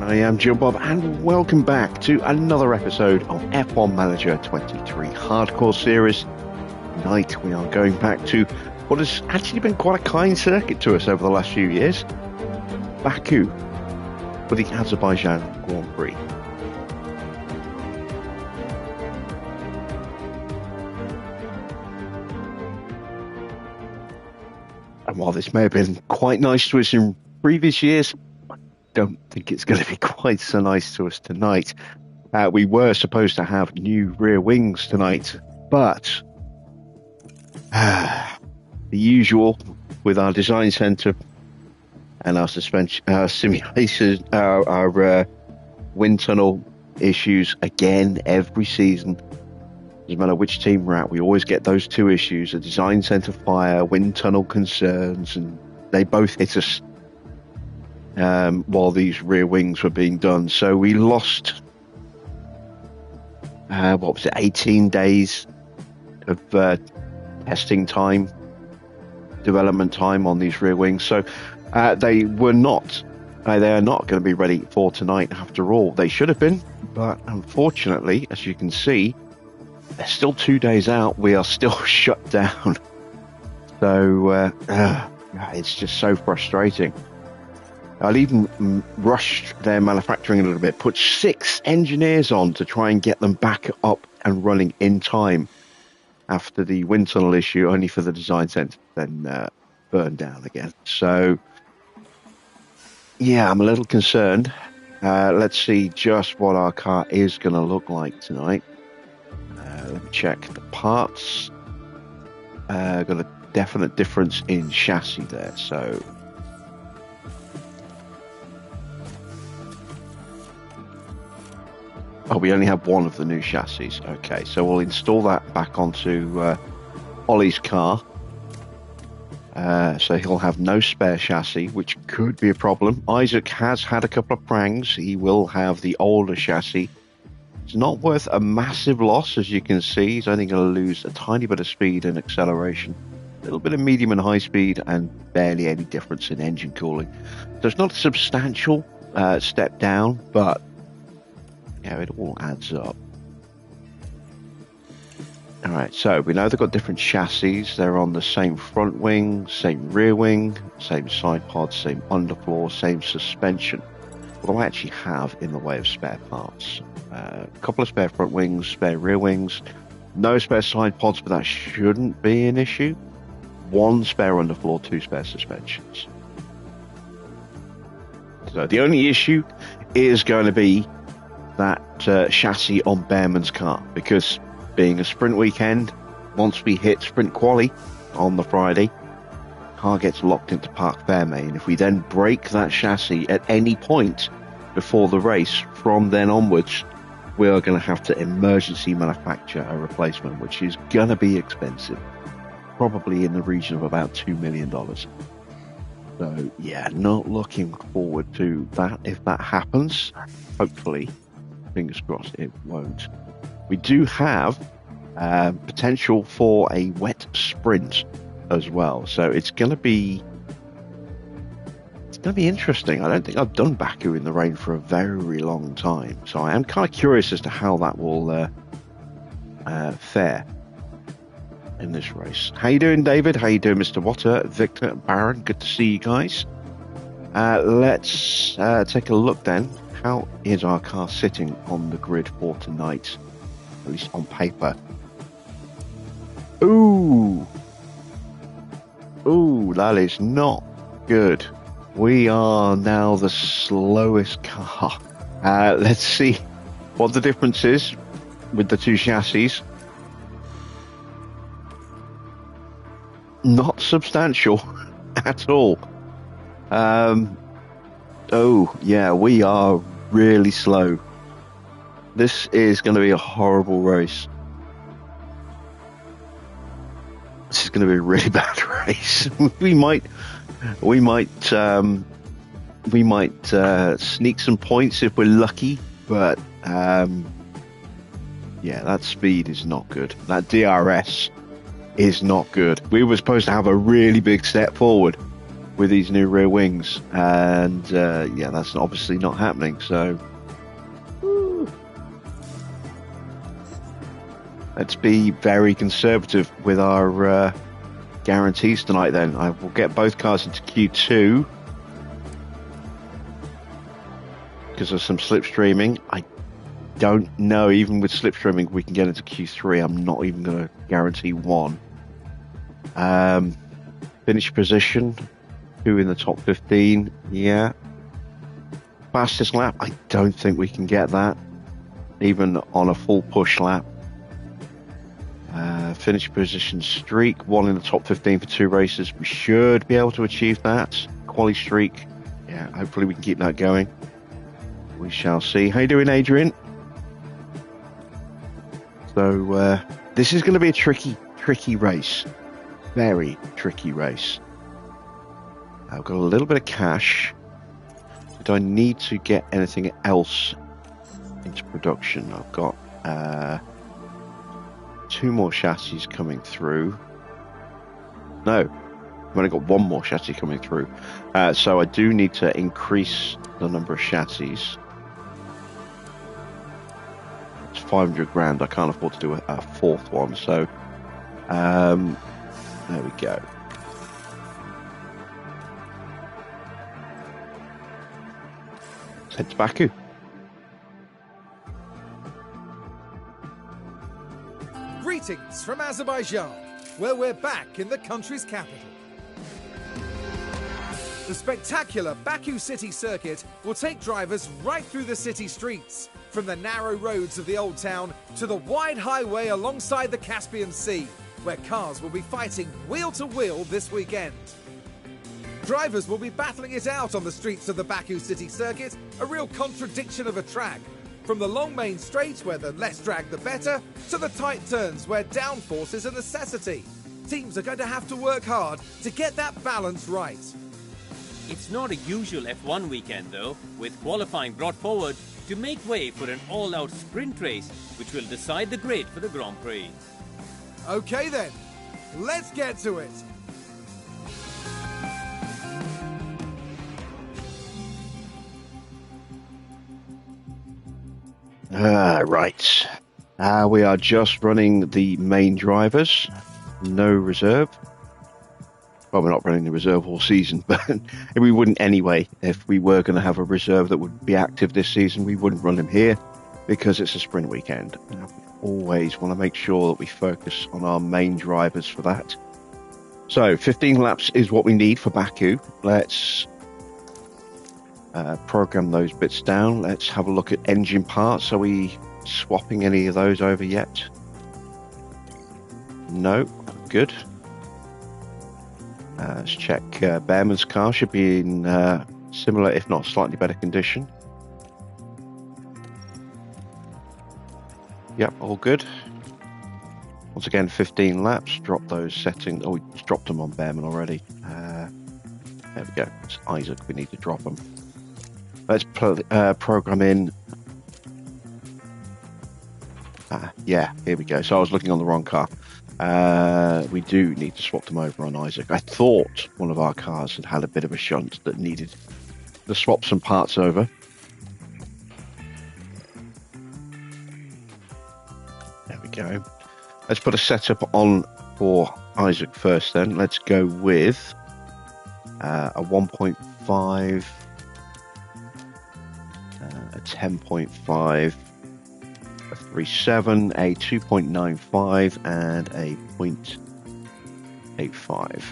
I am Jill Bob, and welcome back to another episode of F1 Manager 23 Hardcore Series. Tonight we are going back to what has actually been quite a kind circuit to us over the last few years, Baku, for the Azerbaijan Grand Prix. And while this may have been quite nice to us in previous years, don't think it's going to be quite so nice to us tonight. We were supposed to have new rear wings tonight, but the usual with our design centre and our suspension, our simulation, our wind tunnel issues again every season. Doesn't matter which team we're at, we always get those two issues: a design centre fire, wind tunnel concerns, and they both hit us while these rear wings were being done. So we lost 18 days of testing time, development time on these rear wings. So they are not going to be ready for tonight after all. They should have been, but unfortunately, as you can see, they're still 2 days out. We are still shut down. So it's just so frustrating. I'll even rush their manufacturing a little bit, put 6 engineers on to try and get them back up and running in time after the wind tunnel issue, only for the design centre then burn down again. So, yeah, I'm a little concerned. Let's see just what our car is going to look like tonight. Let me check the parts. Got a definite difference in chassis there, so... Oh, we only have one of the new chassis. Okay, so we'll install that back onto Ollie's car. So he'll have no spare chassis, which could be a problem. Isaac has had a couple of prangs. He will have the older chassis. It's not worth a massive loss, as you can see. He's only going to lose a tiny bit of speed and acceleration, a little bit of medium and high speed, and barely any difference in engine cooling. So it's not a substantial step down, but yeah, it all adds up. Alright, so we know they've got different chassis. They're on the same front wing, same rear wing, same side pod, same underfloor, same suspension. What do I actually have in the way of spare parts? A couple of spare front wings, spare rear wings, no spare side pods, but that shouldn't be an issue. 1 spare underfloor, 2 spare suspensions. So the only issue is going to be that chassis on Behrman's car, because being a sprint weekend, once we hit sprint quali on the Friday, car gets locked into Parc Fermé, and if we then break that chassis at any point before the race, from then onwards we are going to have to emergency manufacture a replacement, which is going to be expensive, probably in the region of about $2 million. So yeah, not looking forward to that if that happens. Hopefully, fingers crossed, it won't. We do have potential for a wet sprint as well, so it's going to be interesting. I don't think I've done Baku in the rain for a very long time, so I am kind of curious as to how that will fare in this race. How you doing, David? How you doing, Mr. Water, Victor, Baron? Good to see you guys. Let's take a look then. How is our car sitting on the grid for tonight, at least on paper? Ooh, that is not good. We are now the slowest car. Let's see what the difference is with the 2 chassis. Not substantial at all. Oh, yeah, we are really slow. This is going to be a horrible race. This is going to be a really bad race. we might sneak some points if we're lucky, but yeah, that speed is not good. That DRS is not good. We were supposed to have a really big step forward, with these new rear wings, and yeah, that's obviously not happening. So let's be very conservative with our guarantees tonight. Then I will get both cars into Q2 because of some slipstreaming. I don't know, even with slipstreaming, we can get into Q3. I'm not even going to guarantee one. Finish position, 2 in the top 15. Yeah. Fastest lap, I don't think we can get that, even on a full push lap. Finish position streak, 1 in the top 15 for 2 races. We should be able to achieve that. Quali streak, yeah, hopefully we can keep that going. We shall see. How you doing, Adrian? So this is going to be a tricky race. Very tricky race. I've got a little bit of cash. Do I need to get anything else into production? I've got 2 more chassis coming through. No, I've only got 1 more chassis coming through. So I do need to increase the number of chassis. It's 500 grand. I can't afford to do a 4th one. So there we go. Let's head to Baku. Greetings from Azerbaijan, where we're back in the country's capital. The spectacular Baku city circuit will take drivers right through the city streets, from the narrow roads of the old town to the wide highway alongside the Caspian Sea, where cars will be fighting wheel to wheel this weekend. Drivers will be battling it out on the streets of the Baku city circuit, a real contradiction of a track. From the long main straight, where the less drag the better, to the tight turns where downforce is a necessity. Teams are going to have to work hard to get that balance right. It's not a usual F1 weekend though, with qualifying brought forward to make way for an all-out sprint race, which will decide the grade for the Grand Prix. Okay then, let's get to it. Right. We are just running the main drivers, no reserve. Well, we're not running the reserve all season, but we wouldn't anyway. If we were going to have a reserve that would be active this season, we wouldn't run him here because it's a sprint weekend. We always want to make sure that we focus on our main drivers for that. So 15 laps is what we need for Baku. Let's program those bits down. Let's have a look at engine parts. Are we swapping any of those over yet? No. Good. Let's check. Behrman's car should be in similar, if not slightly better condition. Yep, all good. Once again, 15 laps. Drop those settings. Oh, we dropped them on Behrman already. There we go. It's Isaac. We need to drop them. Let's program in. Yeah, here we go. So I was looking on the wrong car. We do need to swap them over on Isaac. I thought one of our cars had a bit of a shunt that needed to swap some parts over. There we go. Let's put a setup on for Isaac first then. Let's go with a 1.5, a 10.5, a 3.7, a 2.95, and a 0.85.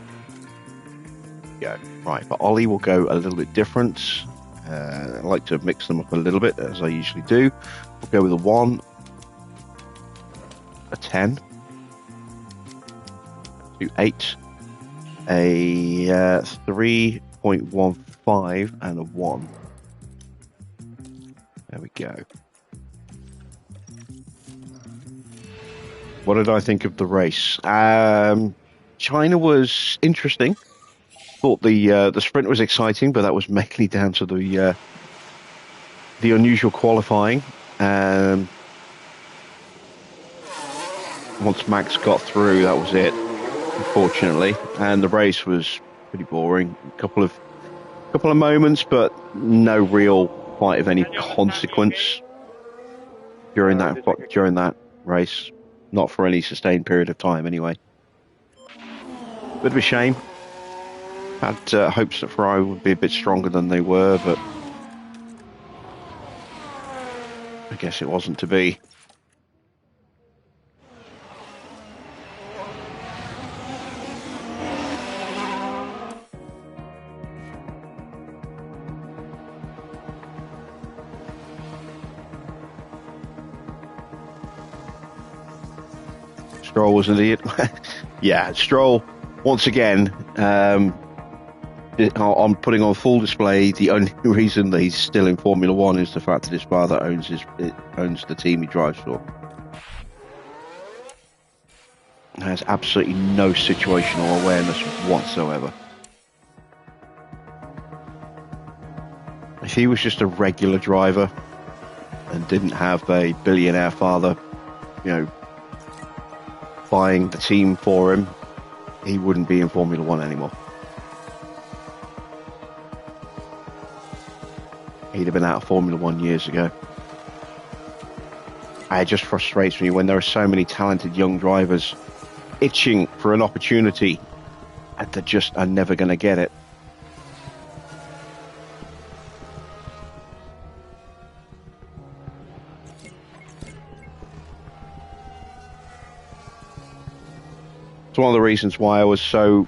Go. Right, but Ollie will go a little bit different. I like to mix them up a little bit, as I usually do. We'll go with a 1, a 10, to 8, a 3.15, and a 1. There we go. What did I think of the race? China was interesting. Thought the sprint was exciting, but that was mainly down to the unusual qualifying. Once Max got through, that was it, unfortunately. And the race was pretty boring. A couple of moments, but no real fight of any consequence during that race. Not for any sustained period of time, anyway. Bit of a shame. Had hopes that Ferrari would be a bit stronger than they were, but I guess it wasn't to be. Stroll was an idiot. Yeah, Stroll, once again, I'm putting on full display the only reason that he's still in Formula One is the fact that his father owns the team he drives for. Has absolutely no situational awareness whatsoever. If he was just a regular driver and didn't have a billionaire father, buying the team for him, he wouldn't be in Formula One anymore. He'd have been out of Formula One years ago. It just frustrates me when there are so many talented young drivers itching for an opportunity and they just are never going to get it. It's one of the reasons why I was so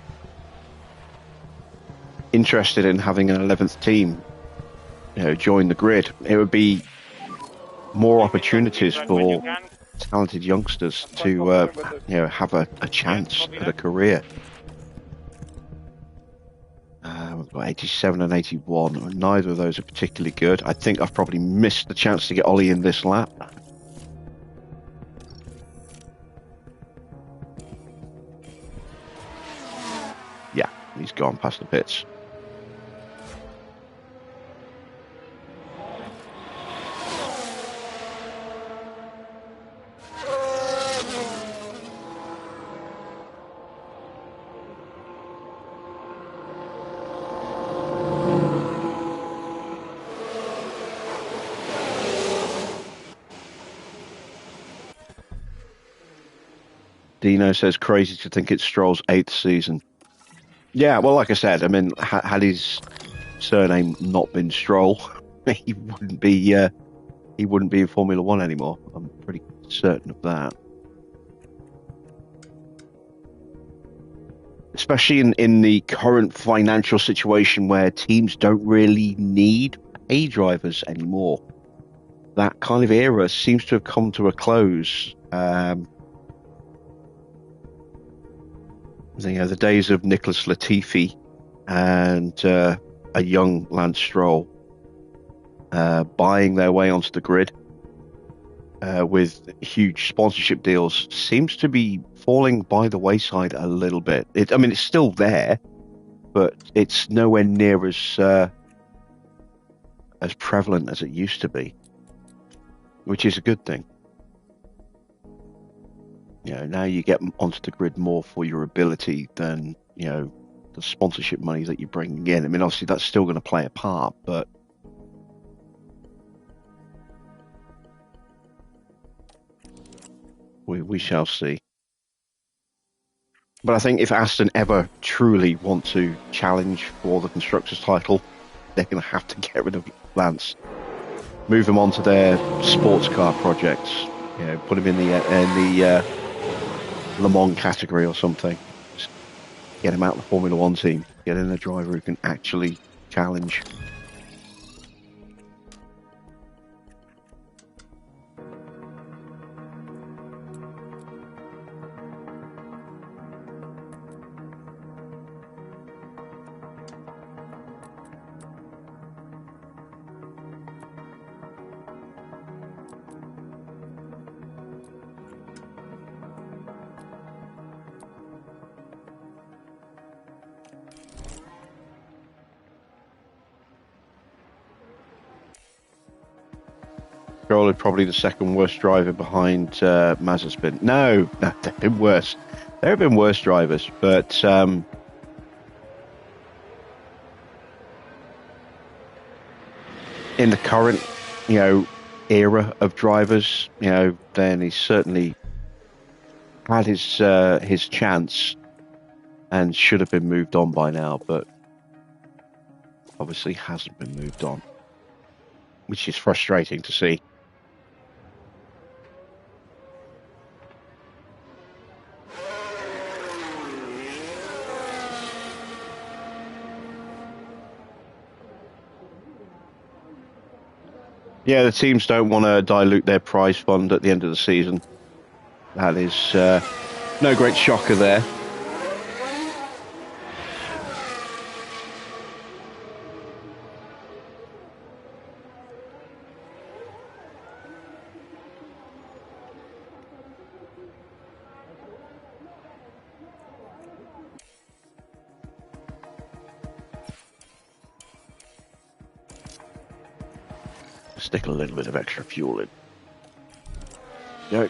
interested in having an 11th team, join the grid. It would be more opportunities for talented youngsters to, have a chance at a career. We've got 87 and 81. Neither of those are particularly good. I think I've probably missed the chance to get Ollie in this lap. Yeah, he's gone past the pits. Dino says, crazy to think it's Stroll's 8th season. Yeah, well, like I said, I mean, had his surname not been Stroll, he wouldn't be in Formula One anymore. I'm pretty certain of that. Especially in the current financial situation where teams don't really need pay drivers anymore. That kind of era seems to have come to a close. The days of Nicholas Latifi and a young Lance Stroll buying their way onto the grid with huge sponsorship deals seems to be falling by the wayside a little bit. It's still there, but it's nowhere near as prevalent as it used to be, which is a good thing. Now you get onto the grid more for your ability than, the sponsorship money that you're bringing in. I mean, obviously that's still going to play a part, but we shall see. But I think if Aston ever truly want to challenge for the Constructors' title, they're going to have to get rid of Lance. Move him on to their sports car projects. Put him in the Le Mans category or something. Just get him out of the Formula One team. Get in a driver who can actually challenge. Stroll is probably the second worst driver behind Mazepin. No, they've been worse. There have been worse drivers, but in the current, era of drivers, then he's certainly had his chance and should have been moved on by now, but obviously hasn't been moved on, which is frustrating to see. Yeah, the teams don't want to dilute their prize fund at the end of the season. That is no great shocker there. Stick a little bit of extra fuel in. Go.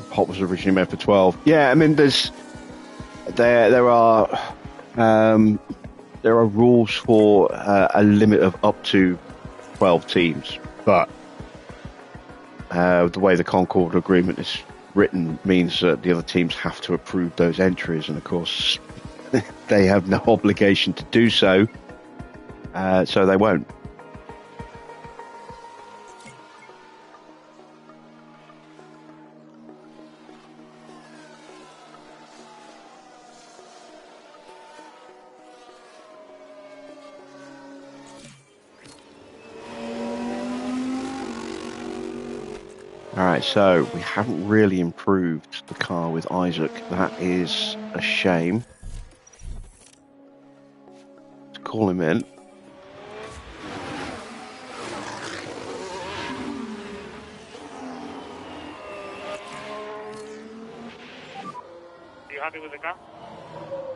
Pot was originally made for 12. Yeah, I mean, there are rules for a limit of up to 12 teams, but the way the Concord Agreement is written means that the other teams have to approve those entries, and of course they have no obligation to do so, so they won't. Alright, so we haven't really improved the car with Isaac. That is a shame. Let's call him in. Are you happy with the car?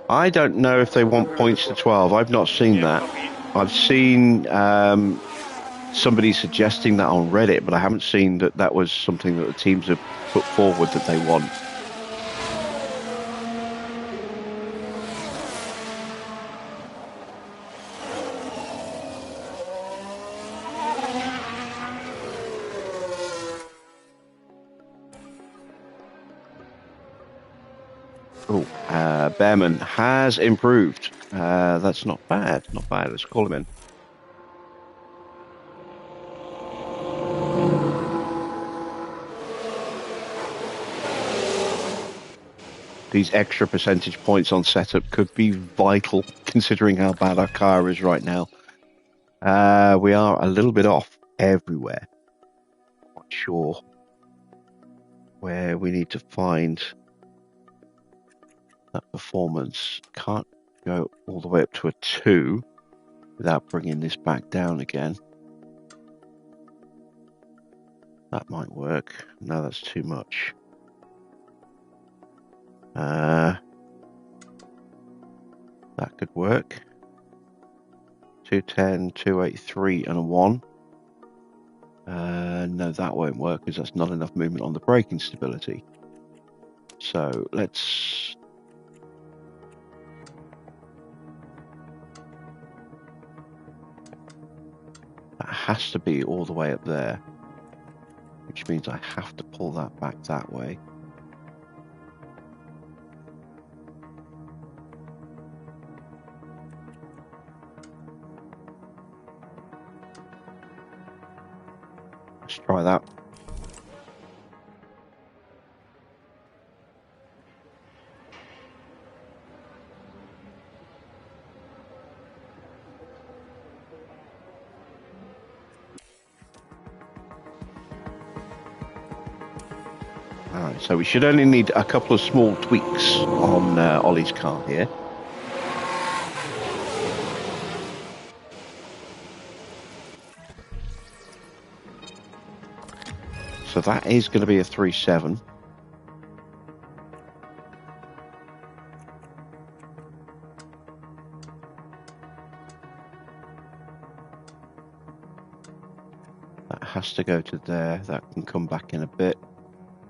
I don't know if they want points to 12. I've not seen that. I've seen somebody suggesting that on Reddit, but I haven't seen that was something that the teams have put forward that they want. Oh, Behrman has improved. That's not bad. Not bad. Let's call him in. These extra percentage points on setup could be vital, considering how bad our car is right now. We are a little bit off everywhere. Not sure where we need to find that performance. Can't go all the way up to a 2 without bringing this back down again. That might work. No, that's too much. That could work. 210, 283 and a 1. No, that won't work because that's not enough movement on the braking stability. So let's... That has to be all the way up there, which means I have to pull that back that way. Let's try that. Alright, so we should only need a couple of small tweaks on Ollie's car here. So that is going to be a 3.7. That has to go to there. That can come back in a bit.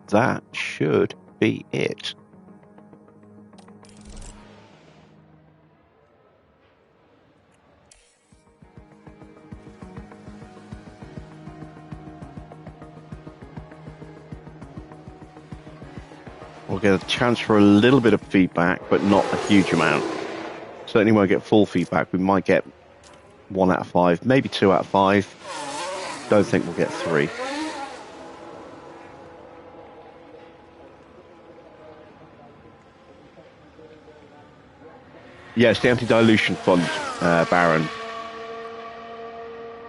That should be it. We'll get a chance for a little bit of feedback, but not a huge amount. Certainly won't get full feedback. We might get 1 out of 5, maybe 2 out of 5. Don't think we'll get 3. Yes, the anti-dilution fund, Baron.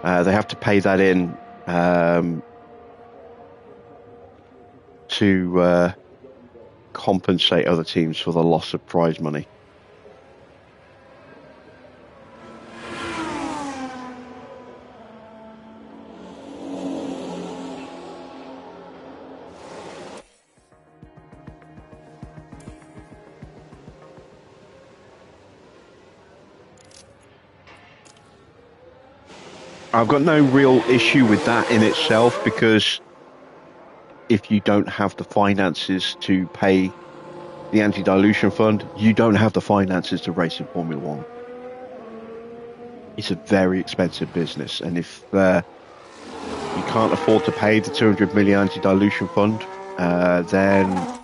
They have to pay that in to compensate other teams for the loss of prize money. I've got no real issue with that in itself, because if you don't have the finances to pay the anti-dilution fund, you don't have the finances to race in Formula One. It's a very expensive business, and if you can't afford to pay the 200 million anti-dilution fund, then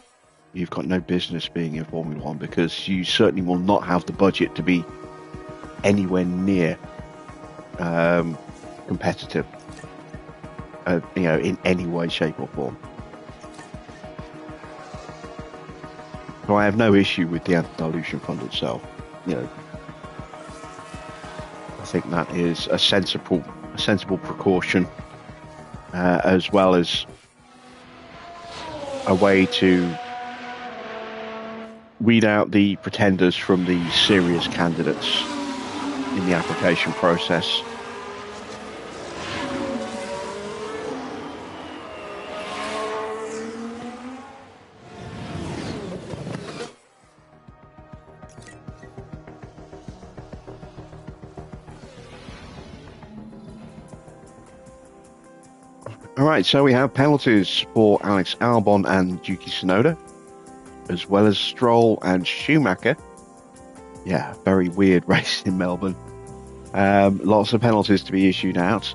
you've got no business being in Formula One, because you certainly will not have the budget to be anywhere near competitive, in any way, shape or form. So I have no issue with the anti-dilution fund itself. I think that is a sensible precaution, as well as a way to weed out the pretenders from the serious candidates in the application process. Alright, so we have penalties for Alex Albon and Yuki Tsunoda, as well as Stroll and Schumacher. Yeah, very weird race in Melbourne. Lots of penalties to be issued out.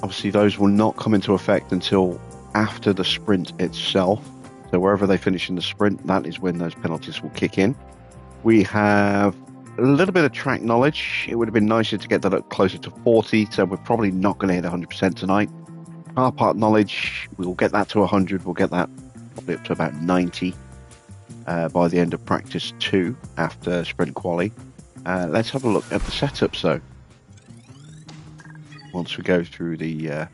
Obviously, those will not come into effect until after the sprint itself. So wherever they finish in the sprint, that is when those penalties will kick in. We have a little bit of track knowledge. It would have been nicer to get that up closer to 40, so we're probably not going to hit 100% tonight. Car part knowledge, we'll get that to 100. We'll get that probably up to about 90 by the end of practice 2 after sprint quali. Let's have a look at the setups though, once we go through the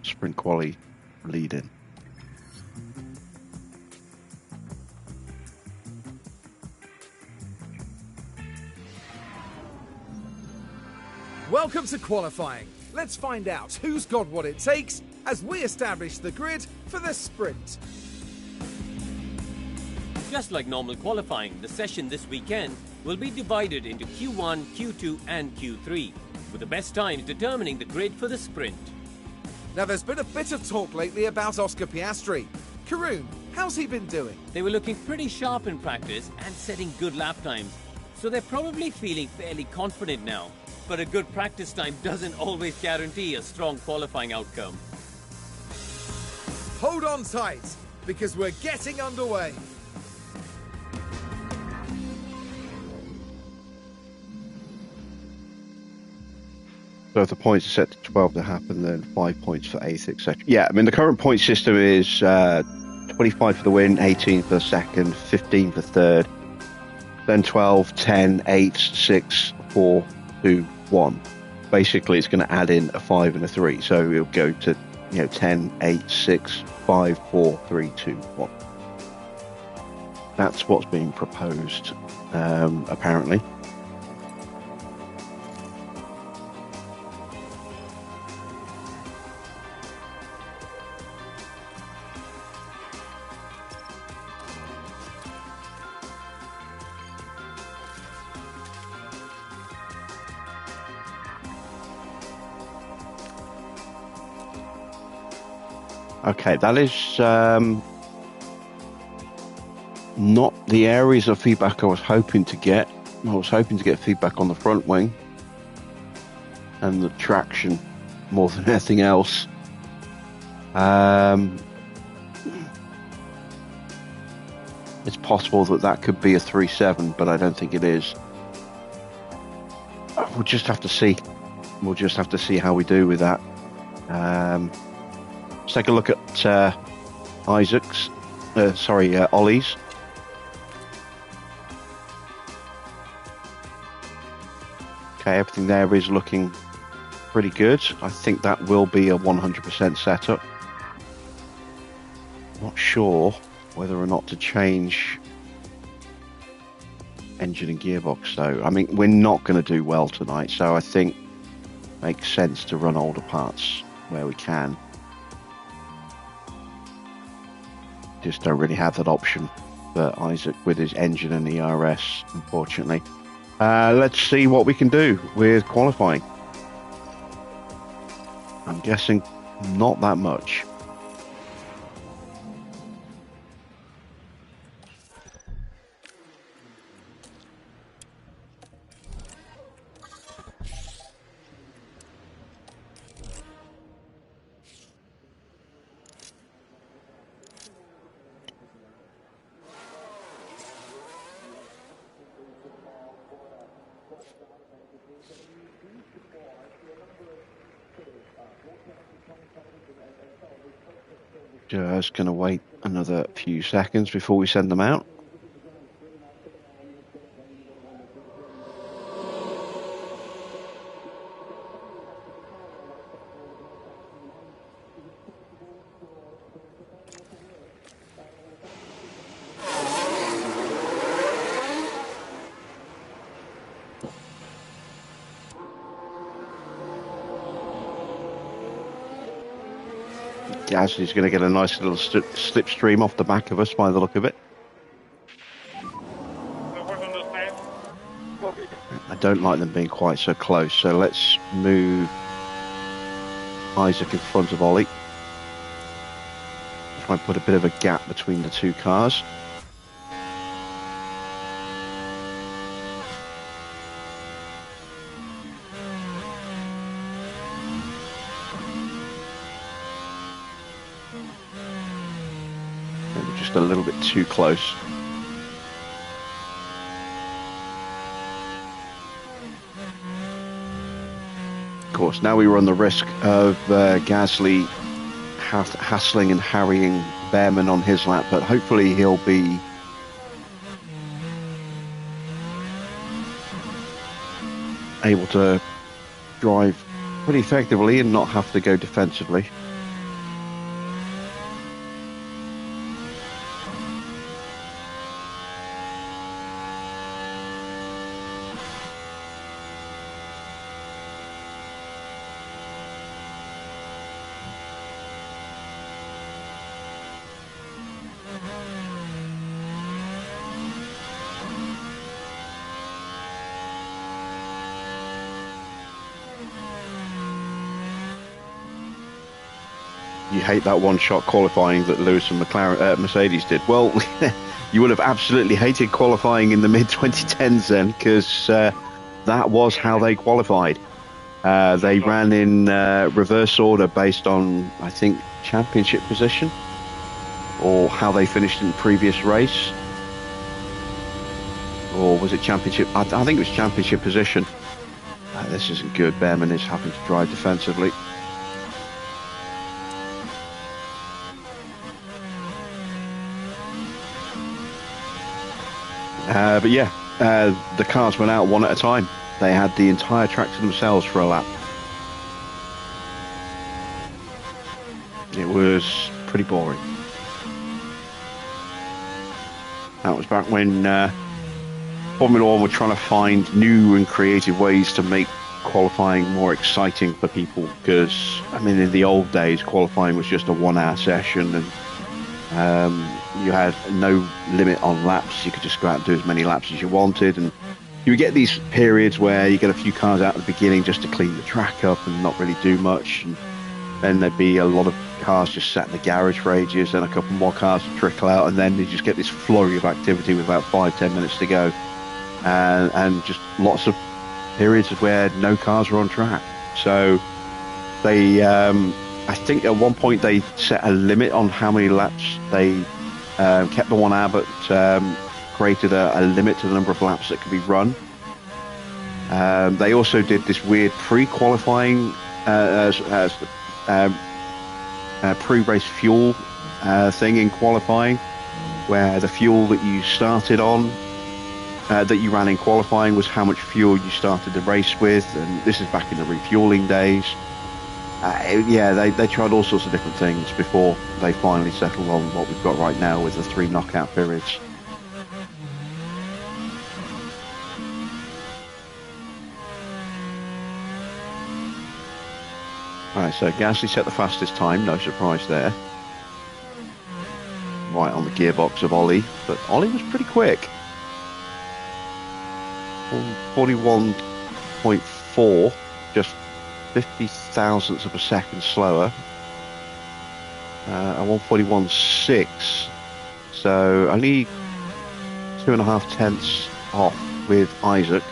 sprint quali lead-in. Welcome to qualifying. Let's find out who's got what it takes as we establish the grid for the sprint. Just like normal qualifying, the session this weekend will be divided into Q1, Q2 and Q3, with the best times determining the grid for the sprint. Now, there's been a bit of talk lately about Oscar Piastri. Karun, how's he been doing? They were looking pretty sharp in practice and setting good lap times, so they're probably feeling fairly confident now. But a good practice time doesn't always guarantee a strong qualifying outcome. Hold on tight, because we're getting underway. So if the points are set to 12 to happen, then 5 points for 8th, etc. Yeah, I mean, the current point system is 25 for the win, 18 for the second, 15 for third, then 12, 10, 8, 6, 4, 2, 1. Basically, it's going to add in a 5 and a 3, so it'll go to 10, 8, 6, 5, 4, 3, 2, 1. That's what's being proposed, apparently. Okay, that is not the areas of feedback I was hoping to get. I was hoping to get feedback on the front wing and the traction more than anything else. It's possible that could be a 3.7, but I don't think it is. We'll just have to see. We'll just have to see how we do with that. Let's take a look at Ollie's. Okay, everything there is looking pretty good. I think that will be a 100% setup. Not sure whether or not to change engine and gearbox though. I mean, we're not going to do well tonight, so I think it makes sense to run older parts where we can. Just don't really have that option for Isaac with his engine and ERS, unfortunately. Let's see what we can do with qualifying. I'm guessing not that much. Just going to wait another few seconds before we send them out. Gasly's going to get a nice little slipstream off the back of us by the look of it. I don't like them being quite so close, so let's move Isaac in front of Ollie. Try and put a bit of a gap between the two cars. A little bit too close. Of course, now we run the risk of Gasly hassling and harrying Behrman on his lap, but hopefully he'll be able to drive pretty effectively and not have to go defensively. You hate that one-shot qualifying that Lewis and Mercedes did. Well, you would have absolutely hated qualifying in the mid-2010s then, because that was how they qualified. They ran in reverse order based on, I think, championship position, or how they finished in the previous race. Or was it championship? I think it was championship position. This isn't good. Behrman is having to drive defensively. But yeah, the cars went out one at a time. They had the entire track to themselves for a lap. It was pretty boring. That was back when Formula One were trying to find new and creative ways to make qualifying more exciting for people. Because, I mean, in the old days, qualifying was just a 1 hour session, and you had no limit on laps. You could just go out and do as many laps as you wanted, and you would get these periods where you get a few cars out at the beginning just to clean the track up and not really do much, and then there'd be a lot of cars just sat in the garage for ages, and a couple more cars to trickle out, and then you just get this flurry of activity with about 5-10 minutes to go, and just lots of periods where no cars were on track. So they I think at one point they set a limit on how many laps they kept the 1 hour, but created a limit to the number of laps that could be run. They also did this weird pre-qualifying pre-race fuel thing in qualifying, where the fuel that you started on, that you ran in qualifying, was how much fuel you started the race with, and this is back in the refueling days. They tried all sorts of different things before they finally settled on what we've got right now with the 3 knockout periods. Right, so Gasly set the fastest time, no surprise there. Right on the gearbox of Ollie, but Ollie was pretty quick. 41.4, just 50 thousandths of a second slower. And 141.6, so only 2.5 tenths off with Isaac.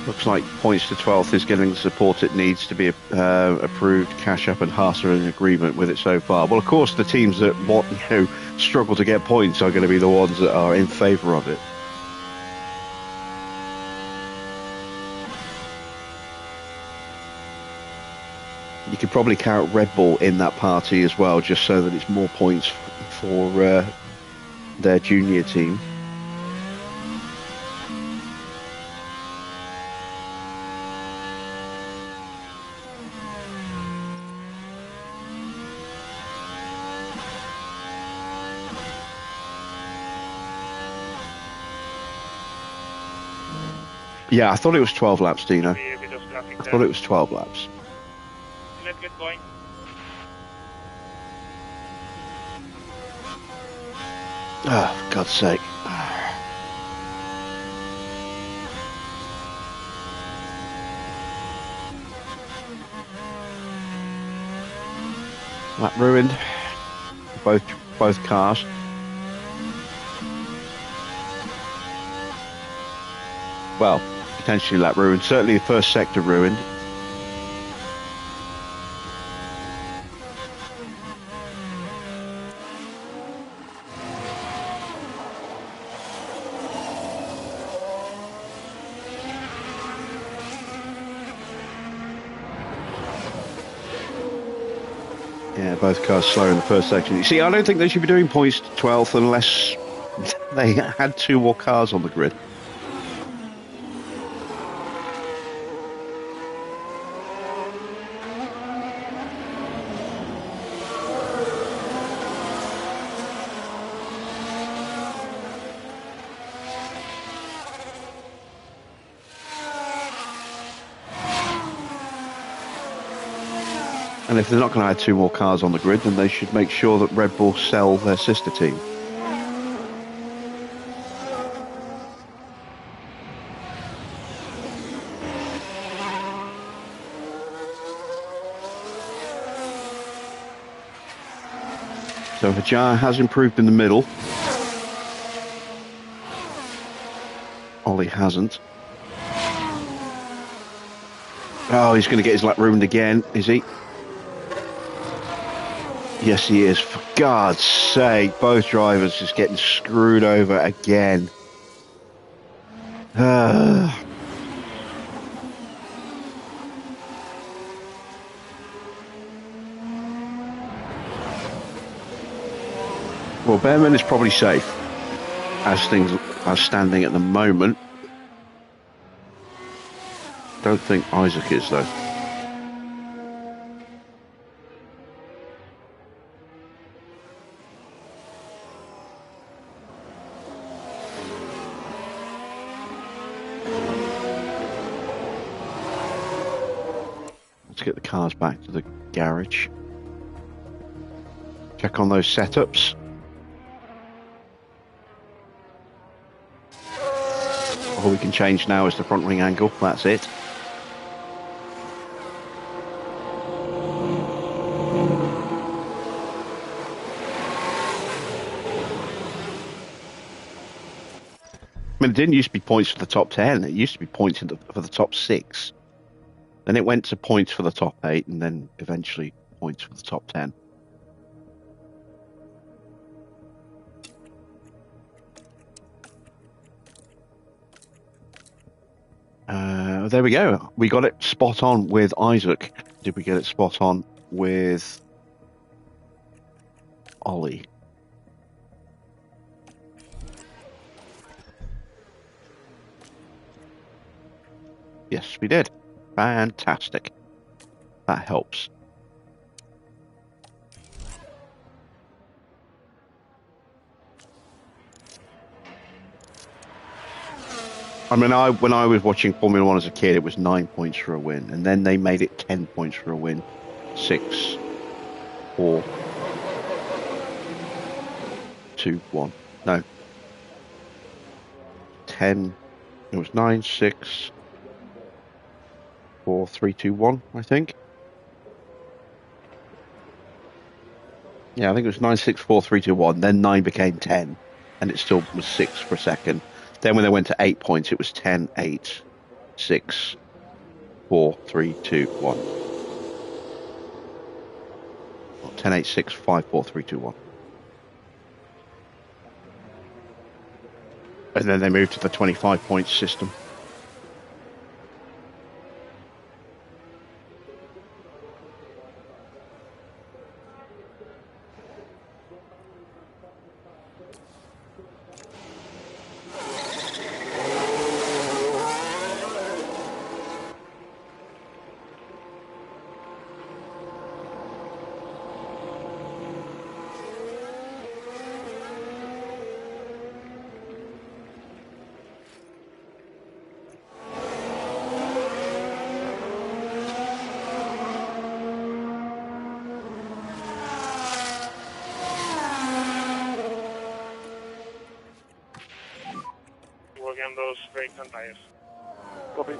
Looks like points to 12th is getting the support it needs to be approved. Cash Up and Haas are in agreement with it so far. Well, of course, the teams that struggle to get points are going to be the ones that are in favour of it. You could probably count Red Bull in that party as well, just so that it's more points for their junior team. Yeah, I thought it was 12 laps, Dino. I thought it was 12 laps. Let's get going. Oh, for God's sake. Lap ruined. Both cars. Well, potentially lap ruined. Certainly the first sector ruined. Yeah, both cars slow in the first section. You see, I don't think they should be doing points to 12th unless they had 2 more cars on the grid. And if they're not going to add 2 more cars on the grid, then they should make sure that Red Bull sell their sister team. So Hajar has improved in the middle. Ollie hasn't. Oh, he's going to get his lap ruined again, is he? Yes, he is. For God's sake, both drivers just getting screwed over again. Well, Behrman is probably safe as things are standing at the moment. Don't think Isaac is though. Let's get the cars back to the garage. Check on those setups. All we can change now is the front wing angle. That's it. I mean, it didn't used to be points for the top 10. It used to be points for the top 6. Then it went to points for the top 8, and then eventually points for the top 10. There we go. We got it spot on with Isaac. Did we get it spot on with Ollie? Yes, we did. Fantastic. That helps. I mean, when I was watching Formula One as a kid, it was 9 points for a win, and then they made it 10 points for a win. 6, 4, 2, 1. No. 10. It was 9, 6, 4, 3, 2, 1, I think. Yeah, I think it was 9, 6, 4, 3, 2, 1. Then 9 became 10, and it still was 6 for a second. Then when they went to 8 points, it was 10, 8, 6, 4, 3, 2, 1. 10, 8, 6, 5, 4, 3, 2, 1. And then they moved to the 25 point system. Working on those brakes and tires. Copy.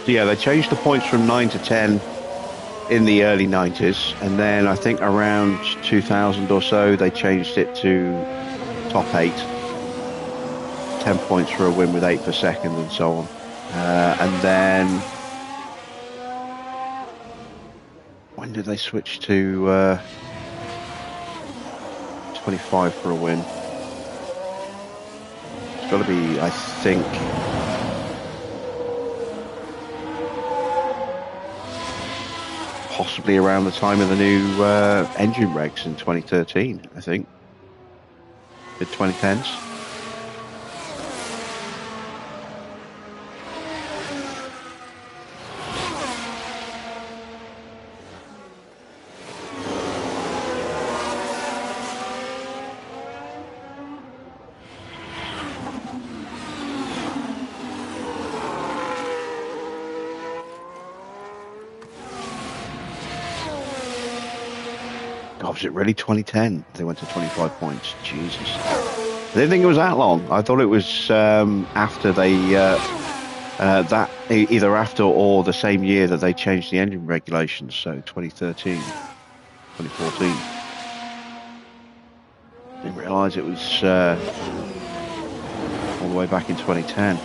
So yeah, they changed the points from 9 to 10 in the early 90s, and then I think around 2000 or so they changed it to top 8. 10 points for a win with 8 per second and so on. And then when did they switch to 25 for a win? It's got to be, I think, possibly around the time of the new engine regs in 2013, I think. Mid 2010s. God, was it really 2010? They went to 25 points. Jesus. I didn't think it was that long. I thought it was after they, either after or the same year that they changed the engine regulations, so 2013, 2014. Didn't realise it was all the way back in 2010.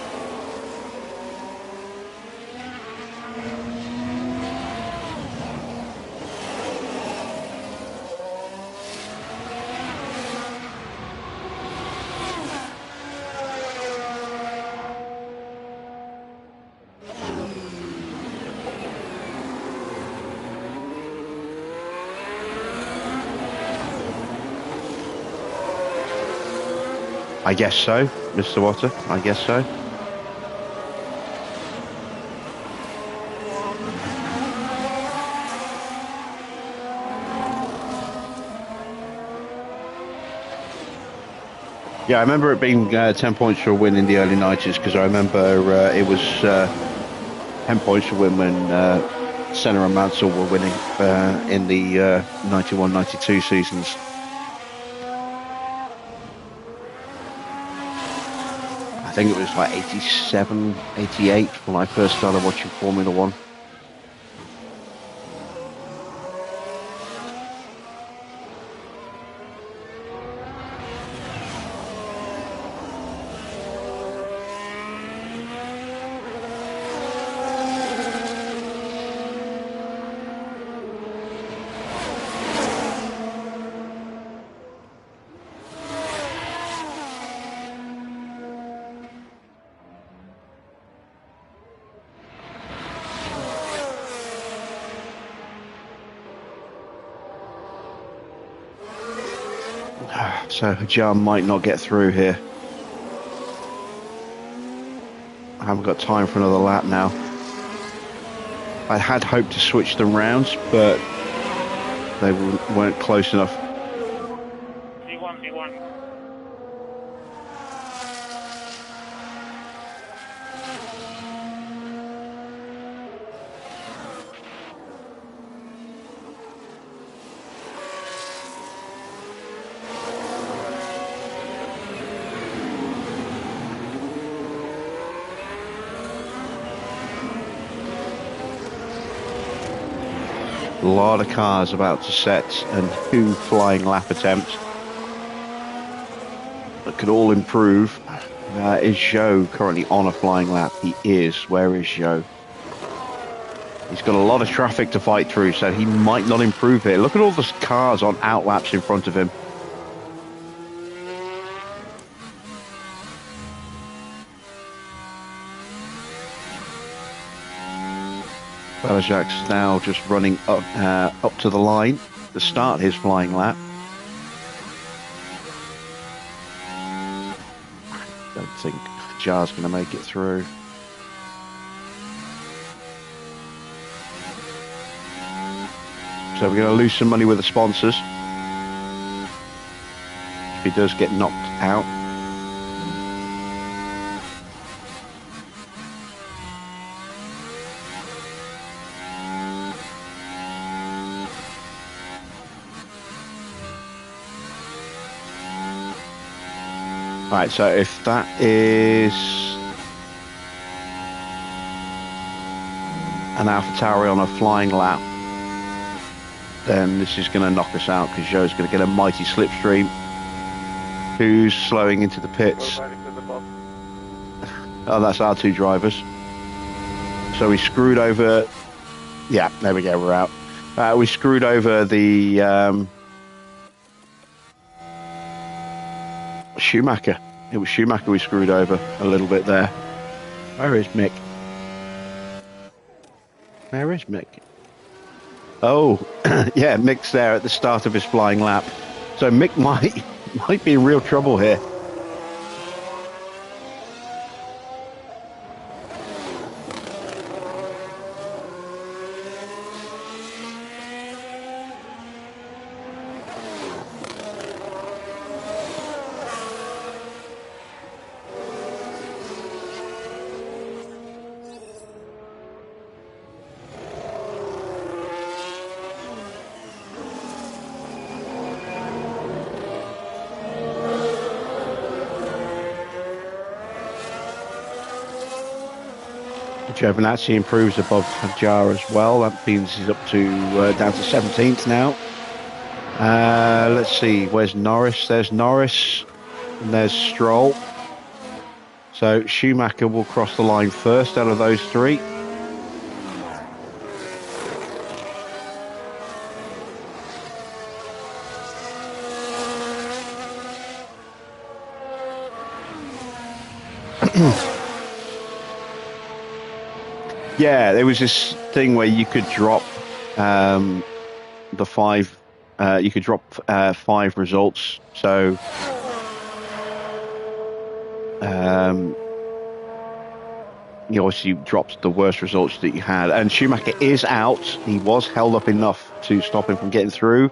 I guess so, Mr. Water. I guess so. Yeah, I remember it being 10 points for a win in the early 90s because I remember it was 10 points for a win when Senna and Mansell were winning in the 91-92 seasons. I think it was like 87, 88 when I first started watching Formula One. So Hajar might not get through here. I haven't got time for another lap now. I had hoped to switch them rounds, but they weren't close enough. V1, V1. A lot of cars about to set and 2 flying lap attempts that could all improve. Is Joe currently on a flying lap? He is. Where is Joe? He's got a lot of traffic to fight through, so he might not improve here. Look at all the cars on outlaps in front of him. Balajak's now just running up to the line to start his flying lap. Don't think Jar's going to make it through. So we're going to lose some money with the sponsors if he does get knocked out. Right, so if that is an AlphaTauri on a flying lap, then this is going to knock us out because Joe's going to get a mighty slipstream. Who's slowing into the pits? Oh, that's our 2 drivers. So we screwed over... Yeah, there we go, we're out. We screwed over the... Schumacher. It was Schumacher we screwed over a little bit there. Where is Mick? Where is Mick? Oh, yeah, Mick's there at the start of his flying lap. So Mick might be in real trouble here. Giovinazzi improves above Hajar as well. That means he's up to down to 17th now. Let's see, where's Norris? There's Norris and there's Stroll. So Schumacher will cross the line first out of those 3. Yeah, there was this thing where you could drop the 5. You could drop 5 results. So He obviously dropped the worst results that you had. And Schumacher is out. He was held up enough to stop him from getting through.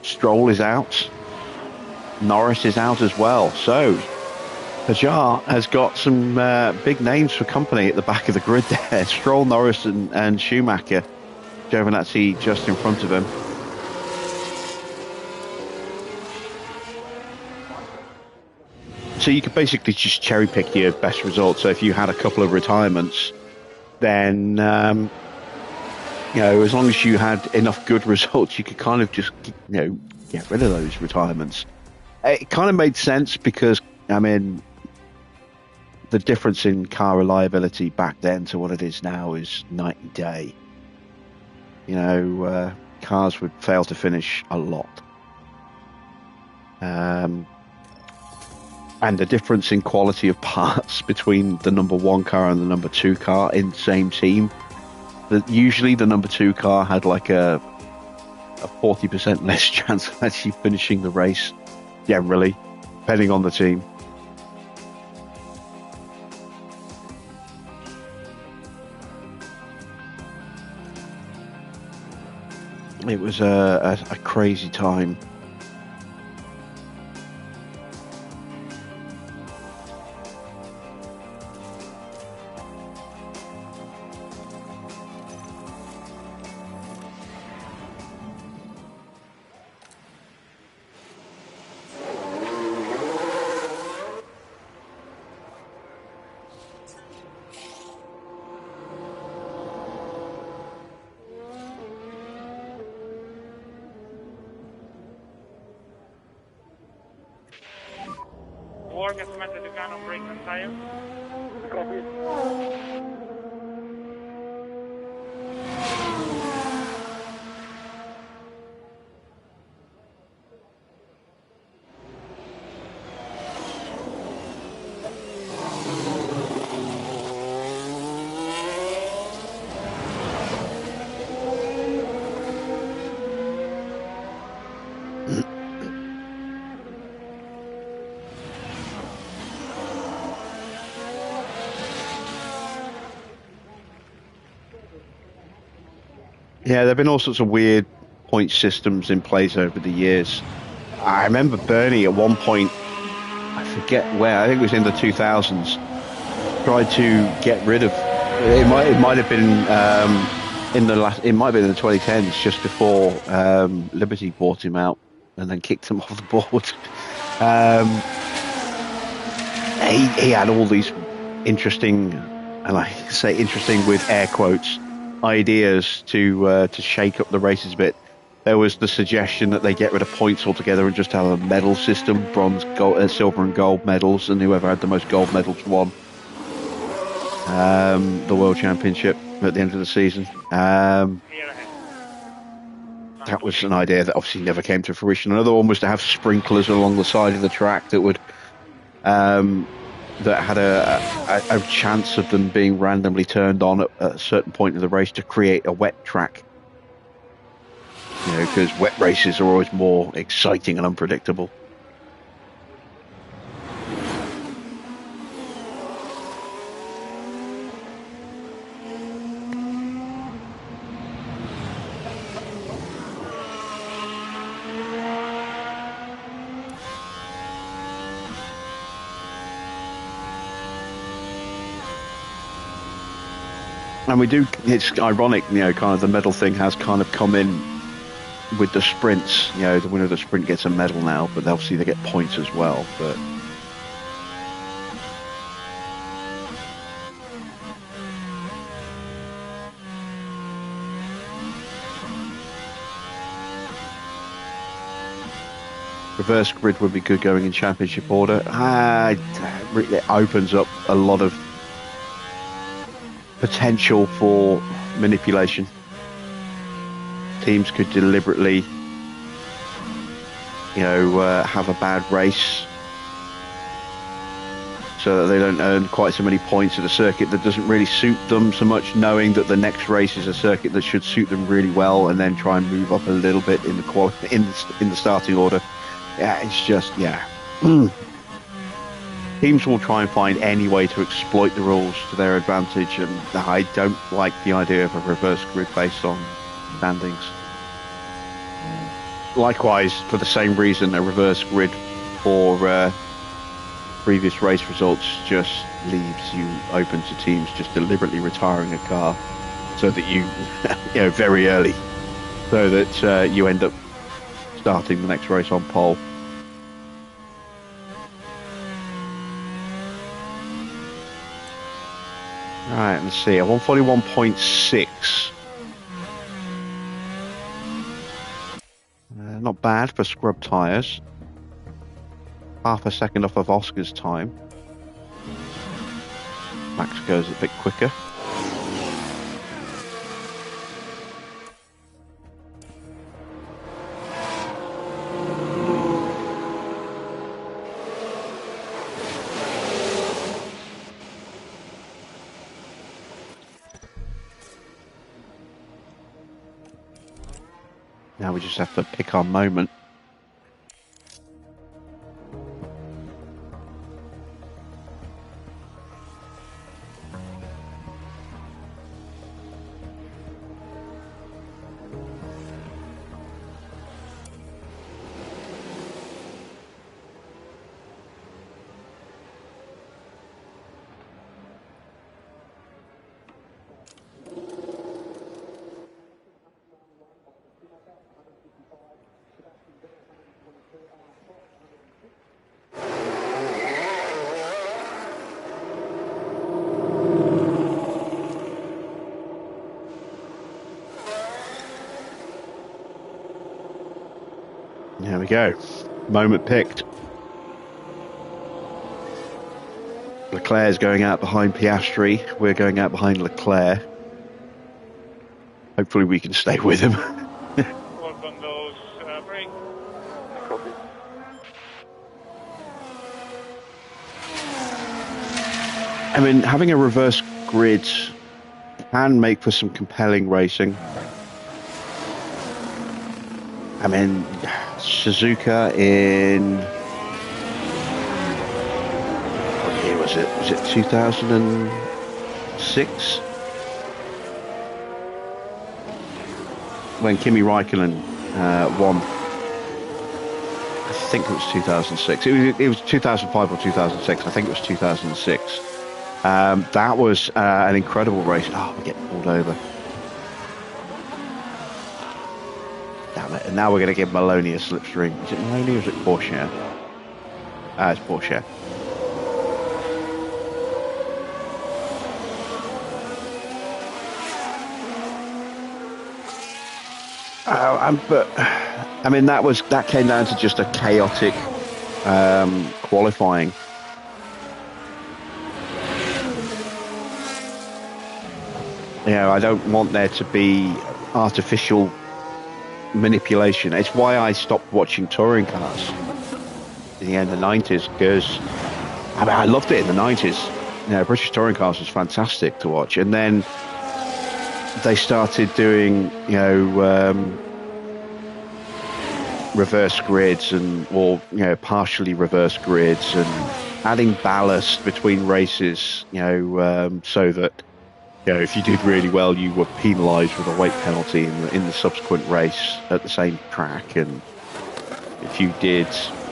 Stroll is out. Norris is out as well. So Hajar has got some big names for company at the back of the grid there. Stroll, Norris and Schumacher. Giovinazzi just in front of him. So you could basically just cherry pick your best results. So if you had a couple of retirements, then as long as you had enough good results, you could kind of just get rid of those retirements. It kind of made sense because the difference in car reliability back then to what it is now is night and day. Cars would fail to finish a lot. And the difference in quality of parts between the number one car and the number two car in the same team. Usually the number two car had like a 40% less chance of actually finishing the race, generally, depending on the team. It was a crazy time. Work as much as you can on brakes and tires. Yeah, there have been all sorts of weird point systems in place over the years. I remember Bernie at one point, I forget where, I think it was in the 2000s, tried to get rid of, it might have been it might have been in the 2010s, just before Liberty bought him out and then kicked him off the board. He had all these interesting, and I say interesting with air quotes, ideas to shake up the races a bit. There was the suggestion that they get rid of points altogether and just have a medal system, bronze, gold, silver and gold medals, and whoever had the most gold medals won the World Championship at the end of the season. That was an idea that obviously never came to fruition. Another one was to have sprinklers along the side of the track that would that had a chance of them being randomly turned on at a certain point of the race to create a wet track. Because wet races are always more exciting and unpredictable. And it's ironic, kind of the medal thing has kind of come in with the sprints. The winner of the sprint gets a medal now, but obviously they get points as well. But reverse grid would be good going in championship order. It opens up a lot of potential for manipulation. Teams could deliberately, have a bad race so that they don't earn quite so many points at a circuit that doesn't really suit them so much, knowing that the next race is a circuit that should suit them really well, and then try and move up a little bit in the in the starting order. Yeah, it's just teams will try and find any way to exploit the rules to their advantage, and I don't like the idea of a reverse grid based on standings. Likewise, for the same reason, a reverse grid for previous race results just leaves you open to teams just deliberately retiring a car so that you know, very early, so that you end up starting the next race on pole. Right, let's see, a 141.6. Not bad for scrub tyres. Half a second off of Oscar's time. Max goes a bit quicker. Now we just have to pick our moment. There we go. Moment picked. Leclerc's going out behind Piastri. We're going out behind Leclerc. Hopefully we can stay with him. Work on those brakes. Copy. I mean, having a reverse grid can make for some compelling racing. I mean, Suzuka in... what year was it? Was it 2006? When Kimi Raikkonen won. I think it was 2006. It was 2005 or 2006. I think it was 2006. That was an incredible race. Oh, we're getting pulled over. Damn it. And now we're going to give Maloney a slipstream. Is it Maloney or is it Porsche? It's Porsche. But I mean, that came down to just a chaotic qualifying. You know, I don't want there to be artificial manipulation. It's why I stopped watching touring cars in the end of the 90s, because I mean, I loved it in the 90s. You know, British touring cars was fantastic to watch, and then they started doing, you know, reverse grids or partially reverse grids, and adding ballast between races, you know, so that, you know, if you did really well, you were penalised with a weight penalty in the subsequent race at the same track, and if you did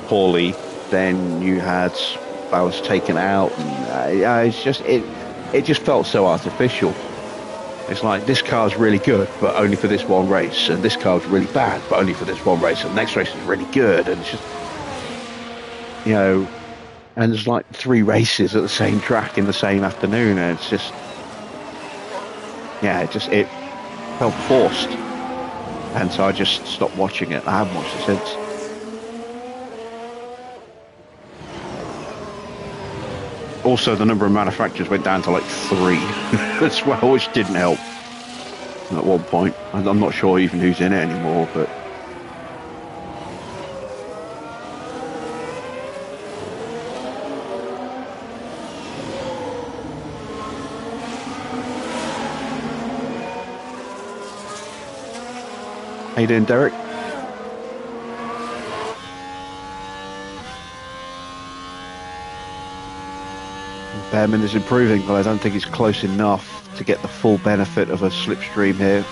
poorly, then you had ballast taken out, and it's just it just felt so artificial. It's like, this car's really good, but only for this one race, and this car's really bad, but only for this one race, and the next race is really good, and it's just, you know, and there's like 3 races at the same track in the same afternoon, and it's just, yeah, it felt forced, and so I just stopped watching it. I haven't watched it since. Also, the number of manufacturers went down to like 3 as well, which didn't help at one point. I'm not sure even who's in it anymore, but how you doing, Derek? Behrman is improving, but I don't think he's close enough to get the full benefit of a slipstream here.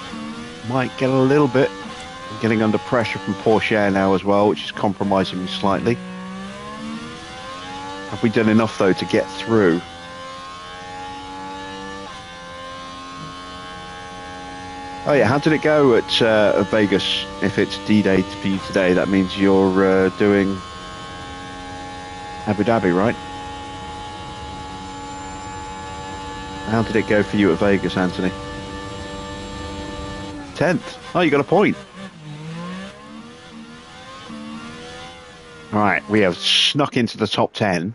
Might get a little bit. Getting under pressure from Porsche now as well, which is compromising me slightly. Have we done enough, though, to get through? Oh yeah, how did it go at Vegas? If it's D-Day for you today, that means you're doing Abu Dhabi, right? How did it go for you at Vegas, Anthony? 10th. Oh, you got a point. All right, we have snuck into the top 10.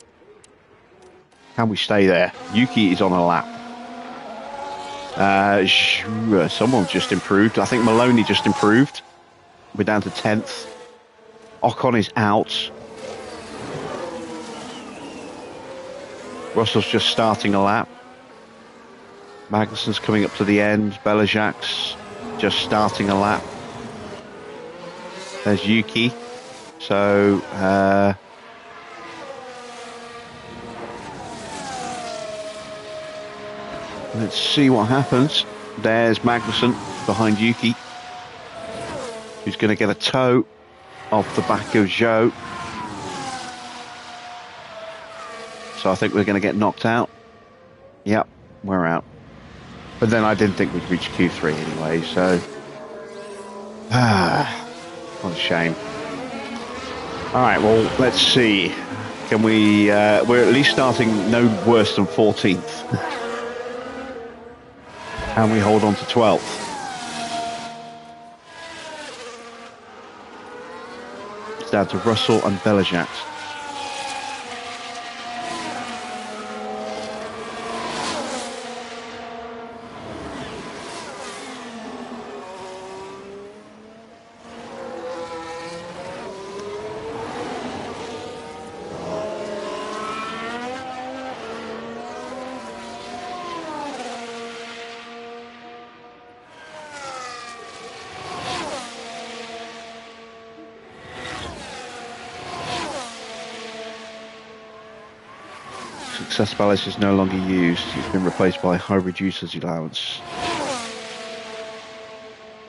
Can we stay there? Yuki is on a lap. Someone just improved. I think Maloney just improved. We're down to 10th. Ocon is out. Russell's just starting a lap. Magnussen's coming up to the end. Belajac's just starting a lap. There's Yuki. So, let's see what happens. There's Magnussen behind Yuki, who's going to get a toe off the back of Zhou. So I think we're going to get knocked out. Yep, we're out. But then I didn't think we'd reach Q3 anyway, so... what a shame. Alright, well, let's see. Can we... we're at least starting no worse than 14th. And we hold on to 12th. It's down to Russell and Belajac. Success ballast is no longer used. It's been replaced by high reducers allowance.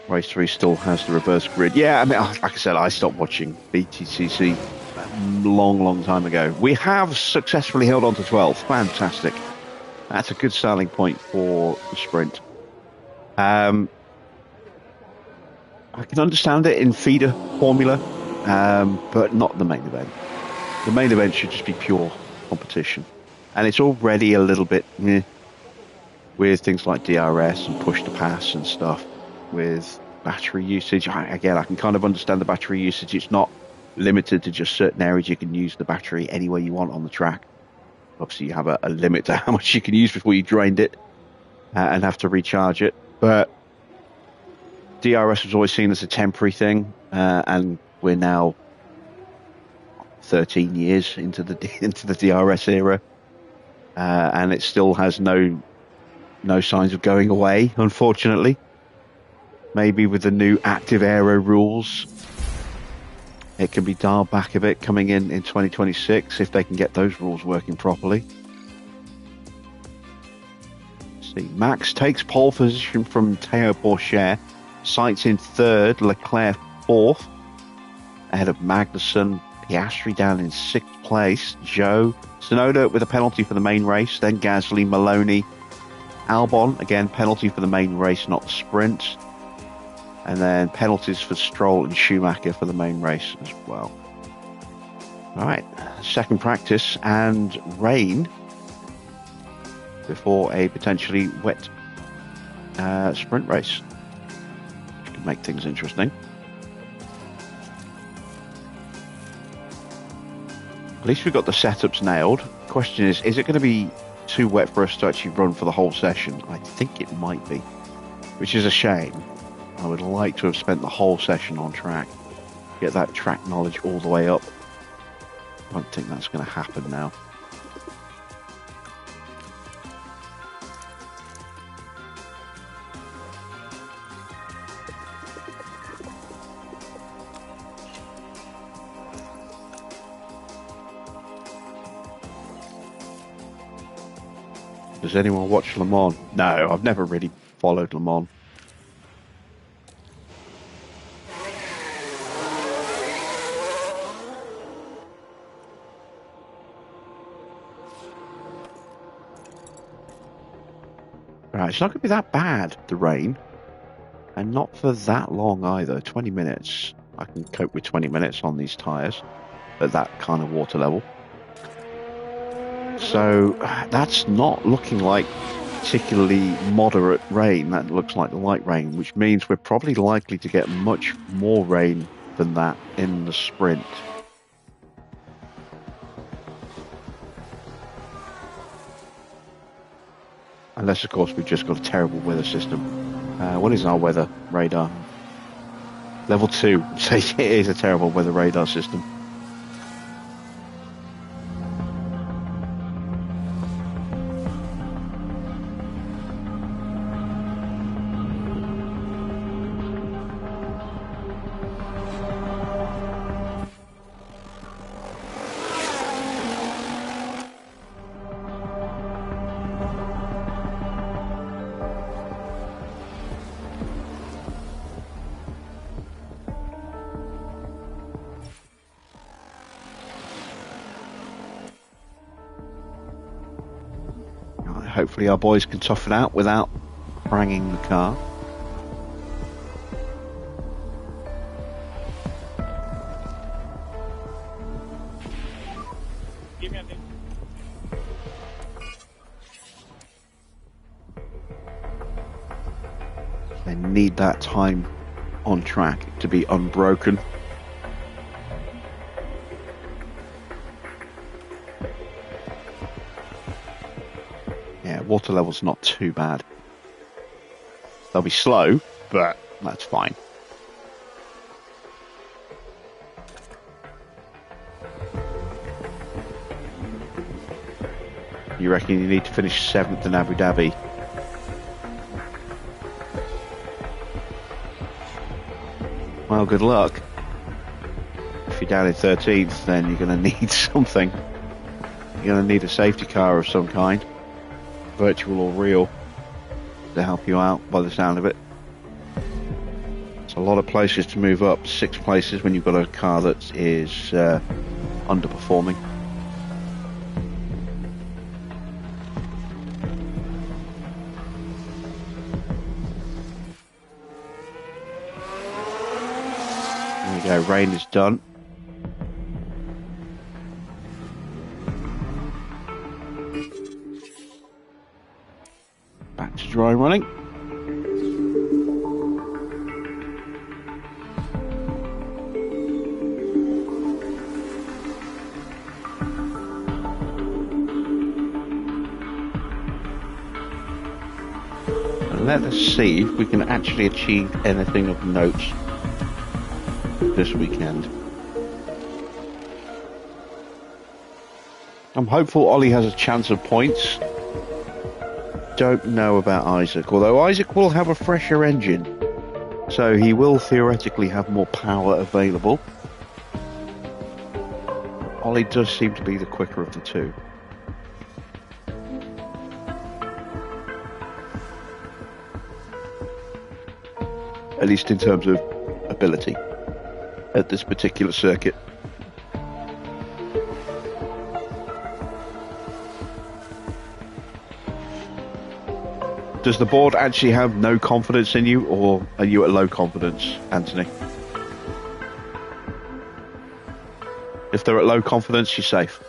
Race 3 still has the reverse grid. Yeah, I mean, like I said, I stopped watching BTCC a long time ago. We have successfully held on to 12. Fantastic. That's a good starting point for the sprint. I can understand it in feeder formula, but not the main event. The main event should just be pure competition. And it's already a little bit with things like DRS and push to pass and stuff with battery usage. Again, I can kind of understand the battery usage. It's not limited to just certain areas. You can use the battery anywhere you want on the track. Obviously, you have a limit to how much you can use before you drained it and have to recharge it. But DRS was always seen as a temporary thing, and we're now 13 years into the DRS era. And it still has no signs of going away, unfortunately. Maybe with the new active aero rules, it can be dialed back a bit coming in 2026 if they can get those rules working properly. Let's see, Max takes pole position from Théo Pourchaire, Sainz in third, Leclerc fourth, ahead of Magnussen. Piastri down in 6th place. Zhou, Tsunoda with a penalty for the main race. Then Gasly, Maloney, Albon, again penalty for the main race, not the sprint. And then penalties for Stroll and Schumacher for the main race as well. All right, second practice and rain before a potentially wet sprint race. Which could make things interesting. At least we've got the setups nailed. Question is it going to be too wet for us to actually run for the whole session? I think it might be, which is a shame. I would like to have spent the whole session on track, get that track knowledge all the way up. I don't think that's going to happen now. Does anyone watch Le Mans? No, I've never really followed Le Mans. Right, it's not going to be that bad, the rain. And not for that long either. 20 minutes. I can cope with 20 minutes on these tyres at that kind of water level. So that's not looking like particularly moderate rain. That looks like light rain, which means we're probably likely to get much more rain than that in the sprint. Unless, of course, we've just got a terrible weather system. What is our weather radar? Level 2. So it is a terrible weather radar system. Hopefully our boys can tough it out without banging the car. Give me a minute. They need that time on track to be unbroken. Yeah, water level's not too bad. They'll be slow, but that's fine. You reckon you need to finish 7th in Abu Dhabi? Well, good luck. If you're down in 13th, then you're going to need something. You're going to need a safety car of some kind. Virtual or real, to help you out by the sound of it. It's a lot of places to move up, 6 places when you've got a car that is underperforming. There we go, rain is done. Back to dry running. And let us see if we can actually achieve anything of note this weekend. I'm hopeful Ollie has a chance of points. Don't know about Isaac, although Isaac will have a fresher engine, so he will theoretically have more power available. Ollie does seem to be the quicker of the two. At least in terms of ability at this particular circuit. Does the board actually have no confidence in you, or are you at low confidence, Anthony? If they're at low confidence, you're safe.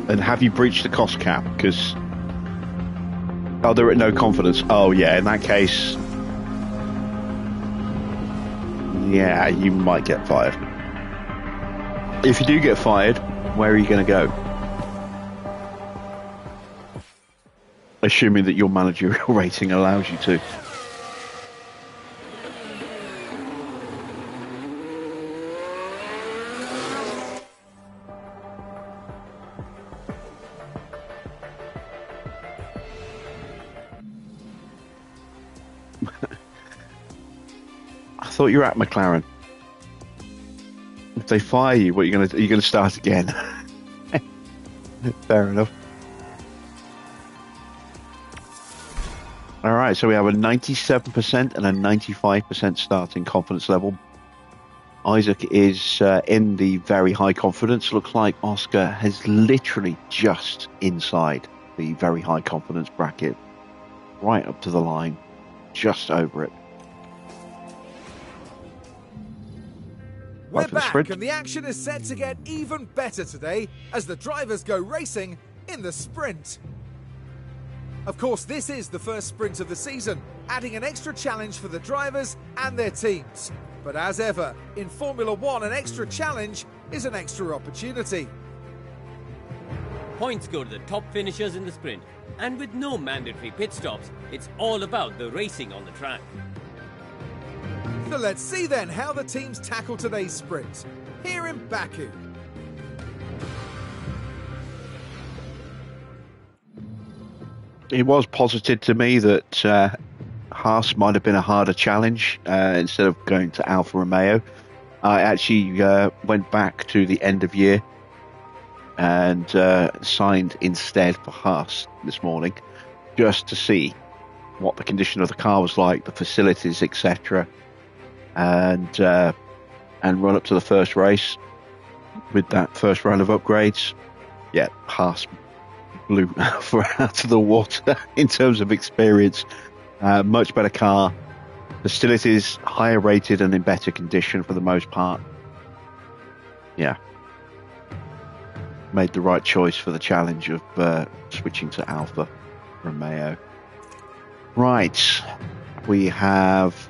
And have you breached the cost cap? Because... oh, they're at no confidence. Oh yeah, in that case... yeah, you might get fired. If you do get fired, where are you going to go? Assuming that your managerial rating allows you to. thought you were at McLaren. If they fire you, what are you gonna start again? Fair enough. All right, so we have a 97% and a 95% starting confidence level. Isaac is in the very high confidence. Looks like Oscar has literally just inside the very high confidence bracket, right up to the line, just over it. We're back, and the action is set to get even better today as the drivers go racing in the sprint. Of course, this is the first sprint of the season, adding an extra challenge for the drivers and their teams. But as ever, in Formula One, an extra challenge is an extra opportunity. Points go to the top finishers in the sprint, and with no mandatory pit stops, it's all about the racing on the track. So let's see then how the teams tackle today's sprint, here in Baku. It was posited to me that Haas might have been a harder challenge instead of going to Alfa Romeo. I actually went back to the end of year and signed instead for Haas this morning, just to see what the condition of the car was like, the facilities, etc., and run up to the first race with that first round of upgrades. Yeah, Haas blew out of the water in terms of experience. Much better car, facilities higher rated and in better condition for the most part. Yeah, made the right choice for the challenge of switching to Alfa Romeo. Right, we have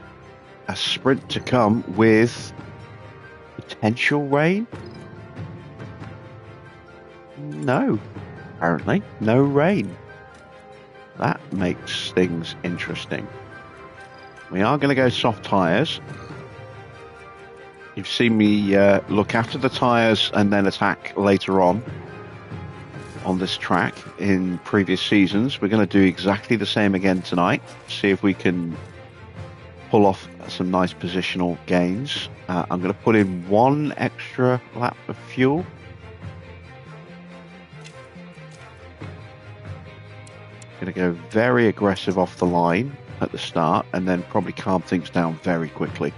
a sprint to come with potential rain. No, apparently no rain. That makes things interesting. We are going to go soft tyres. You've seen me look after the tyres and then attack later on this track in previous seasons. We're going to do exactly the same again tonight. See if we can pull off some nice positional gains. I'm going to put in one extra lap of fuel. Going to go very aggressive off the line at the start and then probably calm things down very quickly.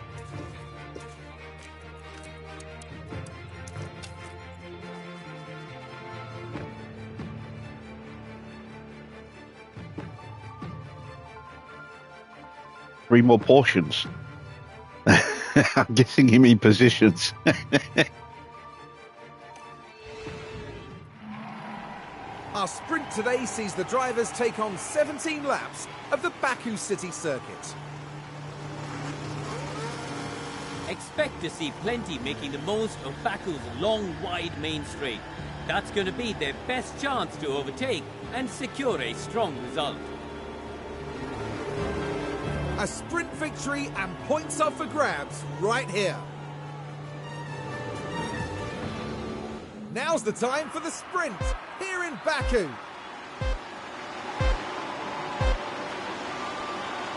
Three more portions. I'm guessing you mean positions. Our sprint today sees the drivers take on 17 laps of the Baku city circuit. Expect to see plenty making the most of Baku's long, wide main straight. That's going to be their best chance to overtake and secure a strong result. A sprint victory and points up for grabs right here. Now's the time for the sprint here in Baku.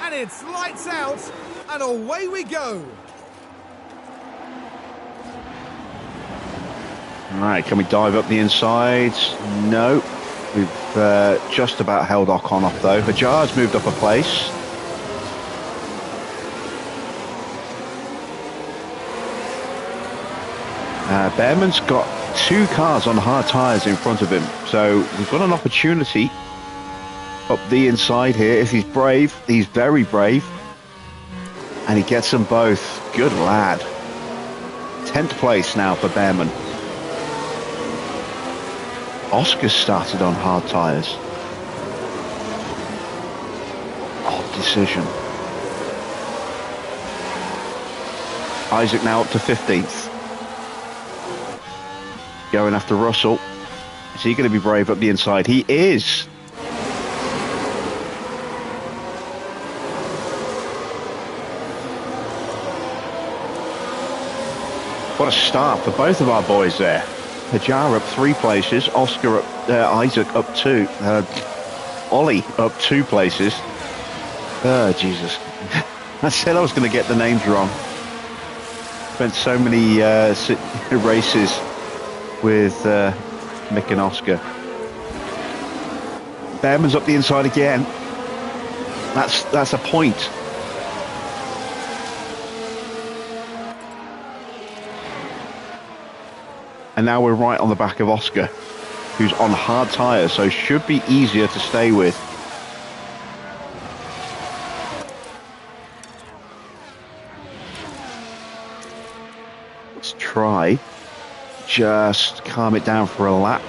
And it's lights out and away we go. All right, can we dive up the inside? No. We've just about held Ocon off though. Hajar's moved up a place. Behrman's got two cars on hard tyres in front of him, so we've got an opportunity up the inside here. If he's brave, he's very brave, and he gets them both. Good lad. 10th place now for Behrman. Oscar started on hard tyres. Odd decision. Isaac now up to 15th. Going after Russell. Is he going to be brave up the inside? He is. What a start for both of our boys there. Hajar up 3 places. Oscar up, Isaac up 2. Ollie up 2 places. Oh, Jesus. I said I was going to get the names wrong. Spent so many races with Mick and Oscar. Behrman's up the inside again. That's a point. And now we're right on the back of Oscar, who's on hard tyres, so should be easier to stay with. Let's try just calm it down for a lap.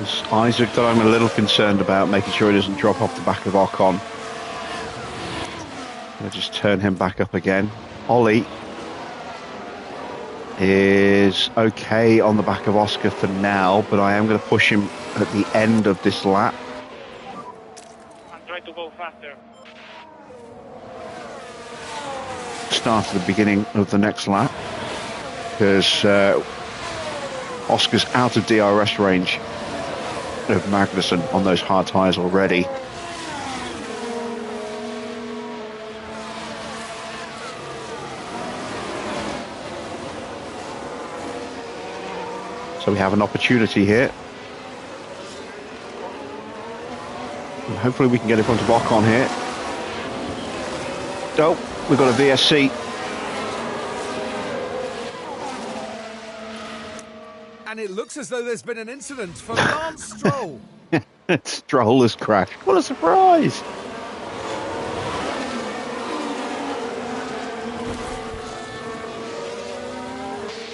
It's Isaac that I'm a little concerned about, making sure he doesn't drop off the back of Ocon. I'll just turn him back up again. Ollie is okay on the back of Oscar for now, but I am going to push him at the end of this lap. I'm trying to go faster. Start at the beginning of the next lap, because Oscar's out of DRS range of Magnussen on those hard tyres already. So we have an opportunity here. And hopefully we can get in front of Ocon here. Oh, we've got a VSC. And it looks as though there's been an incident for Lance Stroll. Stroll has crashed. What a surprise!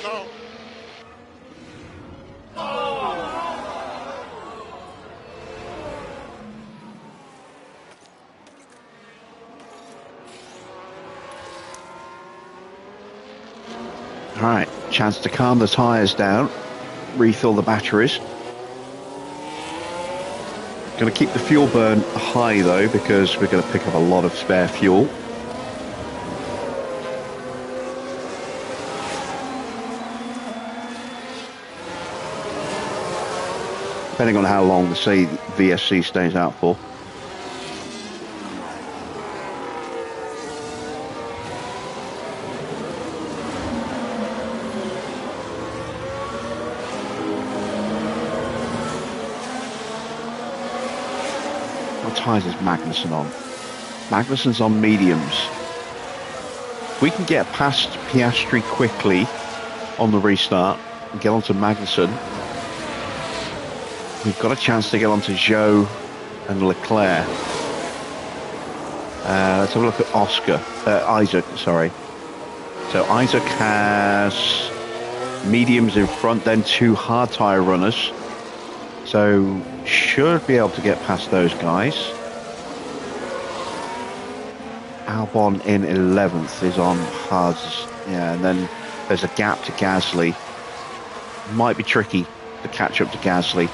No. All right, chance to calm the tyres down, refill the batteries. Going to keep the fuel burn high though, because we're going to pick up a lot of spare fuel. Depending on how long the VSC stays out for. What tyres is Magnussen on? Magnussen's on mediums. If we can get past Piastri quickly on the restart and get onto Magnussen, we've got a chance to get onto Zhou and Leclerc. Let's have a look at Isaac, sorry. So Isaac has mediums in front, then two hard tyre runners. So should be able to get past those guys. Albon in 11th is on hards. Yeah, and then there's a gap to Gasly. Might be tricky to catch up to Gasly,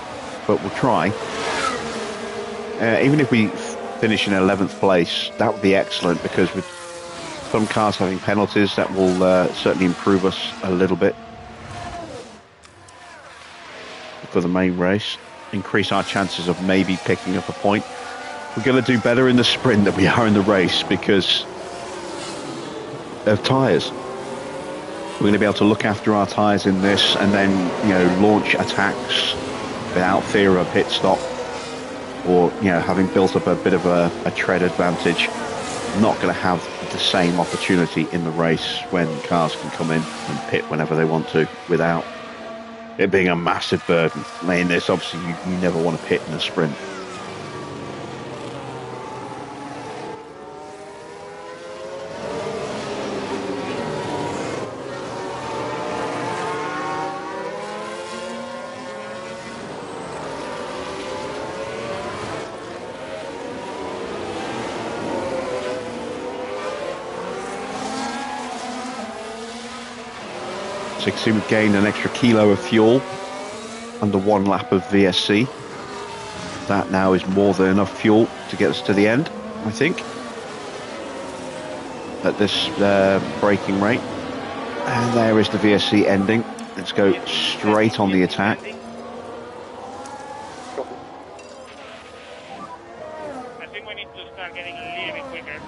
but we'll try. Even if we finish in 11th place, that would be excellent, because with some cars having penalties, that will certainly improve us a little bit for the main race, increase our chances of maybe picking up a point. We're going to do better in the sprint than we are in the race because of tyres. We're going to be able to look after our tyres in this and then, you know, launch attacks without fear of pit stop. or having built up a bit of a tread advantage, not going to have the same opportunity in the race when cars can come in and pit whenever they want to without it being a massive burden. I mean, this obviously you never want to pit in a sprint. So you can see we've gained an extra kilo of fuel under one lap of VSC. That now is more than enough fuel to get us to the end, I think, at this braking rate. And there is the VSC ending. Let's go straight on the attack. I think we need to start getting a little bit quicker.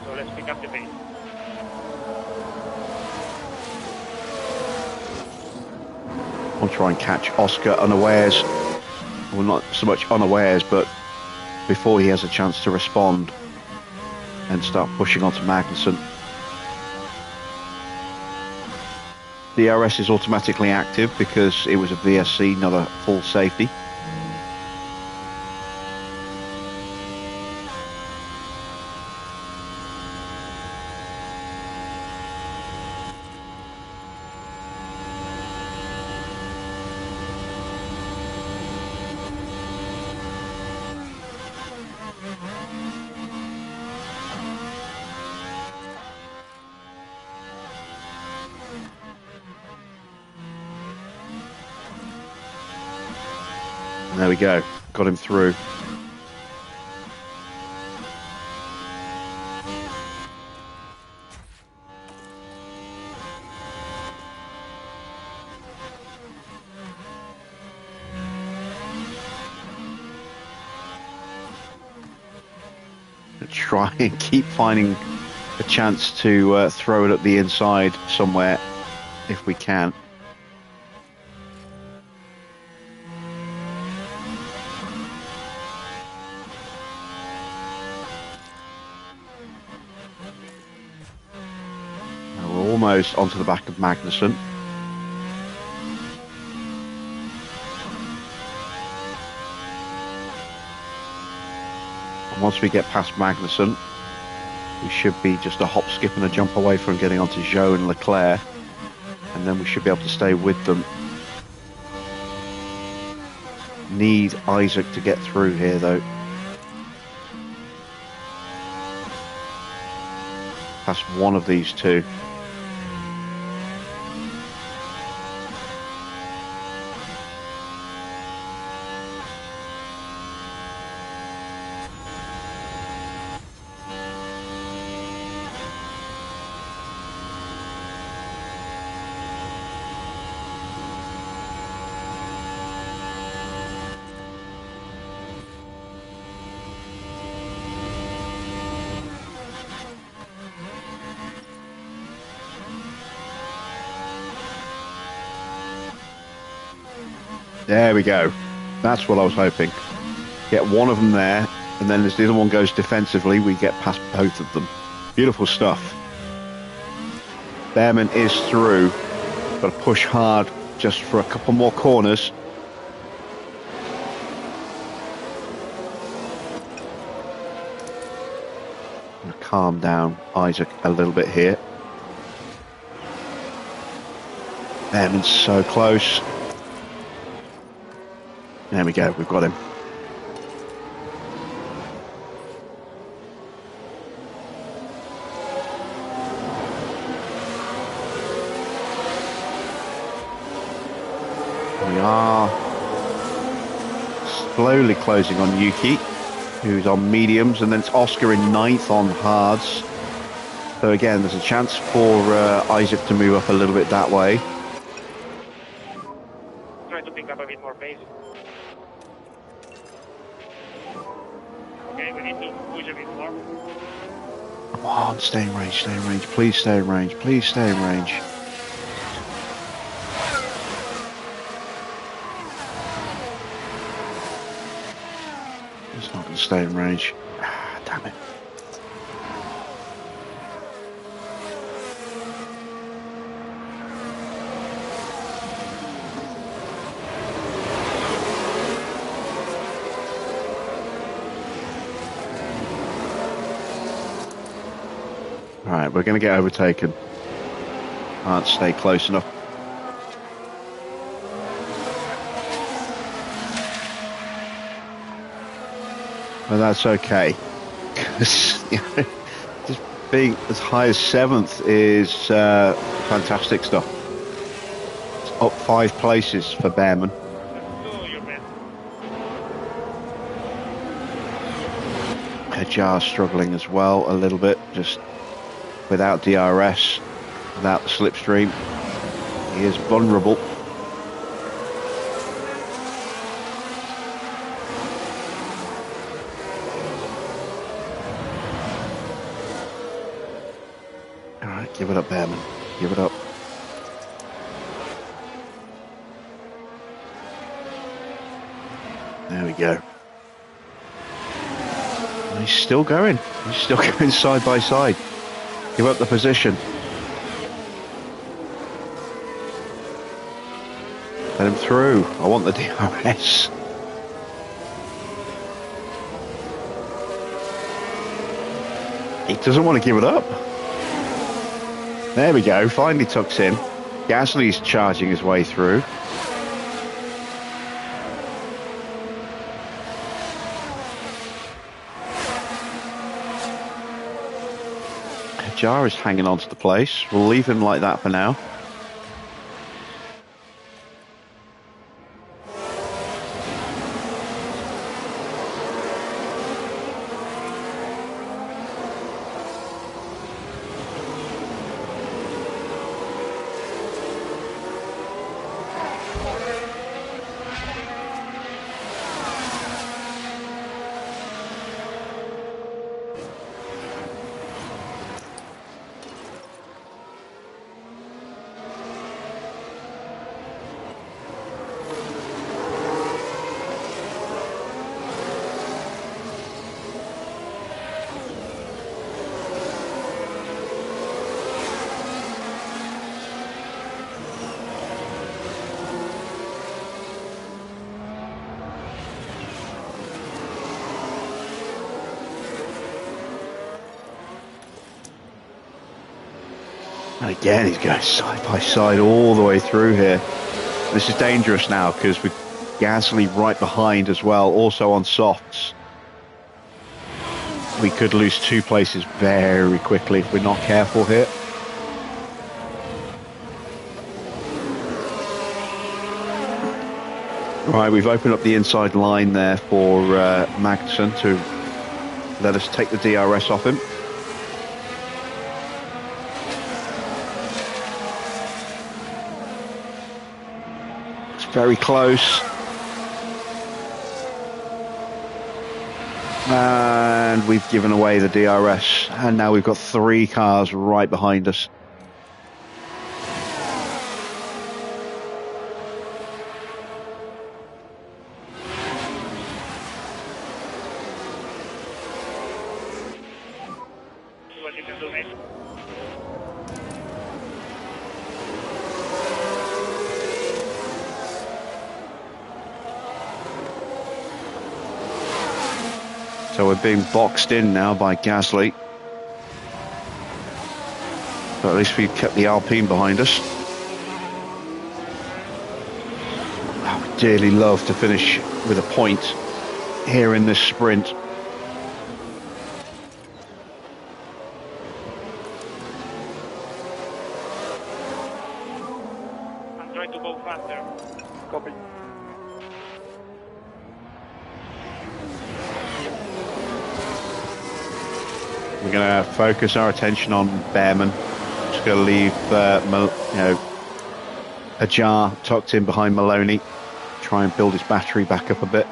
So let's pick up the pace. I'll try and catch Oscar unawares. Well, not so much unawares, but before he has a chance to respond and start pushing onto Magnussen. DRS is automatically active because it was a VSC, not a full safety. There we go, got him through. Try and keep finding a chance to throw it at the inside somewhere if we can. Almost onto the back of Magnussen. And once we get past Magnussen, we should be just a hop, skip and a jump away from getting onto Zhou and Leclerc, and then we should be able to stay with them. Need Isaac to get through here though. Past one of these two. There we go. That's what I was hoping. Get one of them there, and then as the other one goes defensively, we get past both of them. Beautiful stuff. Behrman is through. Got to push hard just for a couple more corners. Calm down Isaac a little bit here. Behrman's so close. There we go, we've got him. We are slowly closing on Yuki, who's on mediums, and then it's Oscar in ninth on hards. So again, there's a chance for Isaac to move up a little bit that way. Try to pick up a bit more pace. Okay, we need to push a bit more. Come on, stay in range, please stay in range, please stay in range. It's not going to stay in range. Ah, damn it. Right, we're going to get overtaken. Can't stay close enough. But that's okay. Because just being as high as 7th is fantastic stuff. It's up 5 places for Behrman. Hajar struggling as well a little bit, just without DRS, without the slipstream. He is vulnerable. Alright, give it up, Behrman. Give it up. There we go. And he's still going. He's still going side by side. Give up the position. Let him through. I want the DRS. He doesn't want to give it up. There we go. Finally tucks in. Gasly's charging his way through. Hajar is hanging on to the place. We'll leave him like that for now. And again, he's going side by side all the way through here. This is dangerous now because with Gasly right behind as well, also on softs. We could lose 2 places very quickly if we're not careful here. Right, we've opened up the inside line there for Magnussen to let us take the DRS off him. Very close. And we've given away the DRS. And now we've got 3 cars right behind us. So we're being boxed in now by Gasly. But at least we've kept the Alpine behind us. I would dearly love to finish with a point here in this sprint. I'm trying to go faster. Copy. We're going to focus our attention on Behrman. Just going to leave, Hajar tucked in behind Maloney. Try and build his battery back up a bit.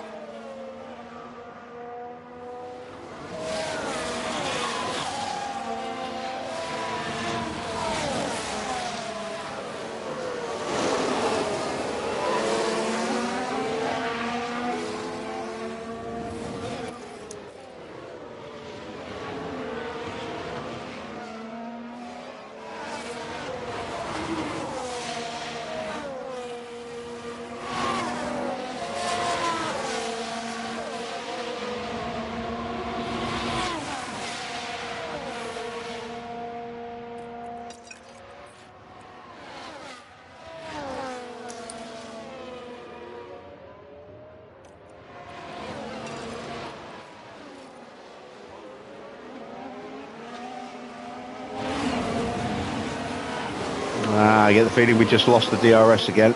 I get the feeling we just lost the DRS again.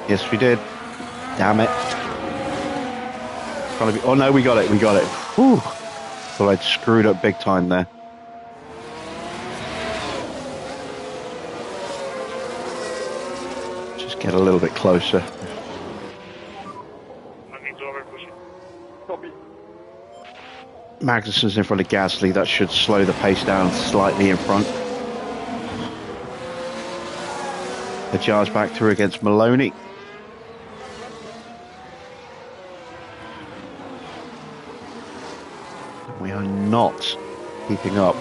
Yes, we did. Damn it. Oh no, we got it. Whew. Thought I'd screwed up big time there. Just get a little bit closer. Magnussen's in front of Gasly. That should slow the pace down slightly in front. The charge back through against Maloney. We are not keeping up.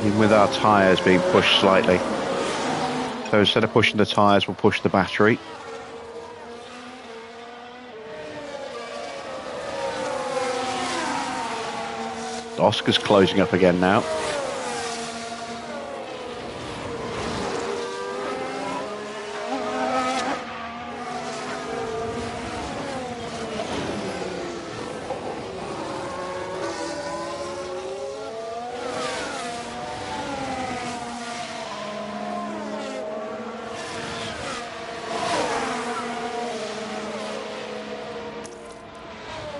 Even with our tyres being pushed slightly. So instead of pushing the tyres, we'll push the battery. Oscar's closing up again now.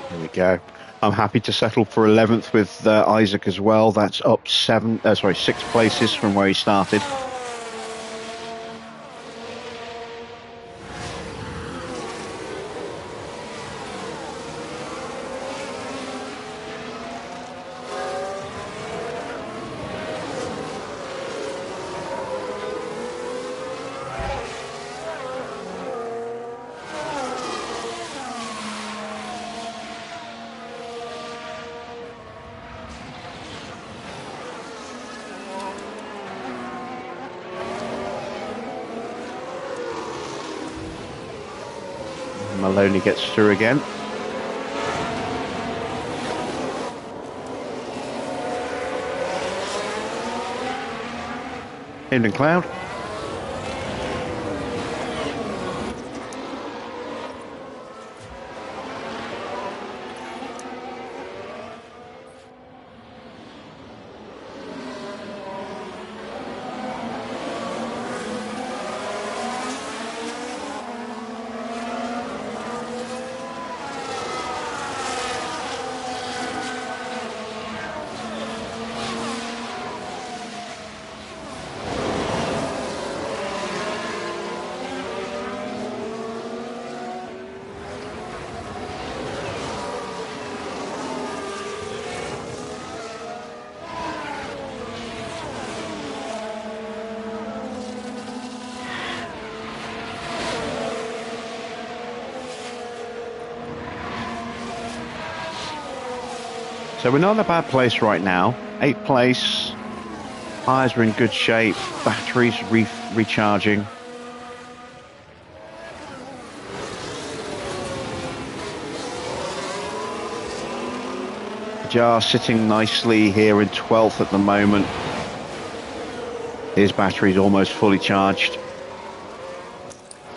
Here we go. I'm happy to settle for 11th with Isaac as well. That's up 6 places from where he started. Maloney gets through again. Hinton Cloud. So we're not in a bad place right now. 8th place. Tyres are in good shape. Batteries recharging. Jar sitting nicely here in 12th at the moment. His battery's almost fully charged.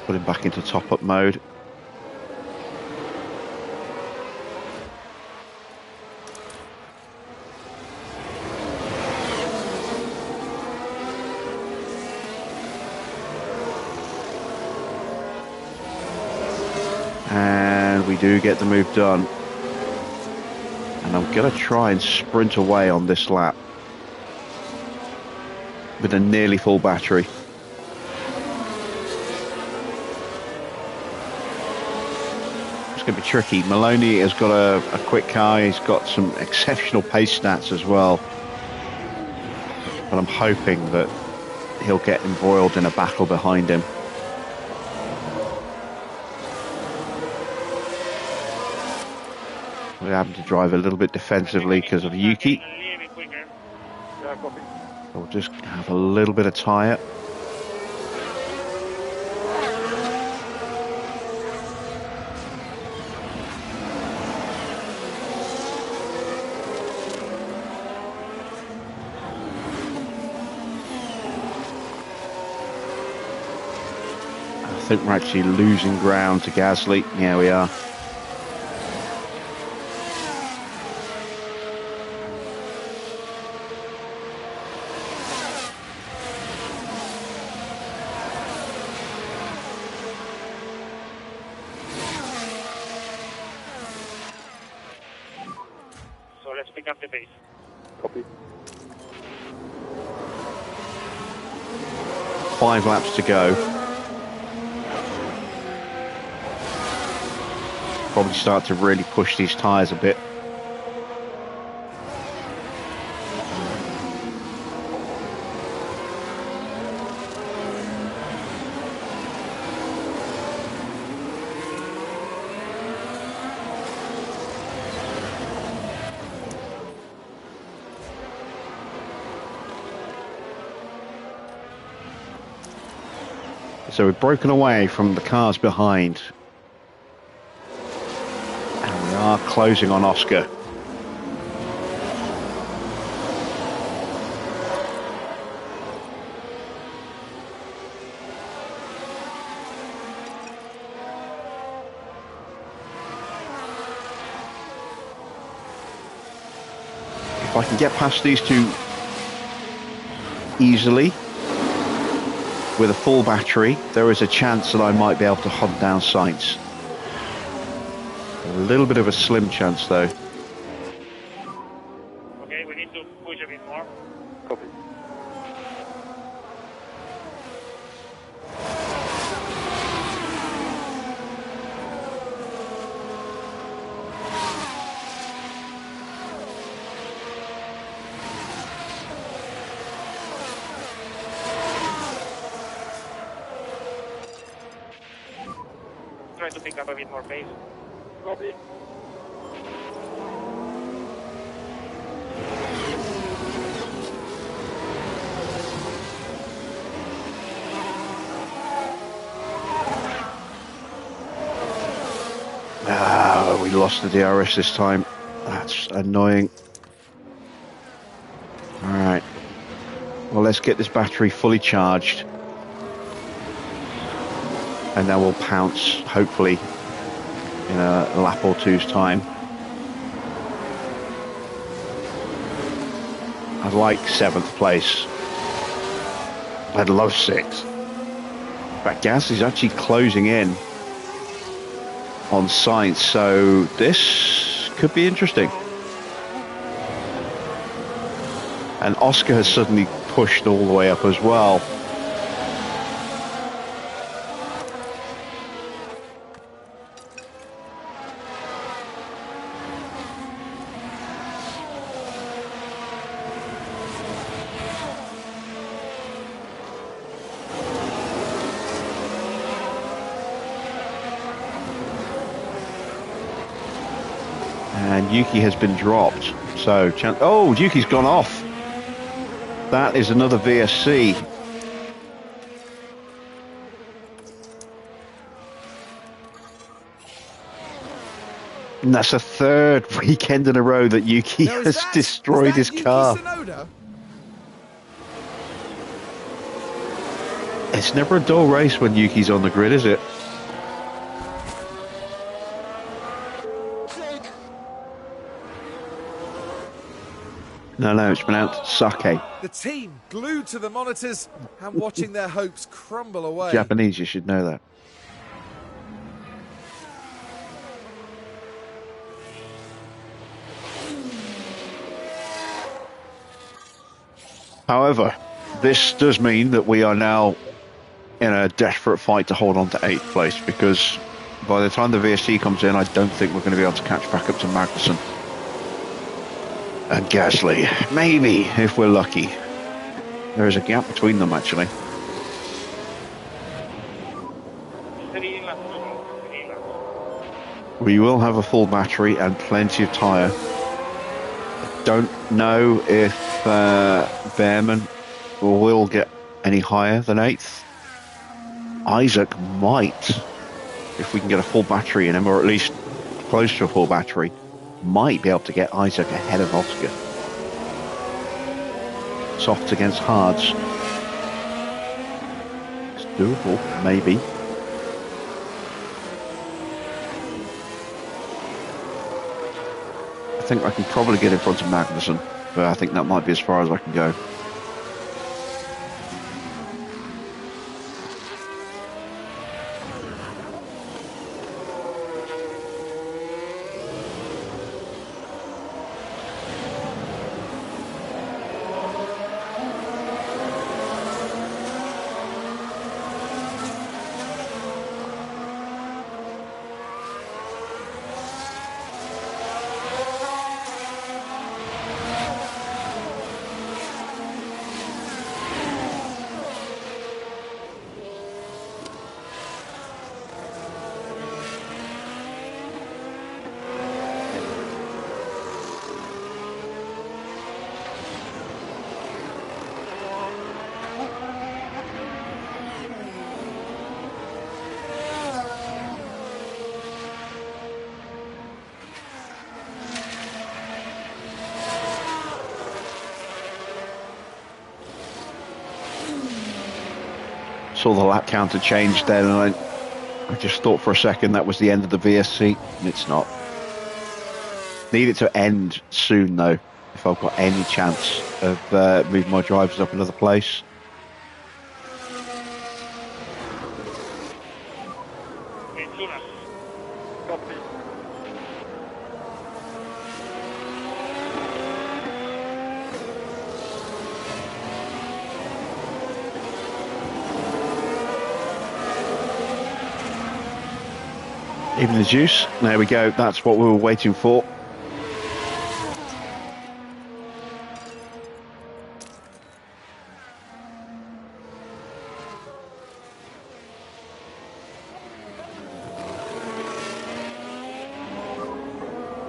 Put him back into top-up mode. And we do get the move done. And I'm going to try and sprint away on this lap with a nearly full battery. It's going to be tricky. Maloney has got a quick car. He's got some exceptional pace stats as well. But I'm hoping that he'll get embroiled in a battle behind him. We're having to drive a little bit defensively because of Yuki. We'll just have a little bit of tyre. I think we're actually losing ground to Gasly. Yeah, we are. pick up the pace. Copy. 5 laps to go. Probably start to really push these tyres a bit. So we've broken away from the cars behind. And we are closing on Oscar. If I can get past these two easily, with a full battery, there is a chance that I might be able to hunt down Sainz. A little bit of a slim chance though. Okay, we need to push a bit more. Copy. Try to pick up a bit more pace. Copy. Ah, we lost the DRS this time. That's annoying. Alright. Well, let's get this battery fully charged. And then we'll pounce, hopefully, in a lap or two's time. I'd like 7th place. I'd love 6th. But Gas is actually closing in on Sainz, so this could be interesting. And Oscar has suddenly pushed all the way up as well. And Yuki has been dropped. So, oh, Yuki's gone off. That is another VSC. And that's a 3rd weekend in a row that Yuki has destroyed his car. Tsunoda? It's never a dull race when Yuki's on the grid, is it? No, it's pronounced sake. The team glued to the monitors and watching their hopes crumble away. Japanese, you should know that. However, this does mean that we are now in a desperate fight to hold on to 8th place, because by the time the VST comes in, I don't think we're going to be able to catch back up to Magnussen and Gasly. Maybe, if we're lucky. There is a gap between them, actually. 3 laps to go. 3 laps. We will have a full battery and plenty of tyre. I don't know if Behrman will get any higher than 8th. Isaac might, if we can get a full battery in him, or at least close to a full battery, might be able to get Isaac ahead of Oscar. Softs against hards. It's doable, maybe. I think I can probably get in front of Magnussen, but I think that might be as far as I can go. saw the lap counter change then, and I just thought for a second that was the end of the VSC, and it's not. Need it to end soon, though, if I've got any chance of moving my drivers up another place. Copy. Even the juice. There we go. That's what we were waiting for.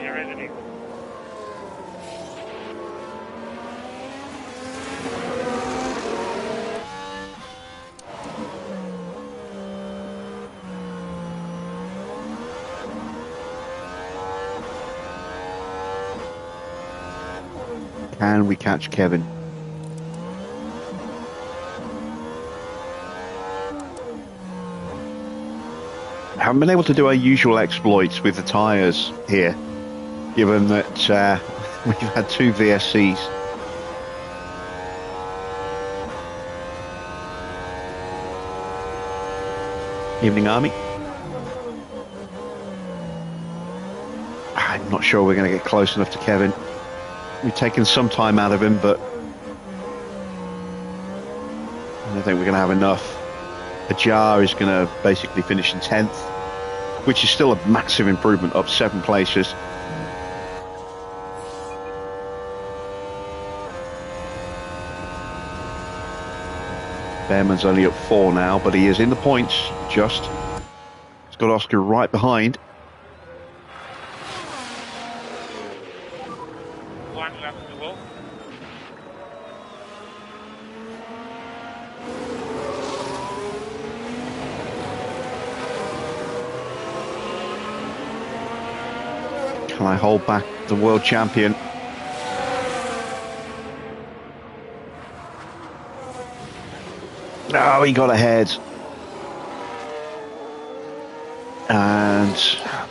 You're ready. Can we catch Kevin? Haven't been able to do our usual exploits with the tyres here, given that we've had 2 VSCs. Evening, Army. I'm not sure we're going to get close enough to Kevin. We've taken some time out of him, but I don't think we're going to have enough. Ajar is going to basically finish in 10th, which is still a massive improvement, up 7 places. Behrman's only up 4 now, but he is in the points, just. He's got Oscar right behind. One lap to go. Can I hold back the world champion? No, he got ahead. And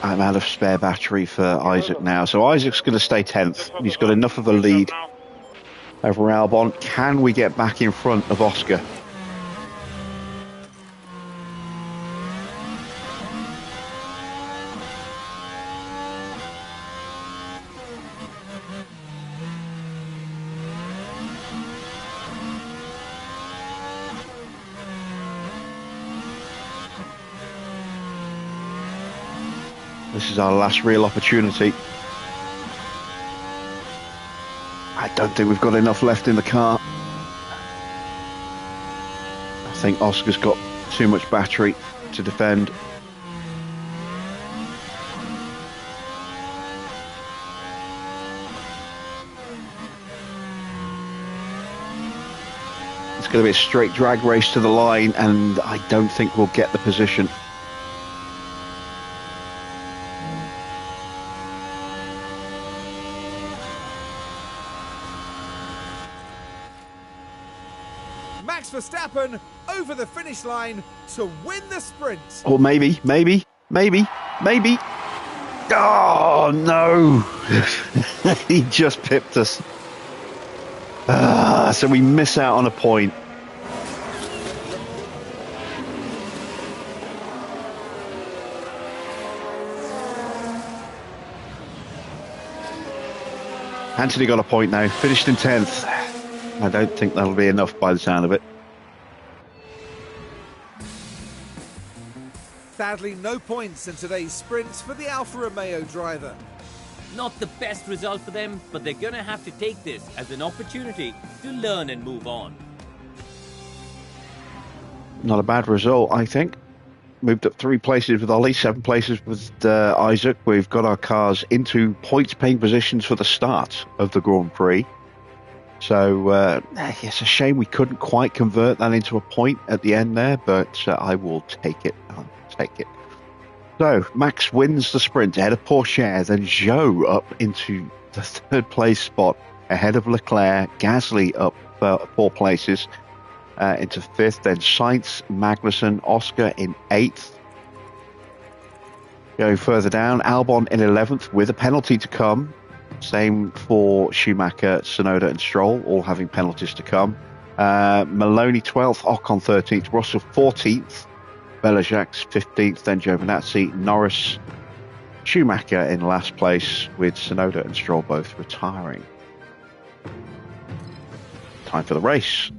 I'm out of spare battery for Isaac now. So Isaac's going to stay 10th. He's got enough of a lead over Albon. Can we get back in front of Oscar? This is our last real opportunity. I don't think we've got enough left in the car. I think Oscar's got too much battery to defend. It's going to be a straight drag race to the line, and I don't think we'll get the position. Max Verstappen over the finish line to win the sprint. Or maybe. Oh, no. He just pipped us. So we miss out on a point. Anthony got a point now, finished in 10th. I don't think that'll be enough by the sound of it. Sadly, no points in today's sprints for the Alfa Romeo driver. Not the best result for them, but they're gonna have to take this as an opportunity to learn and move on. Not a bad result, I think. Moved up 3 places with Ollie, 7 places with Isaac. We've got our cars into points-paying positions for the start of the Grand Prix. So, it's a shame we couldn't quite convert that into a point at the end there, but I will take it. I'll take it. So, Max wins the sprint ahead of Porsche, then Zhou up into the 3rd place spot ahead of Leclerc, Gasly up 4 places, into 5th. Then Sainz, Magnussen, Oscar in 8th. Going further down, Albon in 11th with a penalty to come. Same for Schumacher, Tsunoda and Stroll, all having penalties to come. Maloney 12th, Ocon 13th, Russell 14th, Belajax 15th, then Giovinazzi, Norris, Schumacher in last place with Tsunoda and Stroll both retiring. Time for the race.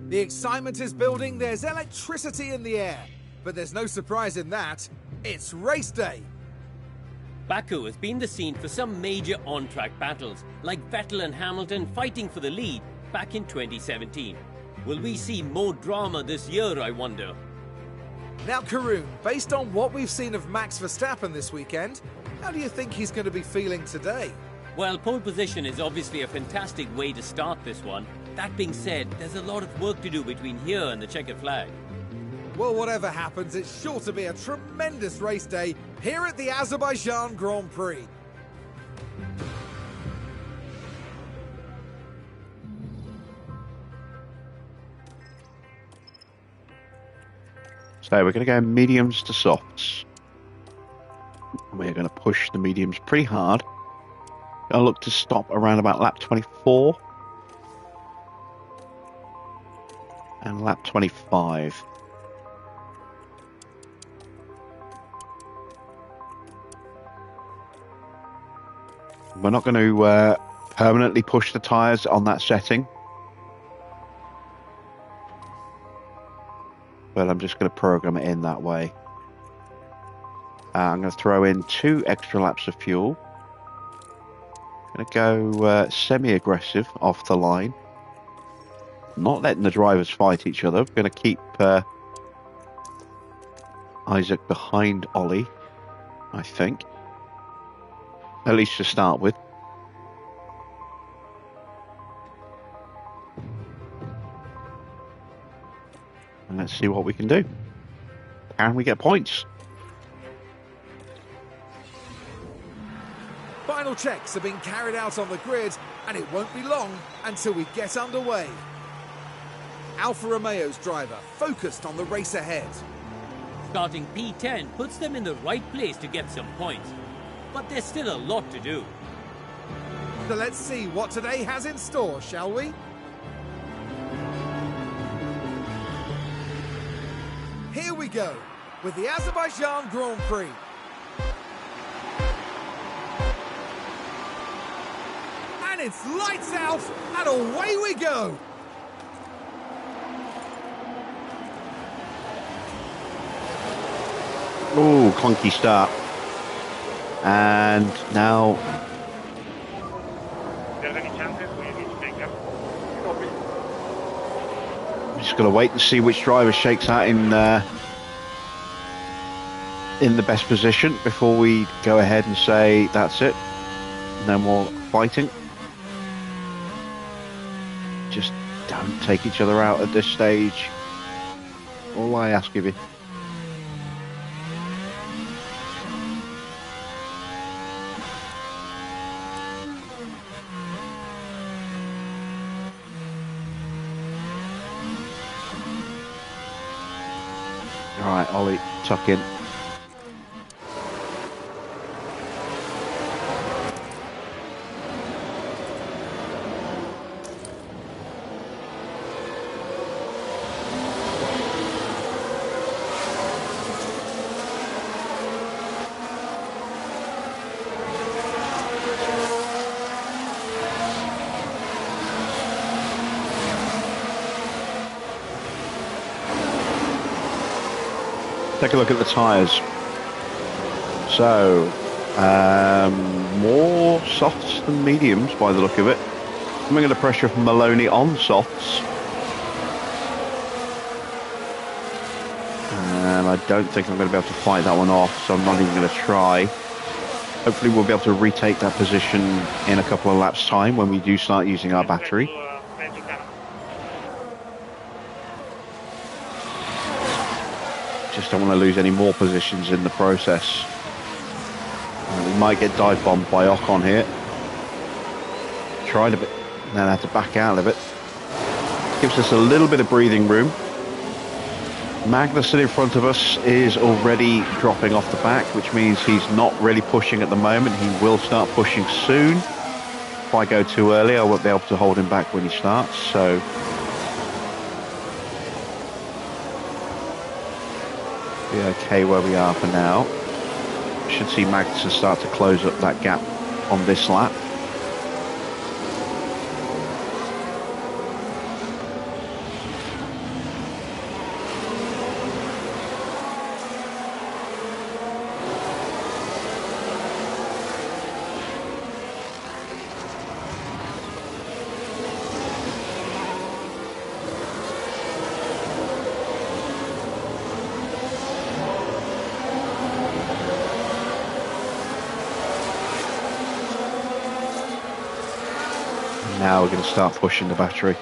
The excitement is building, there's electricity in the air. But there's no surprise in that. It's race day. Baku has been the scene for some major on-track battles, like Vettel and Hamilton fighting for the lead back in 2017. Will we see more drama this year, I wonder? Now, Karun, based on what we've seen of Max Verstappen this weekend, how do you think he's going to be feeling today? Well, pole position is obviously a fantastic way to start this one. That being said, there's a lot of work to do between here and the checkered flag. Well, whatever happens, it's sure to be a tremendous race day here at the Azerbaijan Grand Prix. So we're going to go mediums to softs. We're going to push the mediums pretty hard. Going to look to stop around about lap 24 and lap 25. We're not going to permanently push the tyres on that setting, but I'm just going to program it in that way. I'm going to throw in 2 extra laps of fuel. I'm going to go semi-aggressive off the line. Not letting the drivers fight each other. We're going to keep Isaac behind Ollie, I think. At least to start with. And let's see what we can do. Can we get points? Final checks are being carried out on the grid, and it won't be long until we get underway. Alfa Romeo's driver focused on the race ahead. Starting P10 puts them in the right place to get some points. But there's still a lot to do. So let's see what today has in store, shall we? Here we go, with the Azerbaijan Grand Prix. And it's lights out, and away we go! Ooh, clunky start. And now... If there's any chances, we need to take them. Copy. I'm just going to wait and see which driver shakes out in the best position before we go ahead and say that's it. No more fighting. Just don't take each other out at this stage. All I ask of you. Alright, Ollie, tuck in. Take a look at the tyres. So, more softs than mediums by the look of it. Coming under pressure from Maloney on softs. And I don't think I'm going to be able to fight that one off, so I'm not even going to try. Hopefully we'll be able to retake that position in a couple of laps' time when we do start using our battery. Just don't want to lose any more positions in the process. We might get dive bombed by Ocon here. Tried a bit, then had to back out of it. Gives us a little bit of breathing room. Magnussen in front of us is already dropping off the back, which means he's not really pushing at the moment. He will start pushing soon. If I go too early, I won't be able to hold him back when he starts, so... be okay where we are for now. Should see Magnussen start to close up that gap on this lap. Now we're going to start pushing the battery.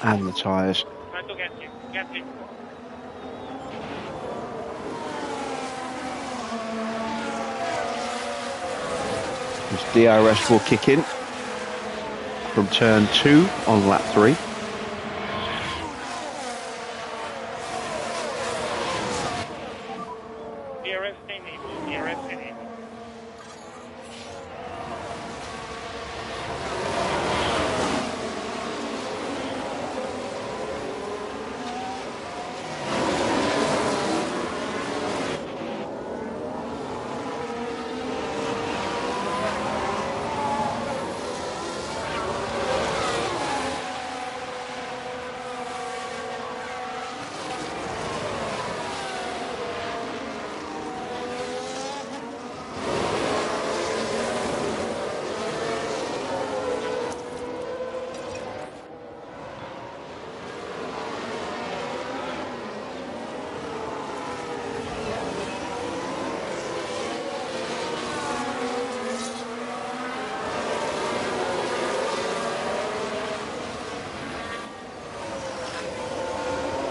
And the tyres. Try to get him. Get him. This DRS will kick in from turn 2 on lap 3. DRS enable. DRS enable.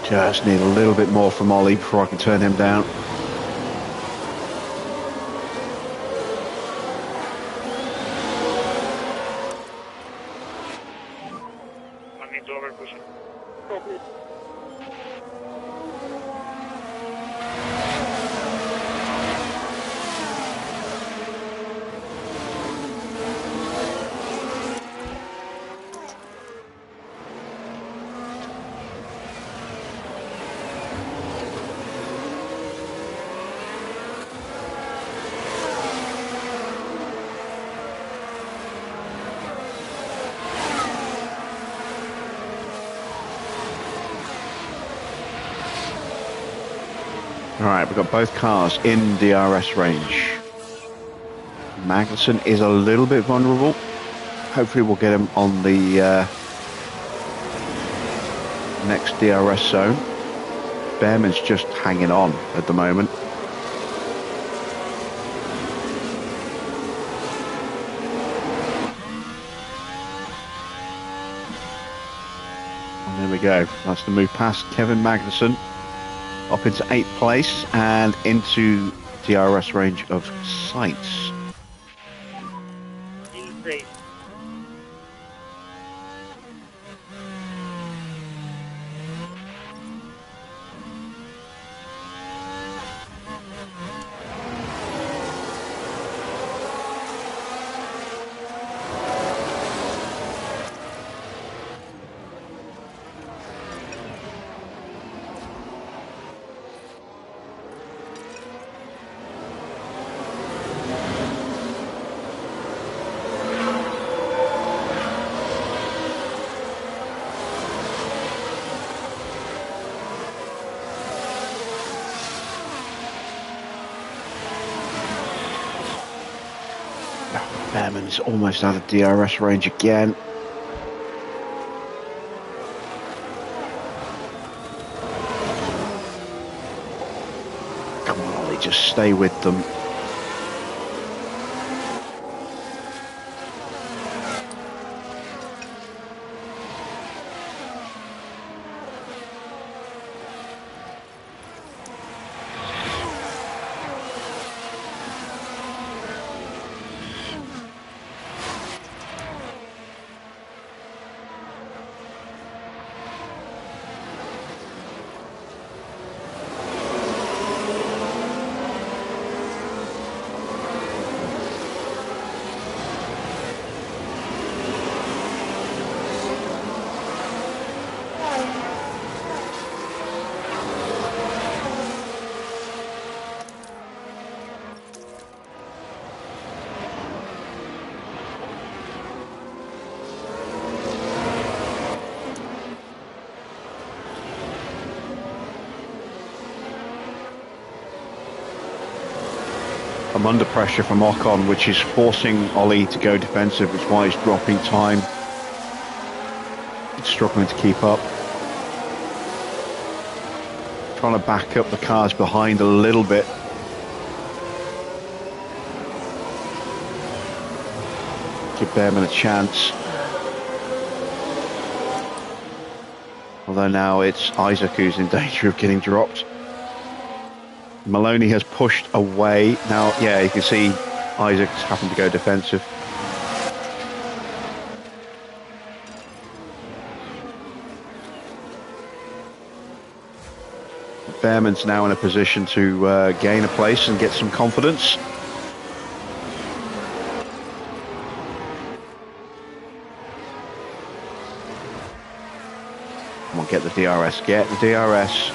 Just need a little bit more from Ollie before I can turn him down. I need to overpush it. Copy. Alright, we've got both cars in DRS range. Magnussen is a little bit vulnerable. Hopefully we'll get him on the next DRS zone. Behrman's just hanging on at the moment. And there we go. That's the move past Kevin Magnussen. Up into 8th place and into DRS range of sights. Easy. Behrman's almost out of DRS range again. Come on, Ollie, just stay with them. I'm under pressure from Ocon, which is forcing Ollie to go defensive, which is why he's dropping time. He's struggling to keep up. Trying to back up the cars behind a little bit. Give Behrman a chance. Although now it's Isaac who's in danger of getting dropped. Maloney has pushed away. Now, yeah, you can see Isaac's having to go defensive. Behrman's now in a position to gain a place and get some confidence. Come on, get the DRS, get the DRS.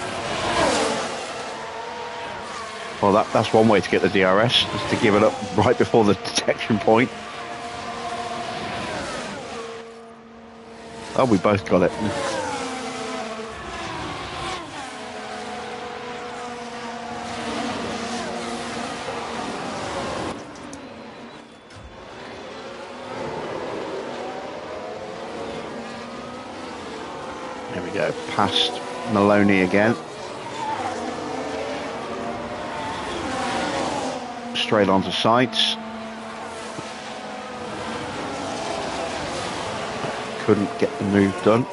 Well, that's one way to get the DRS, is to give it up right before the detection point. Oh, we both got it. There we go, past Maloney again. Straight onto sights. Couldn't get the move done.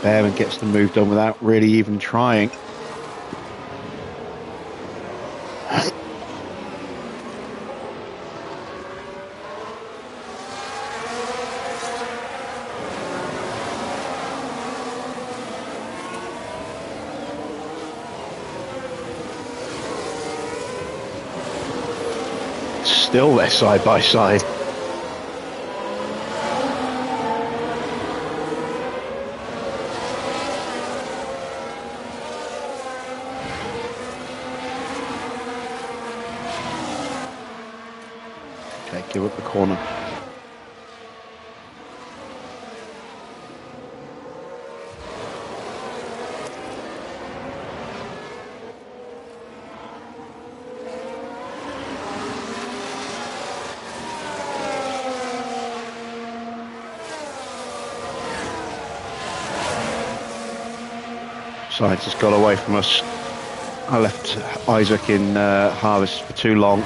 Behrman gets the move done without really even trying. Still they're side by side. Okay, give up the corner. Sides has got away from us. I left Isaac in harvest for too long.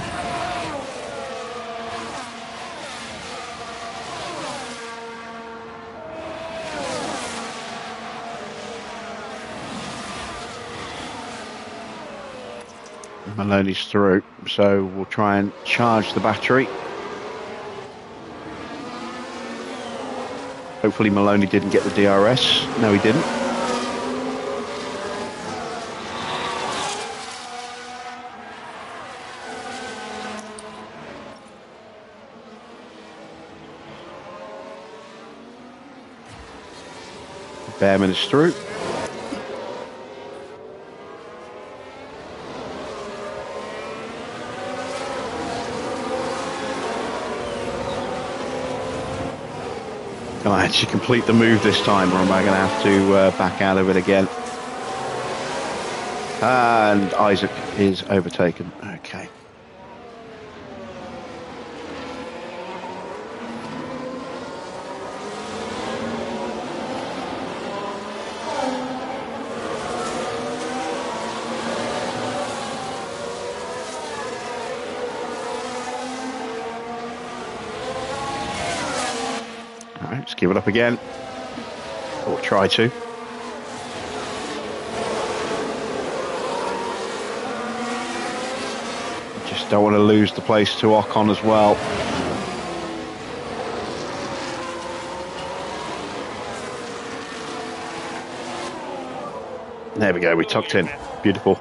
Maloney's through, so we'll try and charge the battery. Hopefully Maloney didn't get the DRS. No, he didn't. Behrman is through. Can I actually complete the move this time, or am I going to have to back out of it again? And Isaac is overtaken. Okay. Let's give it up again, or try to. Just don't want to lose the place to Ocon as well. There we go, we tucked in. Beautiful.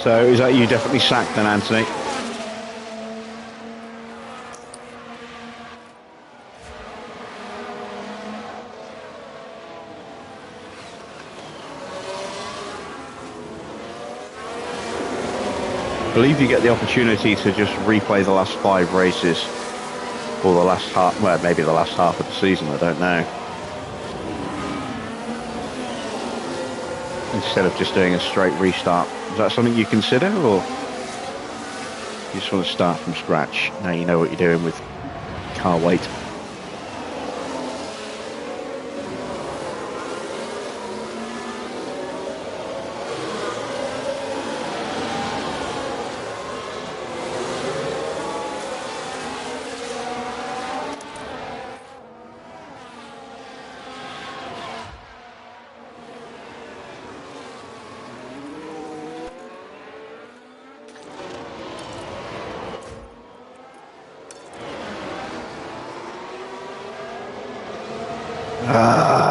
So is that you definitely sacked then, Anthony? I believe you get the opportunity to just replay the last 5 races, or the last half, well, maybe the last half of the season, I don't know. Instead of just doing a straight restart. Is that something you consider, or you just want to start from scratch? Now you know what you're doing with car weight.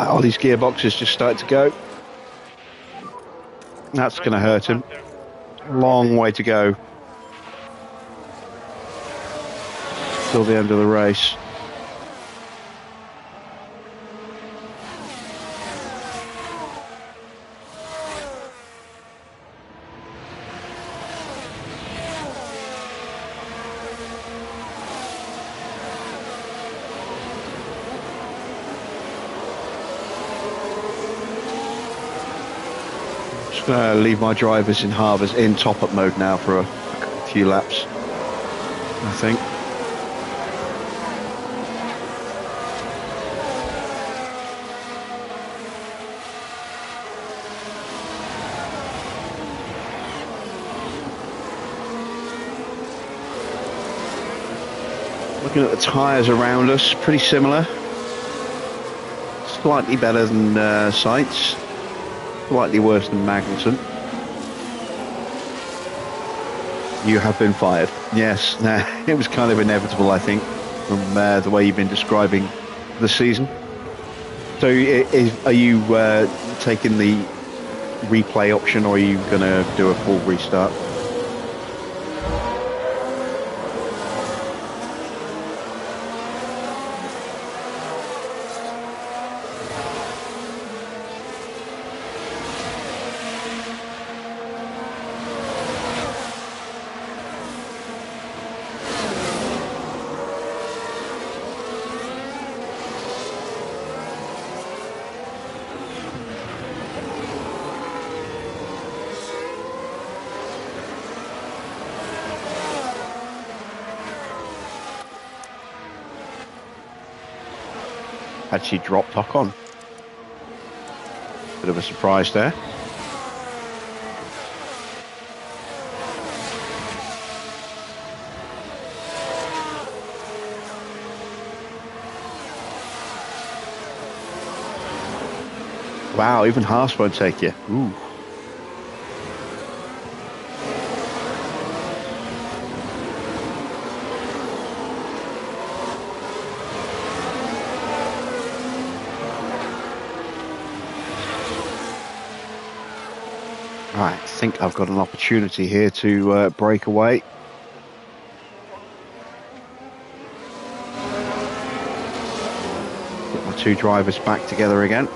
All these gearboxes just started to go. That's going to hurt him. Long way to go till the end of the race. Going to leave my drivers in harbours in top-up mode now for a few laps, I think. Looking at the tyres around us, pretty similar. Slightly better than Sights. Slightly worse than Magnussen. You have been fired. Yes, it was kind of inevitable, I think, from the way you've been describing the season. So are you taking the replay option, or are you going to do a full restart? Actually dropped Ocon. Bit of a surprise there. Wow, even Haas won't take you. Ooh. Right, I think I've got an opportunity here to break away. Get my 2 drivers back together again.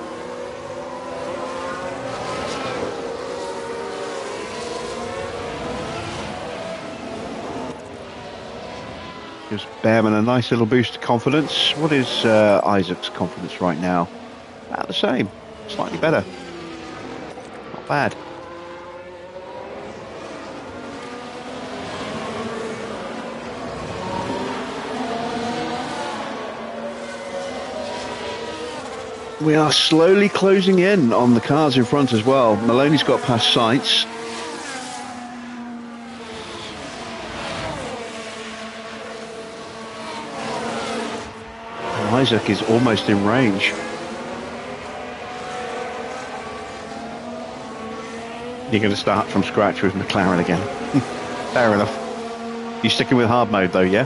Gives Behrman a nice little boost of confidence. What is Isaac's confidence right now? About the same, slightly better. Not bad. We are slowly closing in on the cars in front as well. Maloney's got past Sights. And Isaac is almost in range. You're going to start from scratch with McLaren again. Fair enough. You sticking with hard mode though, yeah?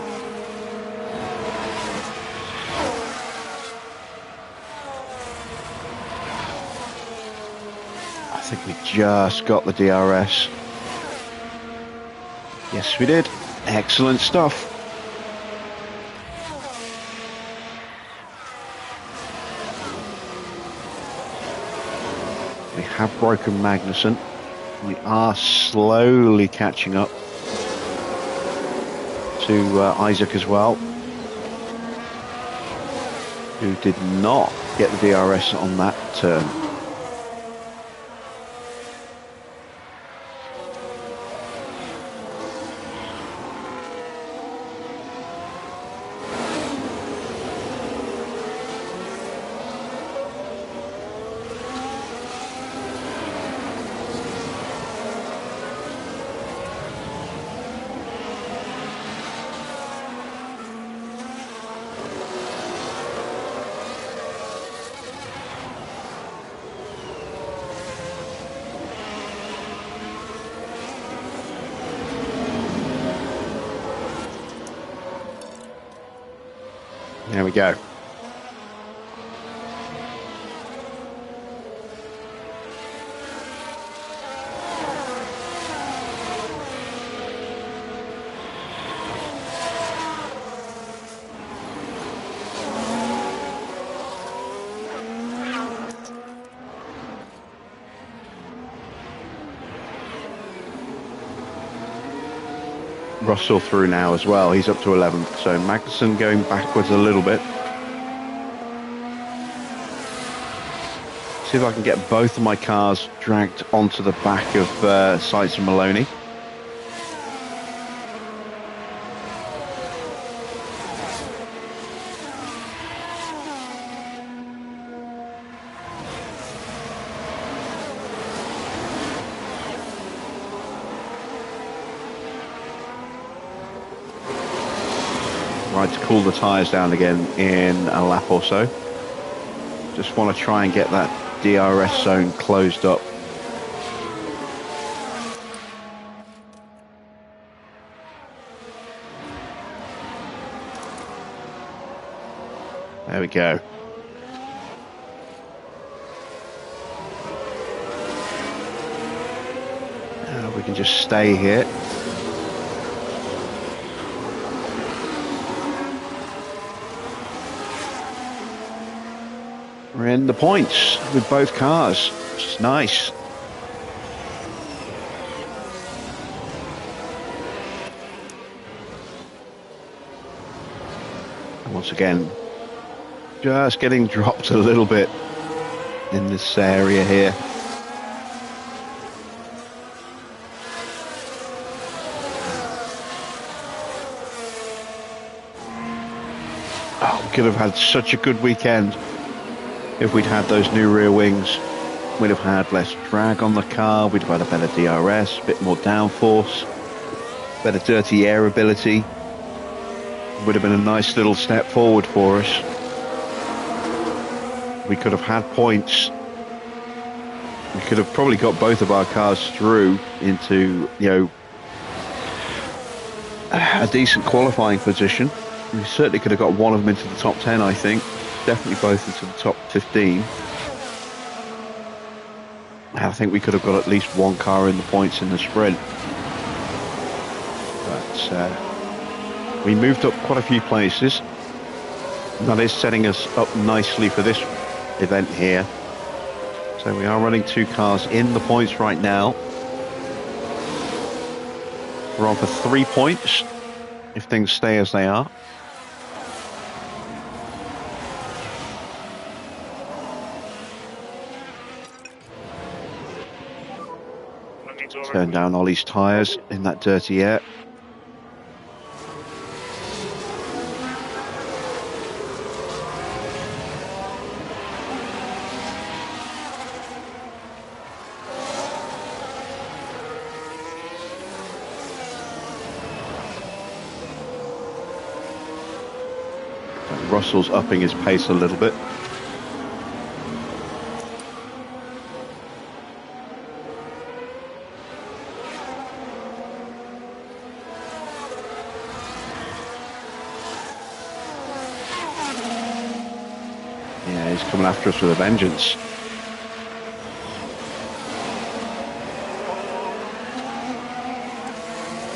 I think we just got the DRS. Yes, we did. Excellent stuff. We have broken Magnussen. We are slowly catching up to Isaac as well, who did not get the DRS on that turn. There we go. Russell through now as well. He's up to 11th. So Magnussen going backwards a little bit. See if I can get both of my cars dragged onto the back of Seitz and Maloney. Right, to cool the tyres down again in a lap or so. Just want to try and get that DRS zone closed up. There we go. Now we can just stay here. We're in the points with both cars, which is nice. And once again, just getting dropped a little bit in this area here. Oh, we could have had such a good weekend if we'd had those new rear wings. We'd have had less drag on the car, we'd have had a better DRS, a bit more downforce, better dirty air ability. Would have been a nice little step forward for us. We could have had points. We could have probably got both of our cars through into, you know, a decent qualifying position. We certainly could have got one of them into the top 10, I think. Definitely both into the top 15. I think we could have got at least one car in the points in the sprint. But we moved up quite a few places. And that is setting us up nicely for this event here. So we are running two cars in the points right now. We're on for 3 points if things stay as they are. Turn down Ollie's tyres in that dirty air. Russell's upping his pace a little bit. Yeah, he's coming after us with a vengeance.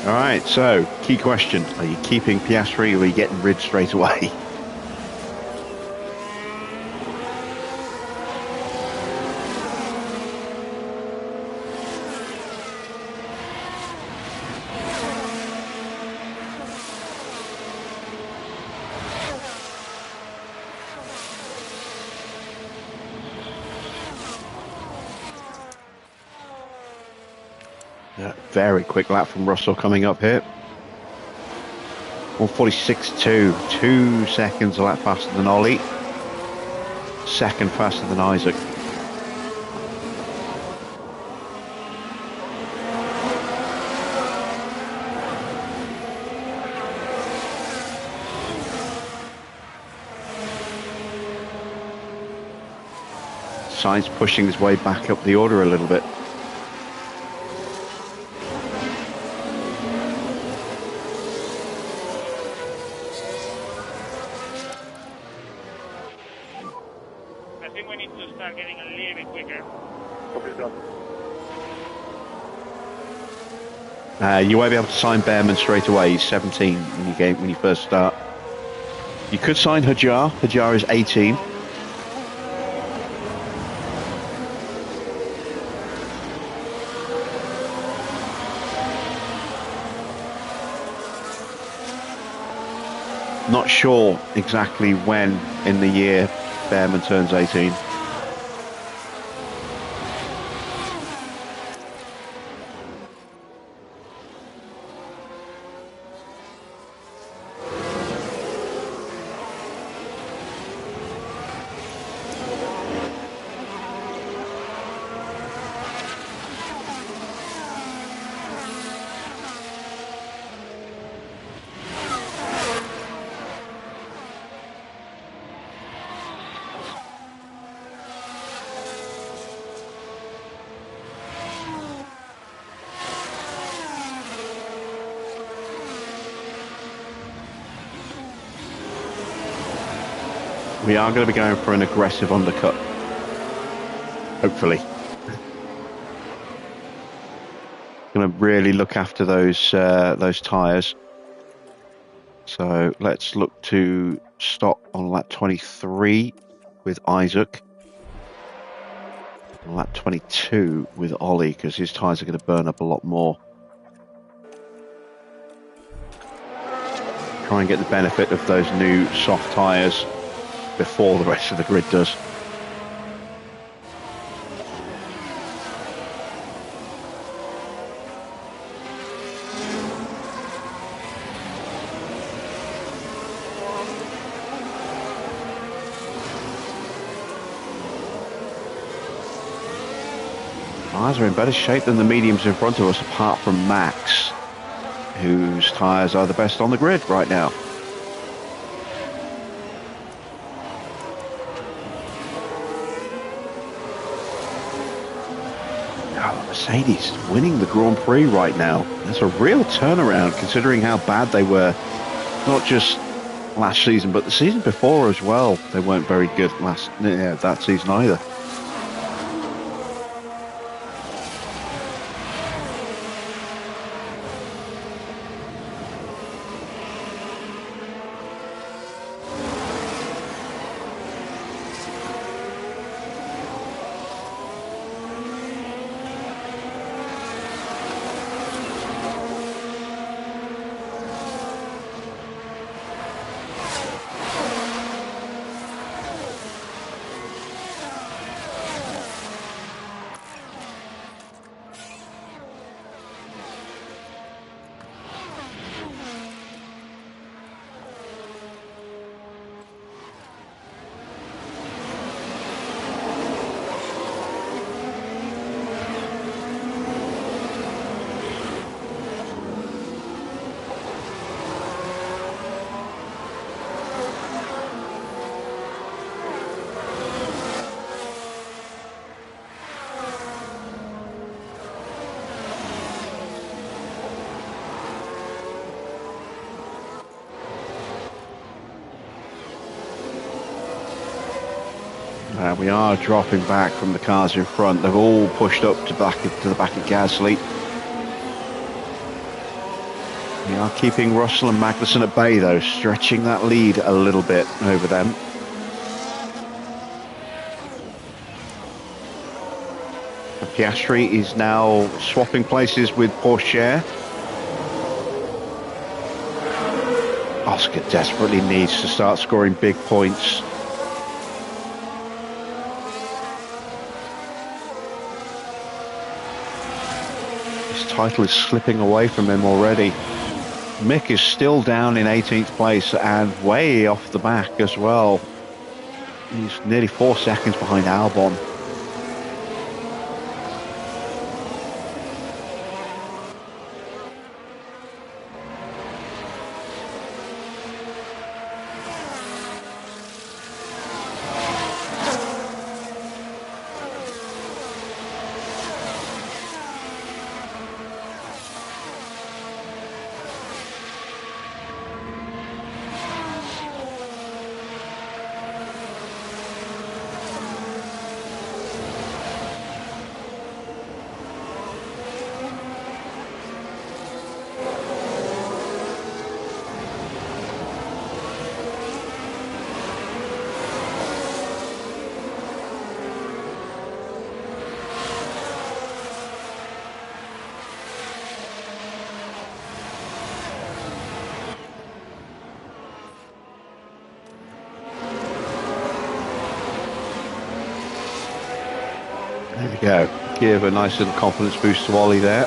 All right, so key question: are you keeping Piastri or are you getting rid straight away? Very quick lap from Russell coming up here. 146.2, 2 seconds a lap faster than Ollie. Second faster than Isaac. Sainz pushing his way back up the order a little bit. I think we need to start getting a little bit quicker. Copy that. You won't be able to sign Behrman straight away. He's 17 when you first start. You could sign Hajar. Hajar is 18. Not sure exactly when in the year Behrman turns 18. We are going to be going for an aggressive undercut. Hopefully. Going to really look after those tyres. So let's look to stop on lap 23 with Isaac. On lap 22 with Ollie, because his tyres are going to burn up a lot more. Try and get the benefit of those new soft tyres before the rest of the grid does. Tyres are in better shape than the mediums in front of us, apart from Max, whose tyres are the best on the grid right now. Mercedes winning the Grand Prix right now. That's a real turnaround considering how bad they were, not just last season but the season before as well. They weren't very good that season either. We are dropping back from the cars in front. They've all pushed up to the back of Gasly. They are keeping Russell and Magnussen at bay, though, stretching that lead a little bit over them. And Piastri is now swapping places with Porsche. Oscar desperately needs to start scoring big points. His title is slipping away from him already. Mick is still down in 18th place and way off the back as well. He's nearly 4 seconds behind Albon. There we go. Give a nice little confidence boost to Ollie there.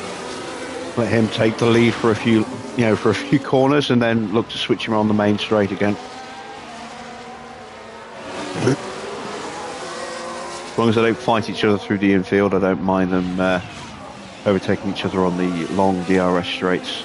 Let him take the lead for a few, for a few corners, and then look to switch him on the main straight again. As long as they don't fight each other through the infield, I don't mind them overtaking each other on the long DRS straights.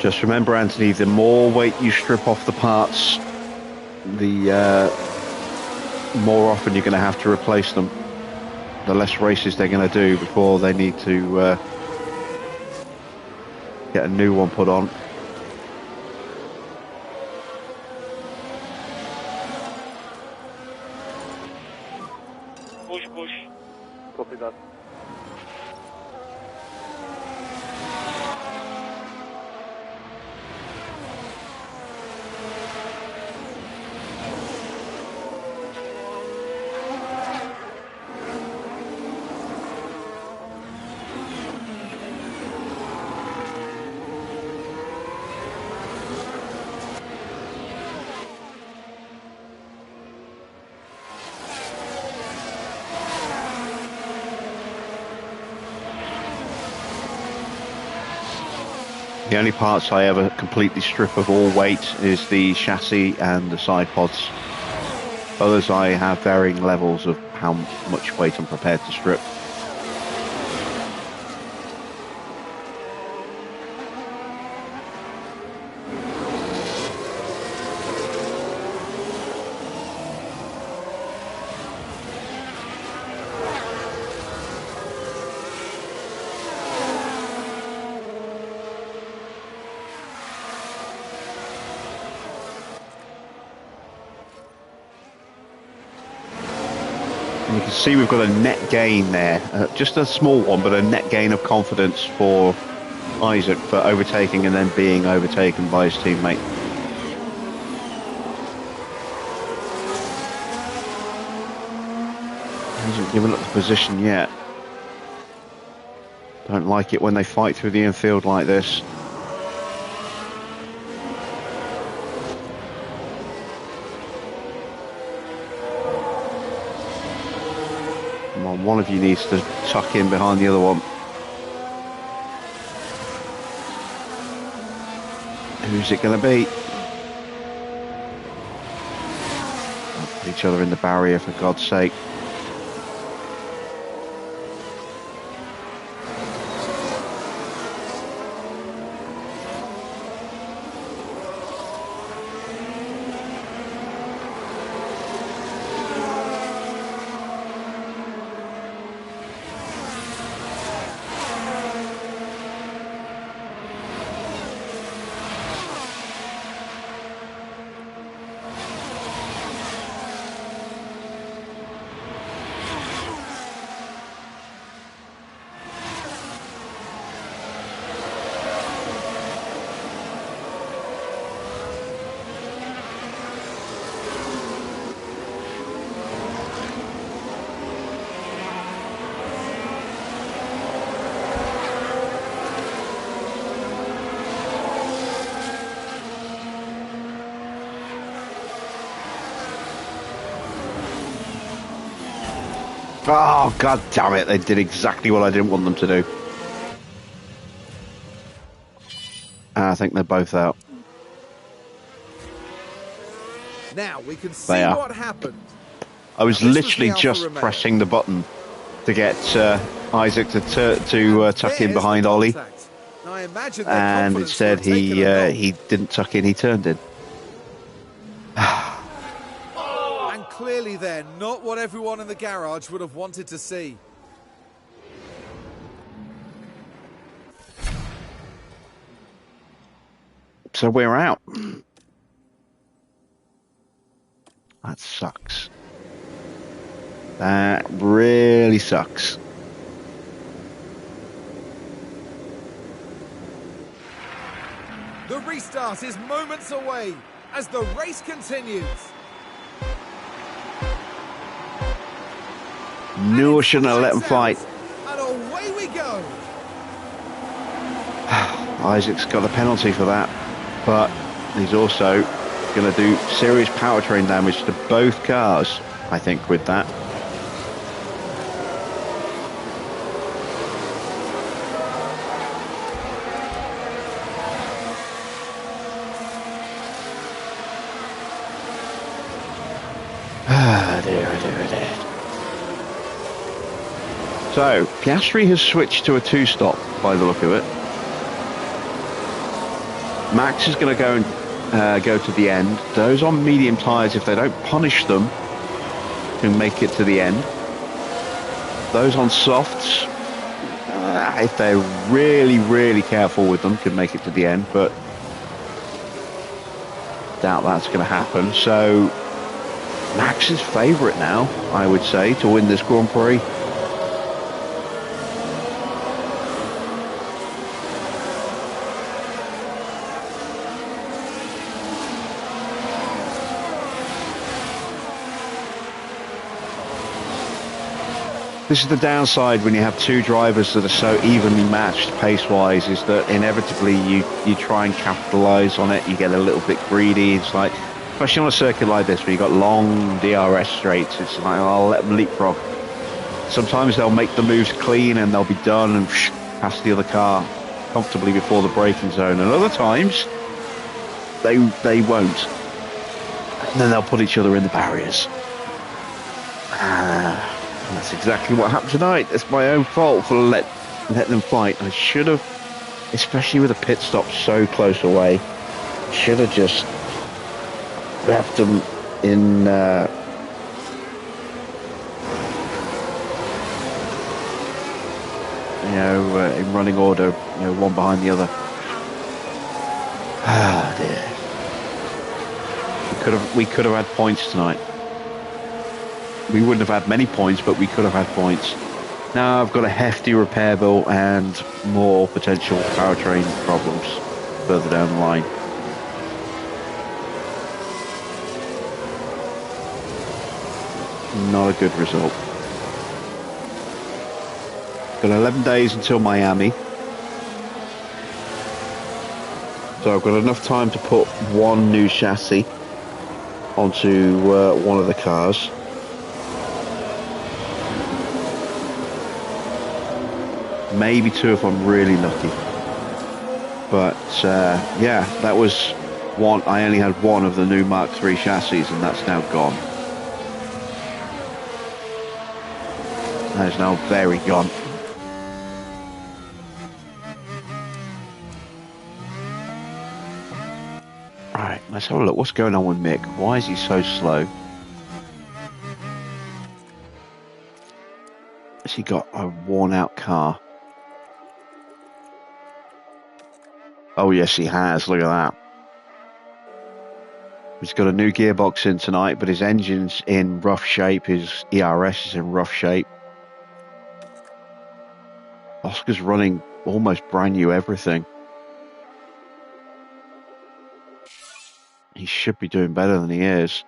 Just remember, Anthony, the more weight you strip off the parts, the more often you're going to have to replace them. The less races they're going to do before they need to get a new one put on. Push, push. Copy that. The only parts I ever completely strip of all weight is the chassis and the side pods. Others I have varying levels of how much weight I'm prepared to strip. And you can see we've got a net gain there, just a small one, but a net gain of confidence for Isaac for overtaking and then being overtaken by his teammate. He hasn't given up the position yet. Don't like it when they fight through the infield like this. Come on, one of you needs to tuck in behind the other one. Who's it going to be? Put each other in the barrier, for God's sake. Oh, God damn it. They did exactly what I didn't want them to do. And I think they're both out. Now we can see what happened. I was literally just pressing the button to get Isaac to tuck in behind Ollie. And instead he didn't tuck in, he turned in. Clearly then, not what everyone in the garage would have wanted to see. So we're out. That sucks. That really sucks. The restart is moments away as the race continues. Knew I shouldn't have let them fight. And away we go. Isaac's got a penalty for that, but he's also going to do serious powertrain damage to both cars, I think, with that. Dear. So, Piastri has switched to a two-stop, by the look of it. Max is going to go and go to the end. Those on medium tyres, if they don't punish them, can make it to the end. Those on softs, if they're really, really careful with them, can make it to the end, but doubt that's going to happen. So, Max's favourite now, I would say, to win this Grand Prix. This is the downside when you have two drivers that are so evenly matched pace-wise, is that inevitably you try and capitalise on it. You get a little bit greedy. It's like, especially on a circuit like this where you've got long DRS straights, it's like, oh, I'll let them leapfrog. Sometimes they'll make the moves clean and they'll be done and past the other car comfortably before the braking zone. And other times, they won't. And then they'll put each other in the barriers. And that's exactly what happened tonight. It's my own fault for let them fight. I should have, especially with a pit stop so close away, should have just left them in in running order, one behind the other. Ah, dear. We could have had points tonight. we wouldn't have had many points, but we could have had points. Now I've got a hefty repair bill and more potential powertrain problems further down the line. Not a good result. Got 11 days until Miami. So I've got enough time to put one new chassis onto one of the cars. Maybe two if I'm really lucky. But yeah, that was one. I only had one of the new Mark III chassis, and that's now gone. That is now very gone. Right, let's have a look. What's going on with Mick? Why is he so slow? Has he got a worn out car? Oh yes, he has. Look at that. He's got a new gearbox in tonight, but his engine's in rough shape. His ERS is in rough shape. Oscar's running almost brand new everything. He should be doing better than he is.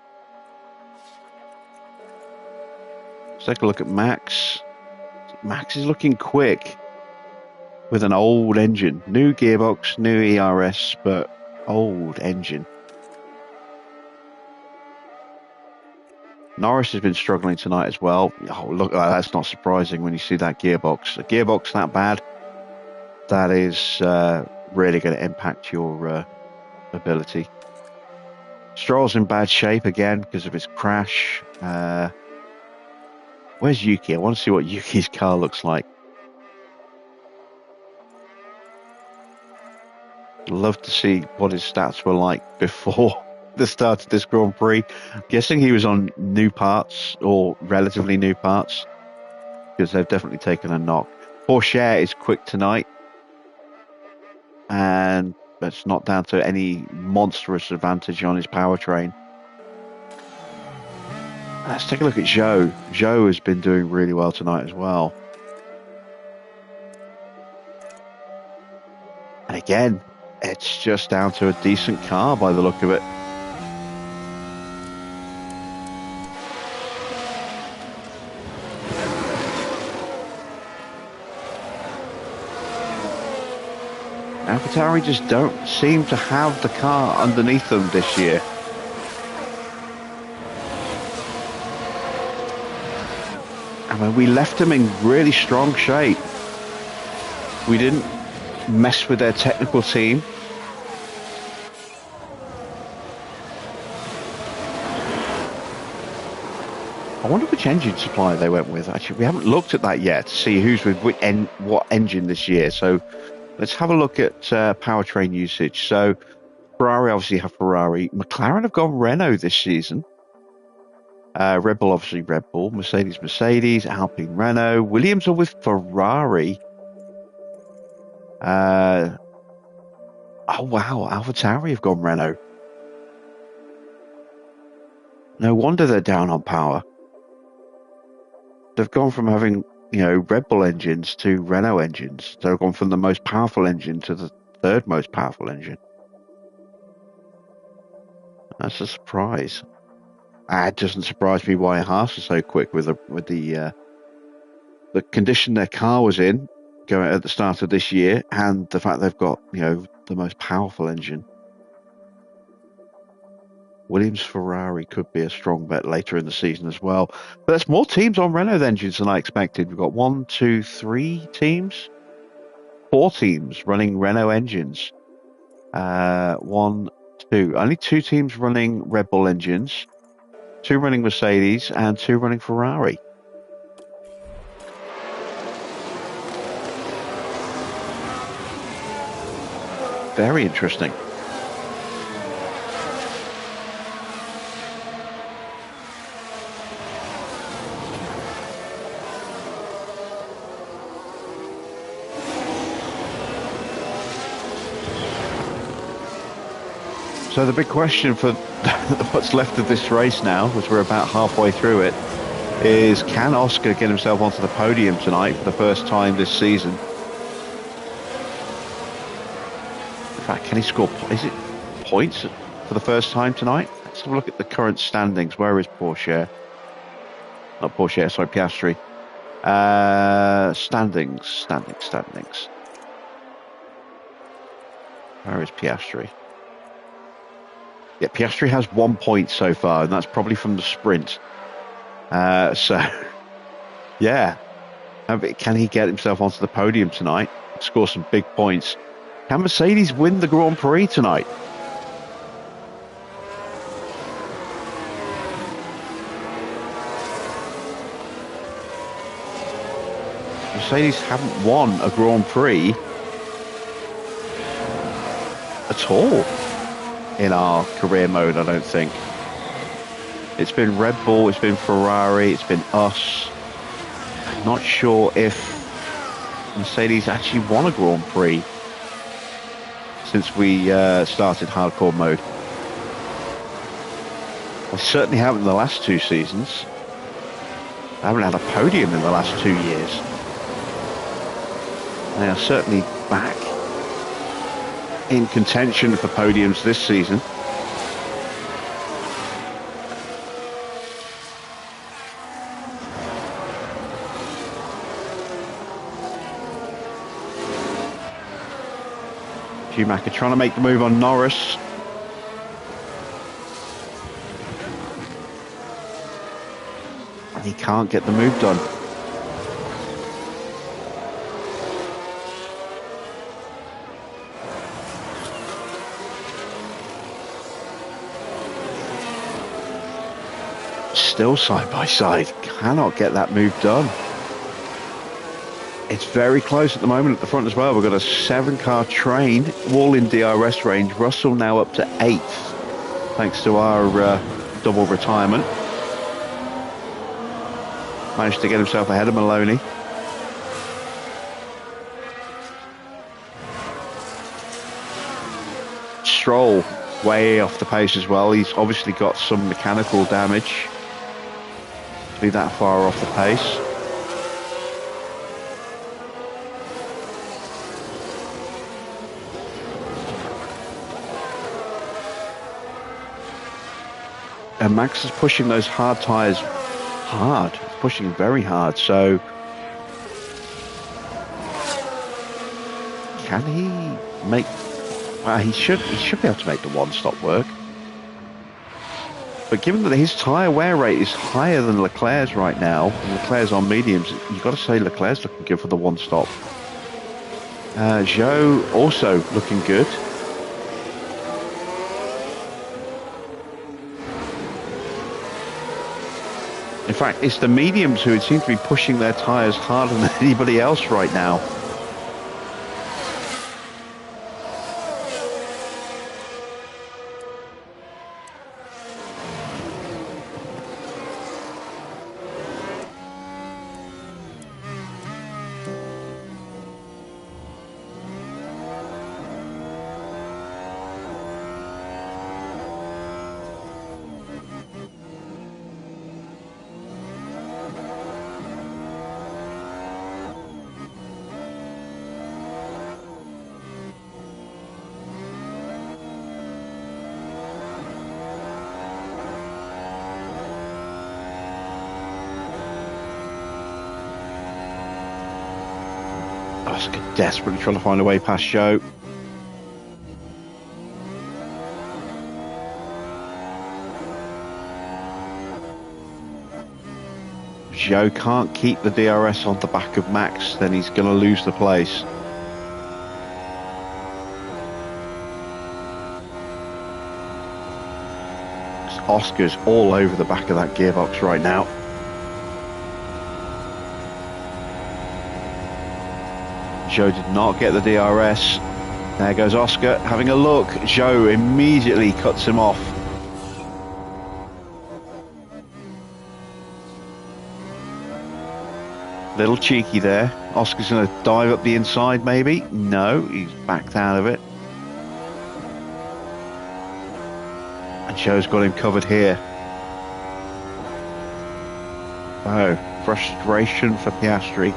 Let's take a look at Max. Max is looking quick with an old engine. New gearbox, new ERS, but old engine. Norris has been struggling tonight as well. Oh, look, that's not surprising when you see that gearbox. A gearbox that bad, that is really going to impact your ability. Stroll's in bad shape again because of his crash. Where's Yuki? I want to see what Yuki's car looks like. Love to see what his stats were like before the start of this Grand Prix. I'm guessing he was on new parts or relatively new parts because they've definitely taken a knock. Porsche is quick tonight, and that's not down to any monstrous advantage on his powertrain. Let's take a look at Zhou. Zhou has been doing really well tonight as well. And again, it's just down to a decent car by the look of it. AlphaTauri just don't seem to have the car underneath them this year. I mean, we left them in really strong shape. We didn't mess with their technical team. I wonder which engine supplier they went with. Actually, we haven't looked at that yet to see who's with what engine this year. So let's have a look at powertrain usage. So Ferrari obviously have Ferrari. McLaren have gone Renault this season. Red Bull obviously Red Bull. Mercedes, Alpine Renault. Williams are with Ferrari. Oh wow, AlphaTauri have gone Renault. No wonder they're down on power. They've gone from having, Red Bull engines to Renault engines. They've gone from the most powerful engine to the third most powerful engine. That's a surprise. It doesn't surprise me why Haas are so quick with the condition their car was in going at the start of this year, and the fact they've got the most powerful engine. Williams Ferrari could be a strong bet later in the season as well. But there's more teams on Renault engines than I expected. We've got 1, 2, 3 teams, 4 teams running Renault engines. 1, 2, only 2 teams running Red Bull engines, 2 running Mercedes, and 2 running Ferrari. Very interesting. So the big question for what's left of this race now, as we're about halfway through it, is, can Oscar get himself onto the podium tonight for the first time this season? In fact, can he score, is it points for the first time tonight? Let's have a look at the current standings. Where is Porsche? Not Porsche, sorry, Piastri. Standings. Where is Piastri? Yeah, Piastri has 1 point so far, and that's probably from the sprint. So, yeah. Can he get himself onto the podium tonight? Score some big points. Can Mercedes win the Grand Prix tonight? Mercedes haven't won a Grand Prix at all in our career mode, I don't think. It's been Red Bull, it's been Ferrari, it's been us. I'm not sure if Mercedes actually won a Grand Prix since we started hardcore mode. They certainly haven't in the last 2 seasons. They haven't had a podium in the last 2 years. They are certainly back in contention for podiums this season. Schumacher trying to make the move on Norris. And he can't get the move done. Still side by side, cannot get that move done. It's very close at the moment at the front as well. We've got a 7-car train, all in DRS range. Russell now up to 8th, thanks to our double retirement. Managed to get himself ahead of Maloney. Stroll way off the pace as well. He's obviously got some mechanical damage to be that far off the pace. And Max is pushing those hard tyres hard, pushing very hard. So can he make? Well, he should be able to make the one-stop work. But given that his tyre wear rate is higher than Leclerc's right now, and Leclerc's on mediums, you've got to say Leclerc's looking good for the one-stop. Zhou also looking good. In fact, it's the mediums who seem to be pushing their tyres harder than anybody else right now. Oscar desperately trying to find a way past Zhou. Zhou can't keep the DRS on the back of Max, then he's going to lose the place. Oscar's all over the back of that gearbox right now. Zhou did not get the DRS. There goes Oscar having a look. Zhou immediately cuts him off. Little cheeky there. Oscar's going to dive up the inside maybe. No, he's backed out of it. And Zhou's got him covered here. Oh, frustration for Piastri.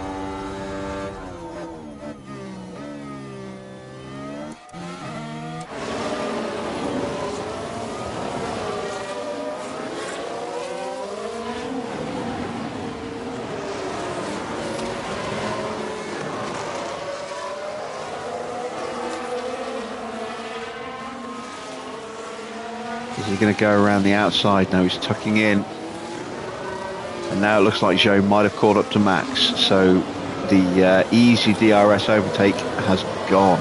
Is he going to go around the outside? No, he's tucking in. And now it looks like Zhou might have caught up to Max. So the easy DRS overtake has gone.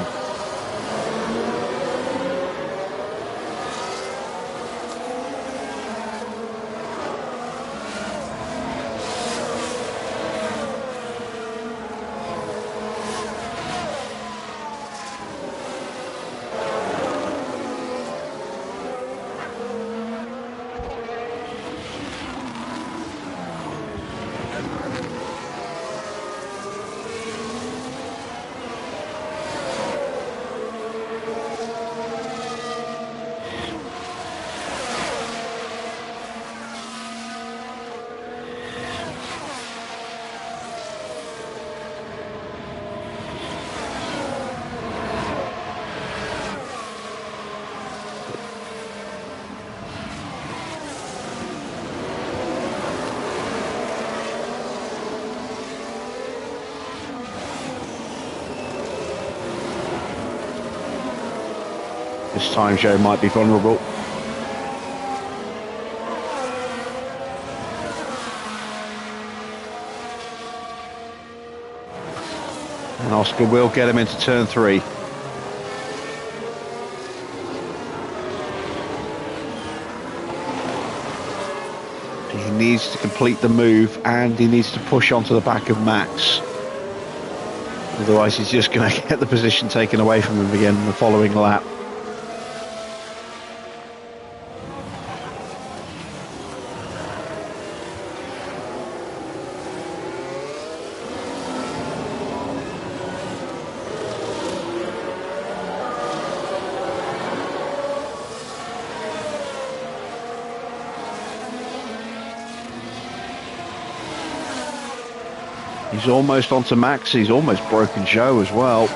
This time Zhou might be vulnerable. And Oscar will get him into turn 3. He needs to complete the move and he needs to push onto the back of Max. Otherwise he's just going to get the position taken away from him again in the following lap. He's almost onto Max, he's almost broken Zhou as well.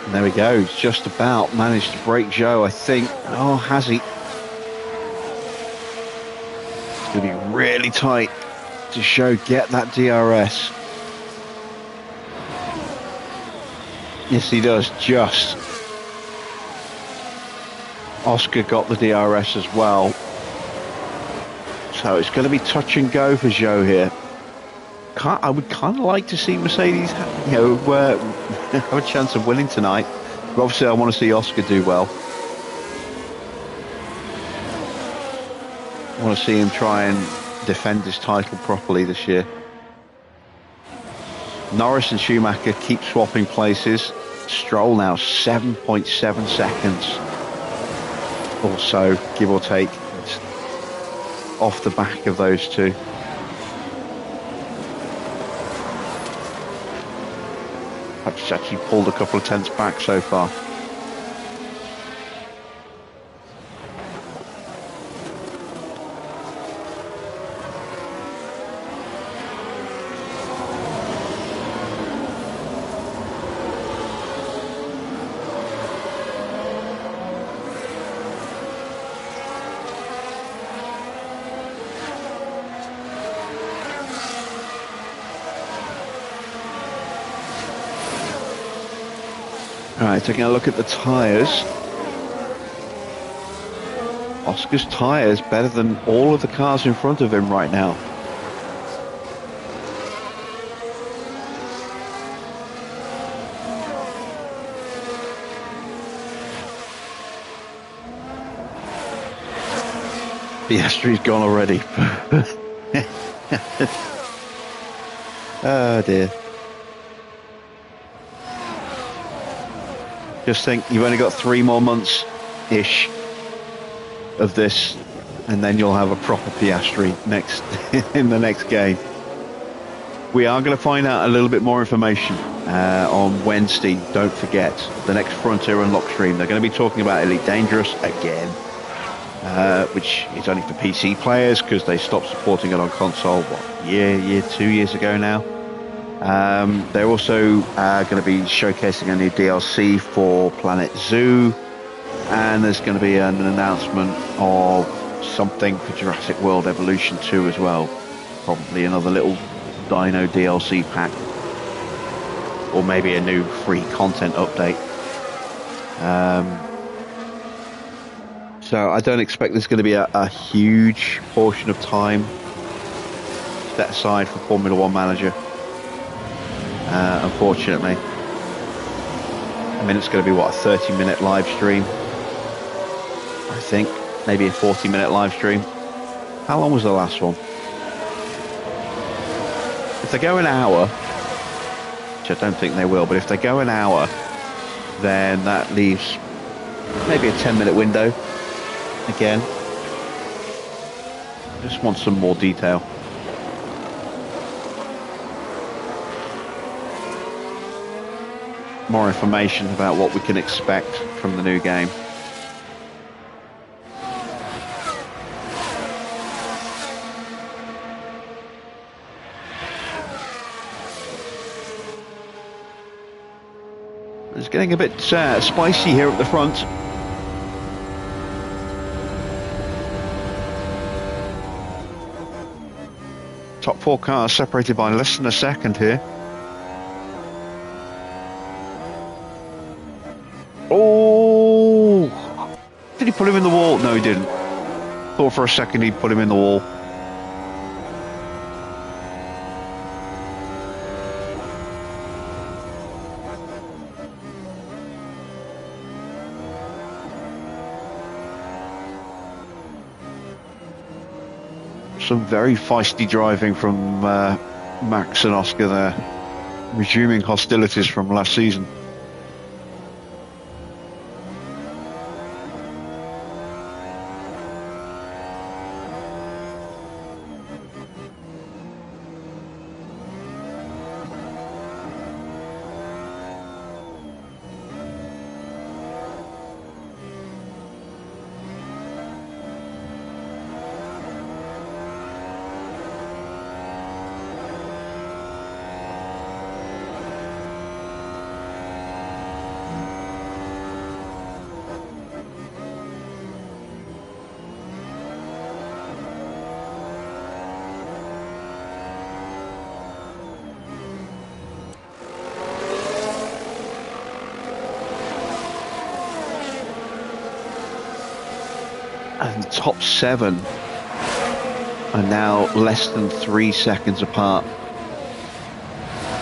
And there we go, he's just about managed to break Zhou, I think. Oh, has he? It's going to be really tight to show get that DRS. Yes, he does, just. Oscar got the DRS as well. So it's going to be touch and go for Zhou here. I would kind of like to see Mercedes, have a chance of winning tonight. But obviously I want to see Oscar do well. I want to see him try and defend his title properly this year. Norris and Schumacher keep swapping places. Stroll now 7.7 seconds or so, give or take, off the back of those two. Perhaps actually pulled a couple of tenths back so far. Alright, taking a look at the tyres. Oscar's tyres better than all of the cars in front of him right now. Piastri's gone already. Oh dear. Just think, you've only got 3 more months-ish of this and then you'll have a proper Piastri next in the next game. We are going to find out a little bit more information on Wednesday. Don't forget, the next Frontier Unlock stream, they're going to be talking about Elite Dangerous again, which is only for PC players because they stopped supporting it on console, 2 years ago now. They're also going to be showcasing a new DLC for Planet Zoo, and there's going to be an announcement of something for Jurassic World Evolution 2 as well. Probably another little Dino DLC pack, or maybe a new free content update. So I don't expect there's going to be a huge portion of time set aside for Formula One Manager, unfortunately. I mean, it's going to be, what, a 30-minute live stream, I think, maybe a 40-minute live stream. How long was the last one? If they go an hour, which I don't think they will, but if they go an hour, then that leaves maybe a 10-minute window again. Just want some more detail. More information about what we can expect from the new game. It's getting a bit spicy here at the front. Top 4 cars separated by less than a second here. Oh! Did he put him in the wall? No, he didn't. Thought for a second he'd put him in the wall. Some very feisty driving from Max and Oscar there, resuming hostilities from last season. And top 7 are now less than 3 seconds apart.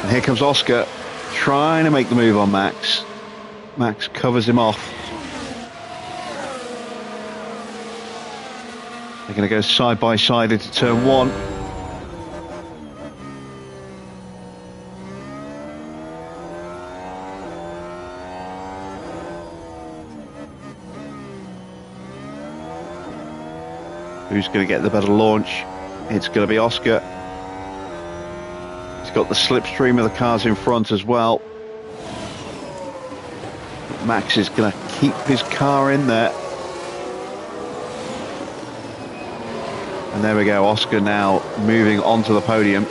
And here comes Oscar trying to make the move on Max. Max covers him off. They're going to go side by side into turn 1. Who's going to get the better launch? It's going to be Oscar. He's got the slipstream of the cars in front as well. Max is going to keep his car in there. And there we go, Oscar now moving onto the podium.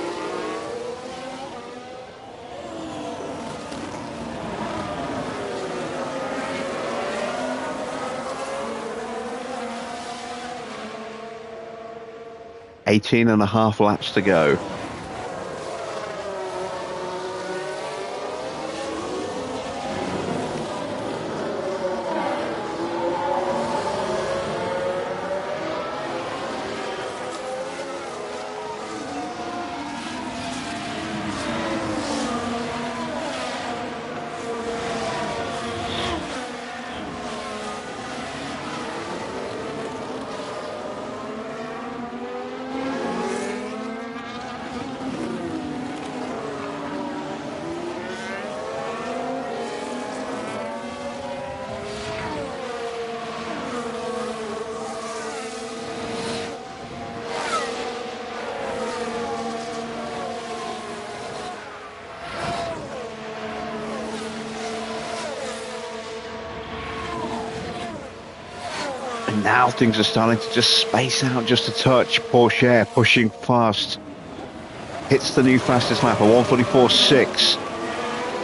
.18.5 laps to go. Now things are starting to just space out just a touch. Porsche pushing fast. Hits the new fastest lap, a 1:44.6.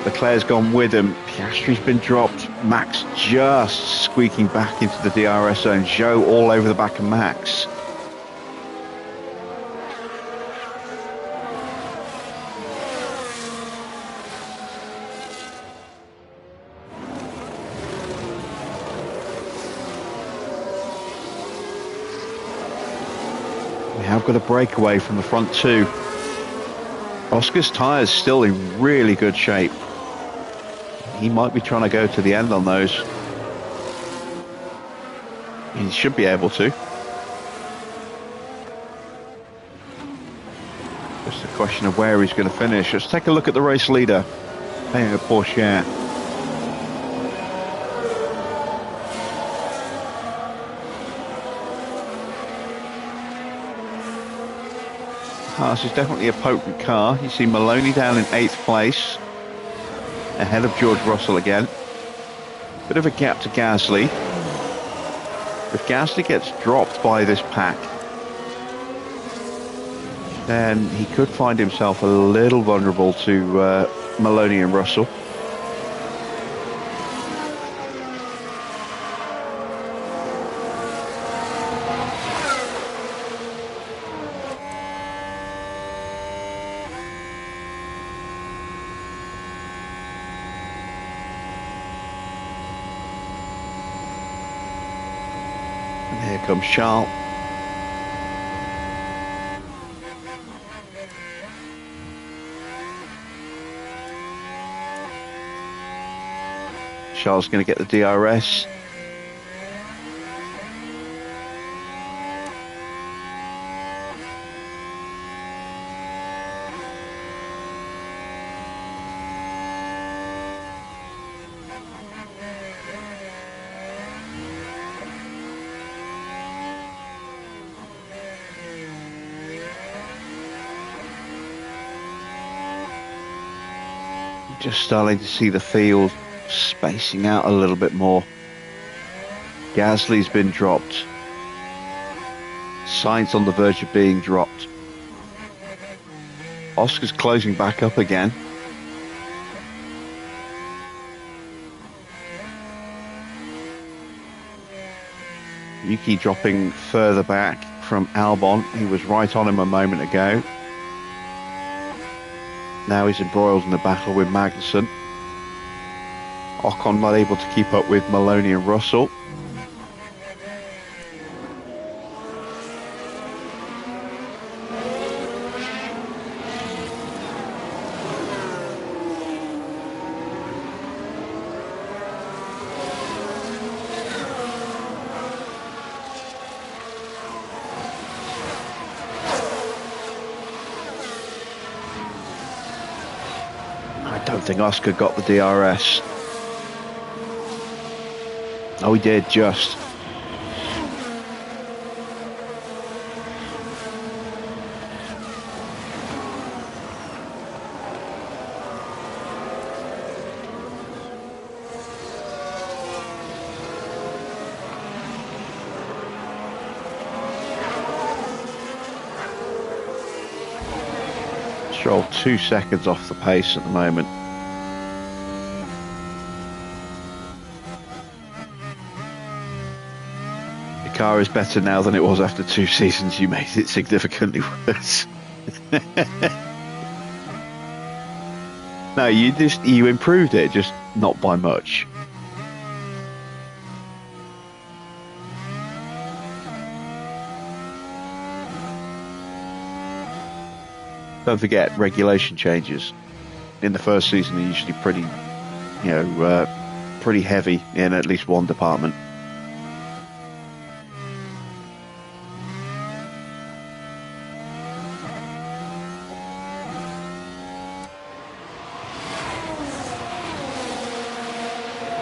Leclerc's gone with him. Piastri's been dropped. Max just squeaking back into the DRS zone. Zhou all over the back of Max. We have got a breakaway from the front two. Oscar's tyres still in really good shape. He might be trying to go to the end on those. He should be able to. Just a question of where he's going to finish. Let's take a look at the race leader. Porsche. This is definitely a potent car. You see Maloney down in 8th place, ahead of George Russell again. Bit of a gap to Gasly. If Gasly gets dropped by this pack, then he could find himself a little vulnerable to Maloney and Russell. Here comes Charles. Charles going to get the DRS. Just starting to see the field spacing out a little bit more. Gasly's been dropped. Sainz on the verge of being dropped. Oscar's closing back up again. Yuki dropping further back from Albon. He was right on him a moment ago. Now he's embroiled in a battle with Magnussen. Ocon not able to keep up with Maloney and Russell. I don't think Oscar got the DRS. Oh, he did, just. Stroll 2 seconds off the pace at the moment. The car is better now than it was after 2 seasons. You made it significantly worse. No, you improved it, just not by much. Don't forget, regulation changes in the first season are usually pretty, pretty heavy in at least one department.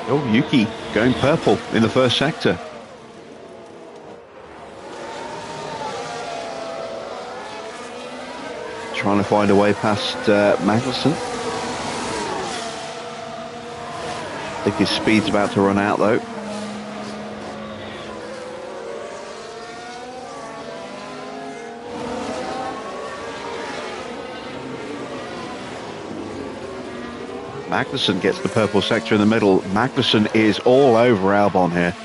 Oh, Yuki going purple in the first sector. Trying to find a way past Magnussen. I think his speed's about to run out though. Magnussen gets the purple sector in the middle. Magnussen is all over Albon here.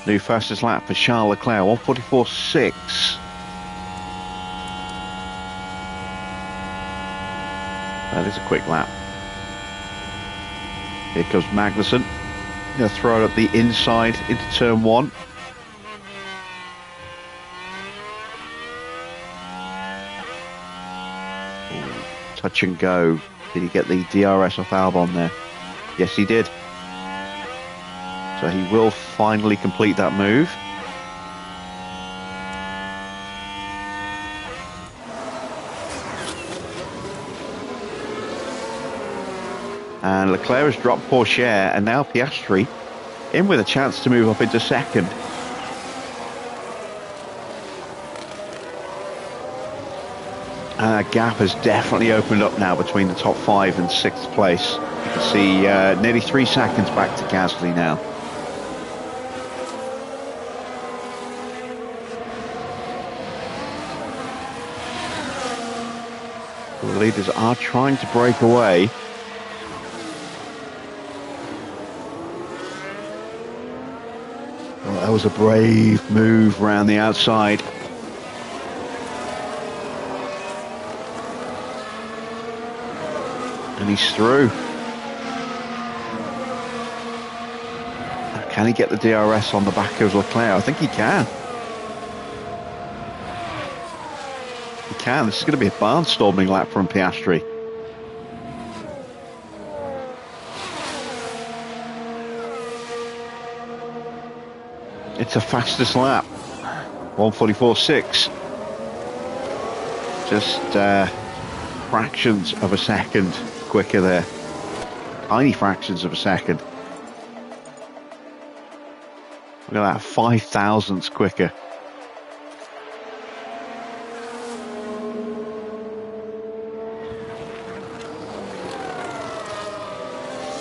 New fastest lap for Charles Leclerc, 1:44.6. That is a quick lap. Here comes Magnussen. Going to throw it up the inside into turn 1. Touch and go. Did he get the DRS off Albon there? Yes, he did. So he will finally complete that move. And Leclerc has dropped Pourchaire, and now Piastri in with a chance to move up into second. And a gap has definitely opened up now between the top 5 and 6th place. You can see nearly 3 seconds back to Gasly now. The leaders are trying to break away. Well, that was a brave move around the outside. And he's through. Can he get the DRS on the back of Leclerc? I think he can. He can. This is going to be a barnstorming lap from Piastri. It's a fastest lap. 1:44.6. Just fractions of a second quicker there. Tiny fractions of a second. Look at that, 5 thousandths quicker.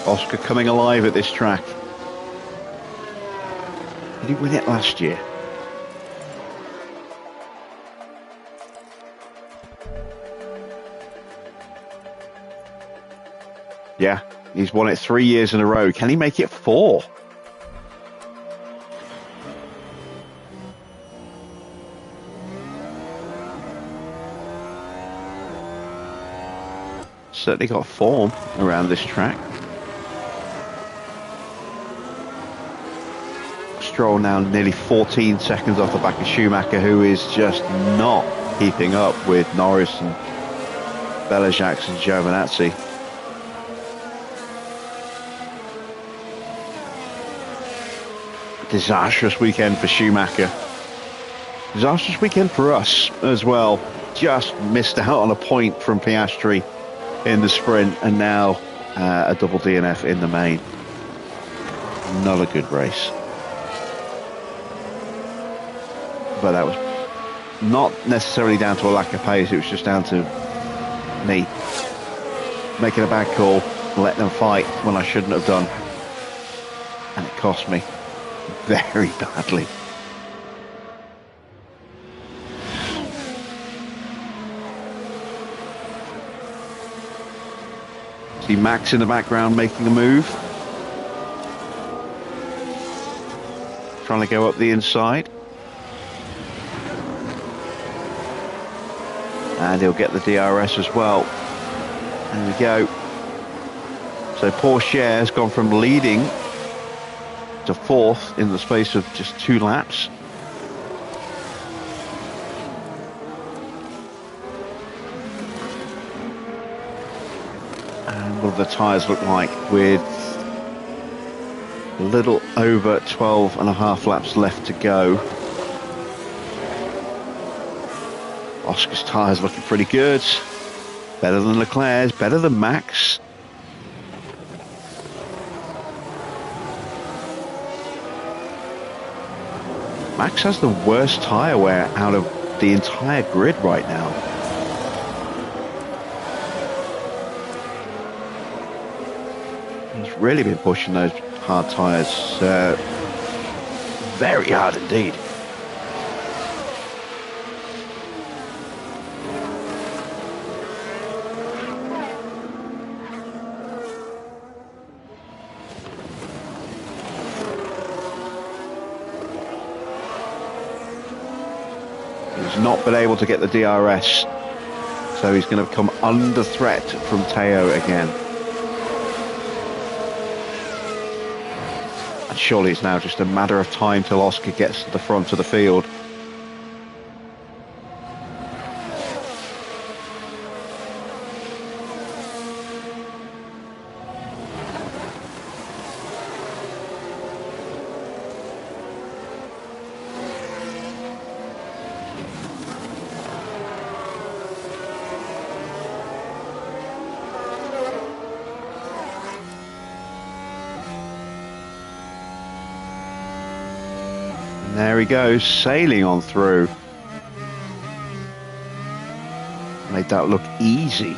Oscar coming alive at this track. Did he win it last year? Yeah, he's won it 3 years in a row. Can he make it 4? Certainly got form around this track. Stroll now nearly 14 seconds off the back of Schumacher, who is just not keeping up with Norris and Belajax and Giovinazzi. Disastrous weekend for Schumacher. Disastrous weekend for us as well. Just missed out on a point from Piastri in the sprint, and now a double DNF in the main. Not a good race. But that was not necessarily down to a lack of pace, it was just down to me making a bad call, letting them fight when I shouldn't have done. And it cost me very badly. See Max in the background making a move. Trying to go up the inside. And he'll get the DRS as well. There we go. So Pourchaire has gone from leading to 4th in the space of just 2 laps. And what do the tyres look like with a little over 12 and a half laps left to go? Oscar's tyres looking pretty good. Better than Leclerc's, better than Max. Max has the worst tyre wear out of the entire grid right now. He's really been pushing those hard tyres very hard indeed. He's not been able to get the DRS, so he's going to come under threat from Teo again. And surely it's now just a matter of time till Oscar gets to the front of the field. There he goes, sailing on through. Made that look easy.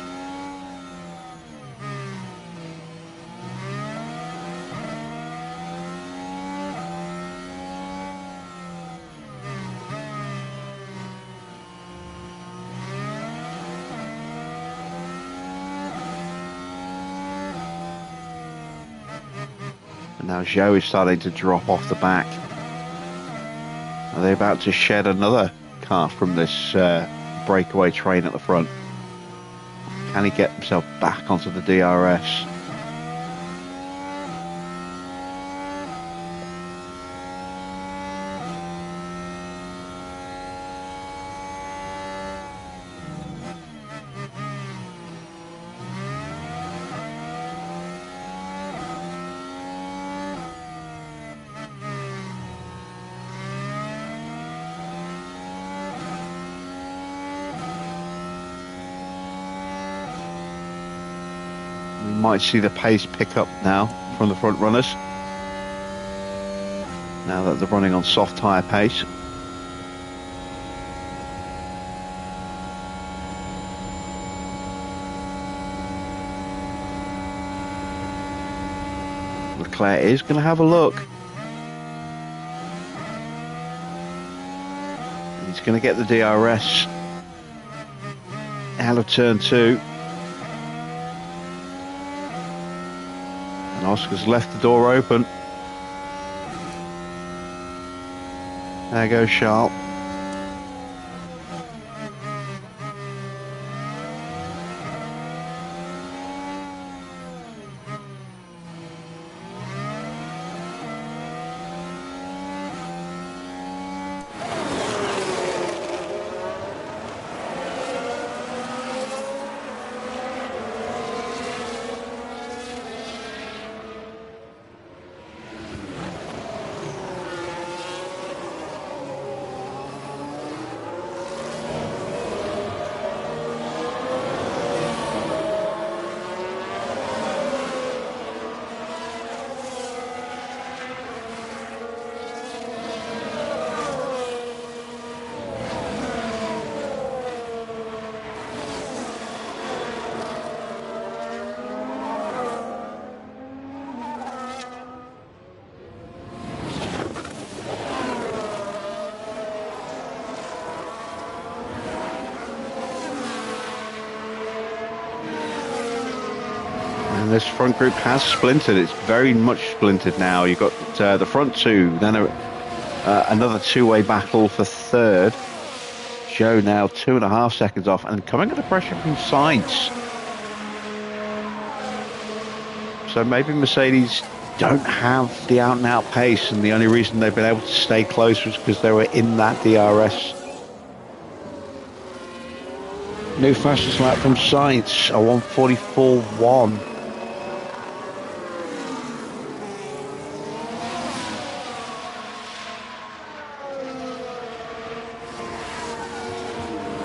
And now Zhou is starting to drop off the back. Are they about to shed another car from this breakaway train at the front? Can he get himself back onto the DRS? Might see the pace pick up now from the front runners, now that they're running on soft tyre pace. Leclerc is going to have a look. He's going to get the DRS out of turn 2. And Oscar's left the door open. There goes Charles. And this front group has splintered. It's very much splintered now. You've got the front two, then another two-way battle for third. Joe now 2.5 seconds off and coming under pressure from sides. So maybe Mercedes don't have the out-and-out pace, and the only reason they've been able to stay close was because they were in that DRS. New fastest lap from Sainz, a 1:44.1.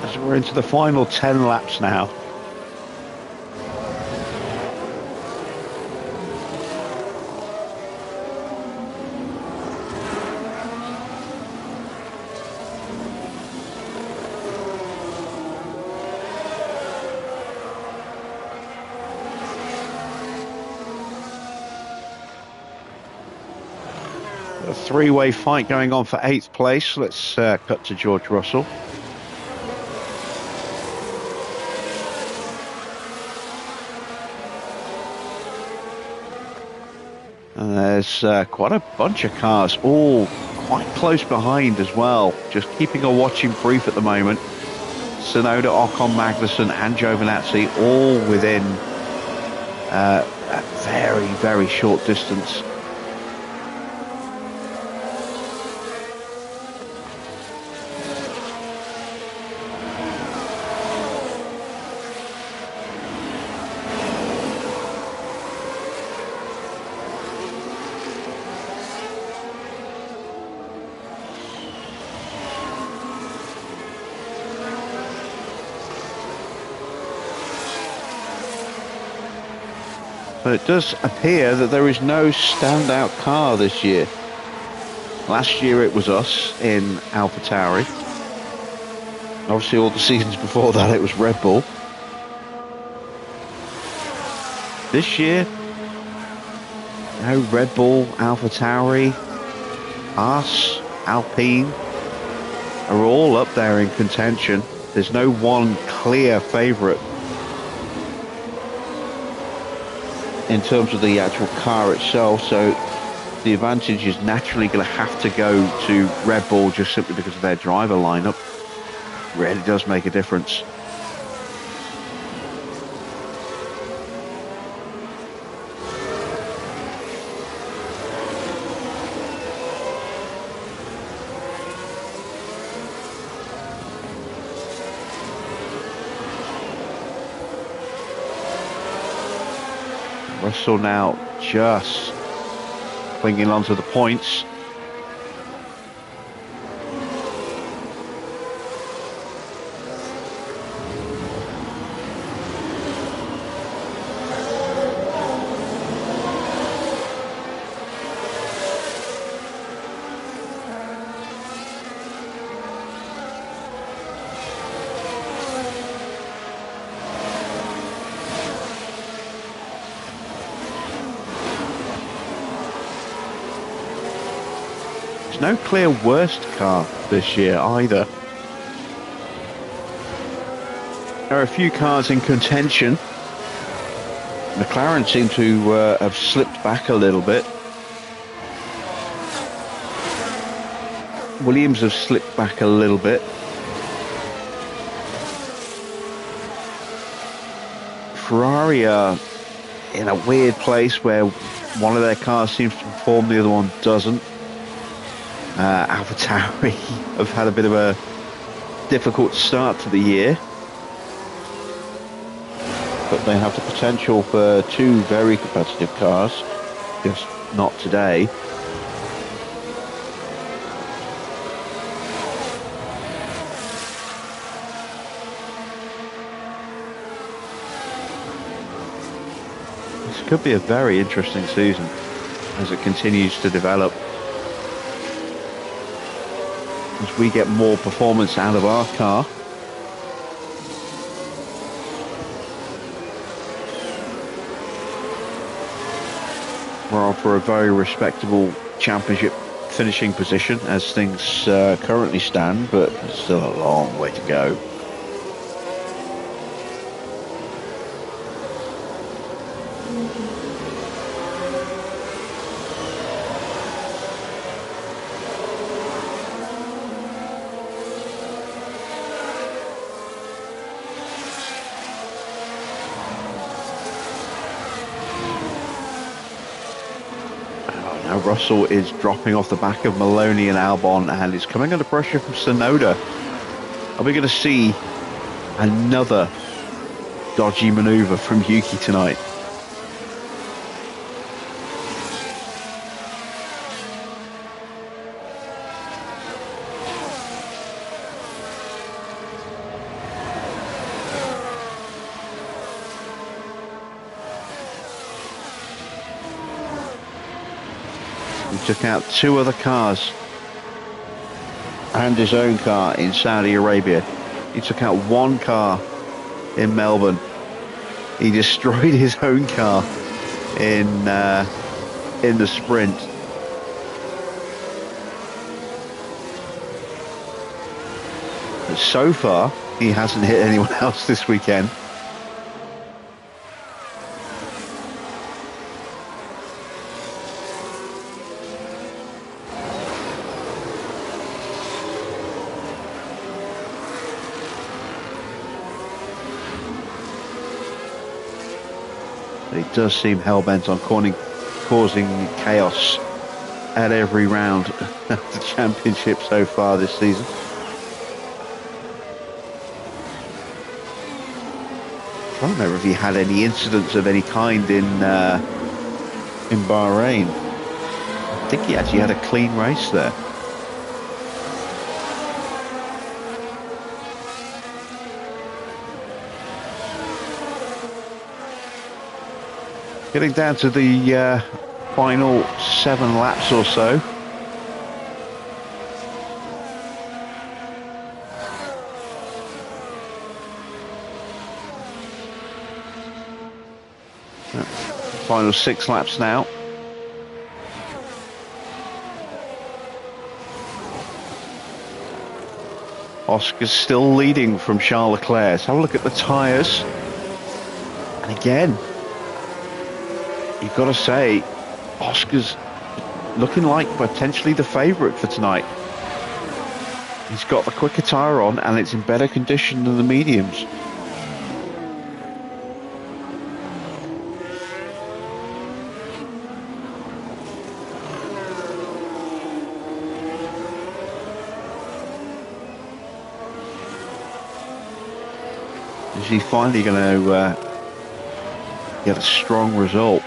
As we're into the final 10 laps now. A three-way fight going on for 8th place. Let's cut to George Russell. And there's quite a bunch of cars, all quite close behind as well. Just keeping a watching brief at the moment. Tsunoda, Ocon, Magnussen and Giovinazzi all within a very, very short distance. But it does appear that there is no standout car this year. Last year it was us in AlphaTauri. Obviously all the seasons before that it was Red Bull. This year, no Red Bull, AlphaTauri, Haas, Alpine are all up there in contention. There's no one clear favourite in terms of the actual car itself, so the advantage is naturally going to have to go to Red Bull just simply because of their driver lineup. Really does make a difference. Russell now just clinging onto the points. No clear worst car this year either. There are a few cars in contention. McLaren seem to have slipped back a little bit. Williams have slipped back a little bit. Ferrari are in a weird place where one of their cars seems to perform, the other one doesn't. AlphaTauri have had a bit of a difficult start to the year, but they have the potential for two very competitive cars, just not today. This could be a very interesting season as it continues to develop. As we get more performance out of our car. We're on for a very respectable championship finishing position as things currently stand, but there's still a long way to go. Russell is dropping off the back of Maloney and Albon, and is coming under pressure from Tsunoda. Are we going to see another dodgy manoeuvre from Yuki tonight? He took out two other cars and his own car in Saudi Arabia. He took out one car in Melbourne. He destroyed his own car in the sprint. But so far, he hasn't hit anyone else this weekend. But he does seem hell-bent on causing chaos at every round of the championship so far this season. I don't remember if he had any incidents of any kind in Bahrain. I think he actually had a clean race there. Getting down to the final 7 laps or so. Final 6 laps now. Oscar's still leading from Charles Leclerc. Let's have a look at the tyres. And again, you've got to say, Oscar's looking like potentially the favourite for tonight. He's got the quicker tyre on and it's in better condition than the mediums. Is he finally going to get a strong result?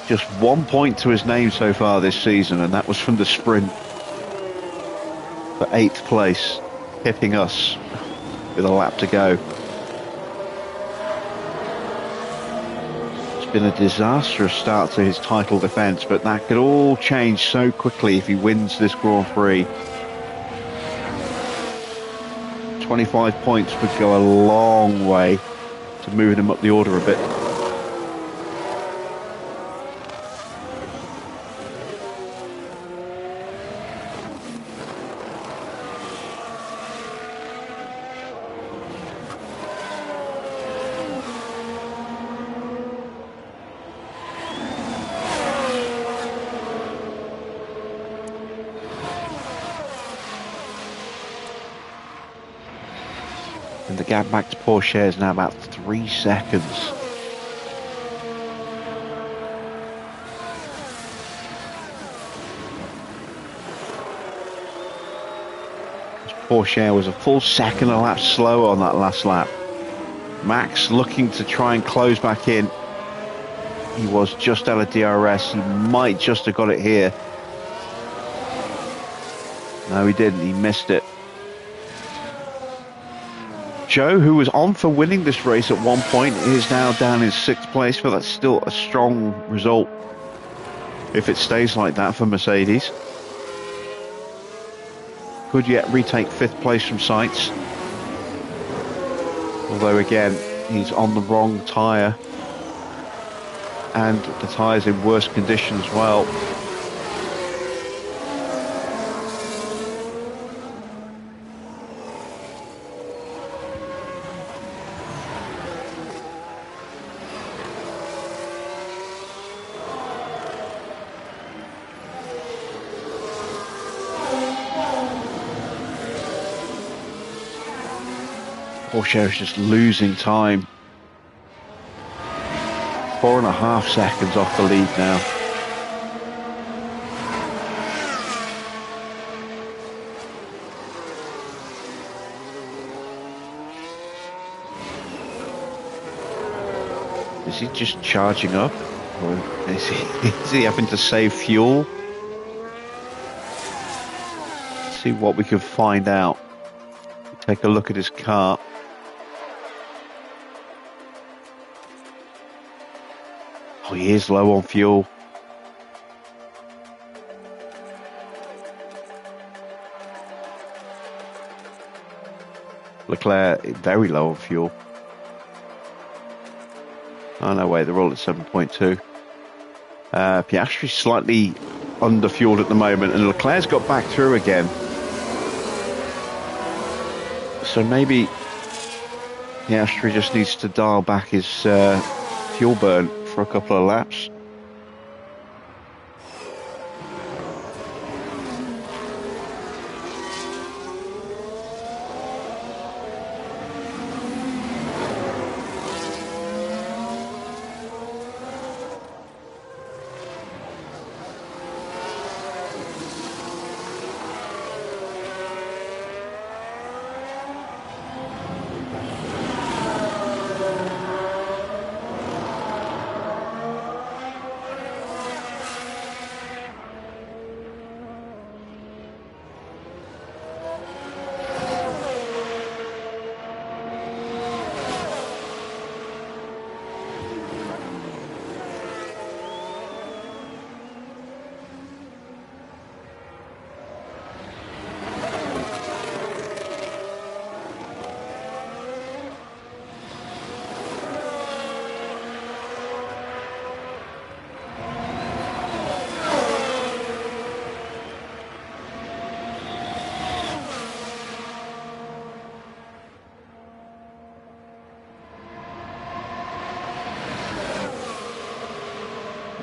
Just 1 point to his name so far this season, and that was from the sprint for 8th place, hipping us with a lap to go. It's been a disastrous start to his title defence, but that could all change so quickly if he wins this Grand Prix. 25 points would go a long way to moving him up the order a bit. And the gap back to Porsche is now about 3 seconds. Porsche was a full second a lap slower on that last lap. Max looking to try and close back in. He was just out of DRS. He might just have got it here. No, he didn't. He missed it. Joe, who was on for winning this race at one point, is now down in 6th place, but that's still a strong result if it stays like that for Mercedes. Could yet retake 5th place from Sainz. Although again, he's on the wrong tyre. And the tyre's in worse condition as well. Porsche is just losing time. 4.5 seconds off the lead now. Is he just charging up? Or is he having to save fuel? Let's see what we can find out. Take a look at his car. Oh, he is low on fuel. Leclerc very low on fuel. Oh no, wait, they're all at 7.2. Piastri's slightly under fueled at the moment, and Leclerc's got back through again. So maybe Piastri just needs to dial back his fuel burn for a couple of laps.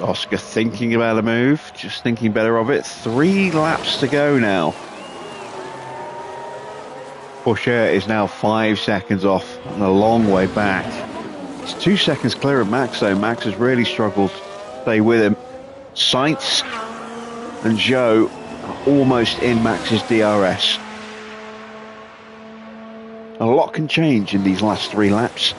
Oscar thinking about a move, just thinking better of it. 3 laps to go now. Porsche is now 5 seconds off and a long way back. It's 2 seconds clear of Max though. Max has really struggled to stay with him. Sainz and Zhou are almost in Max's DRS. A lot can change in these last 3 laps.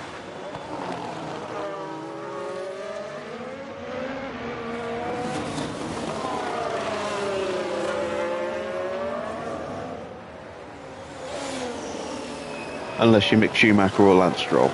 Unless you Mick Schumacher or Lance Stroll.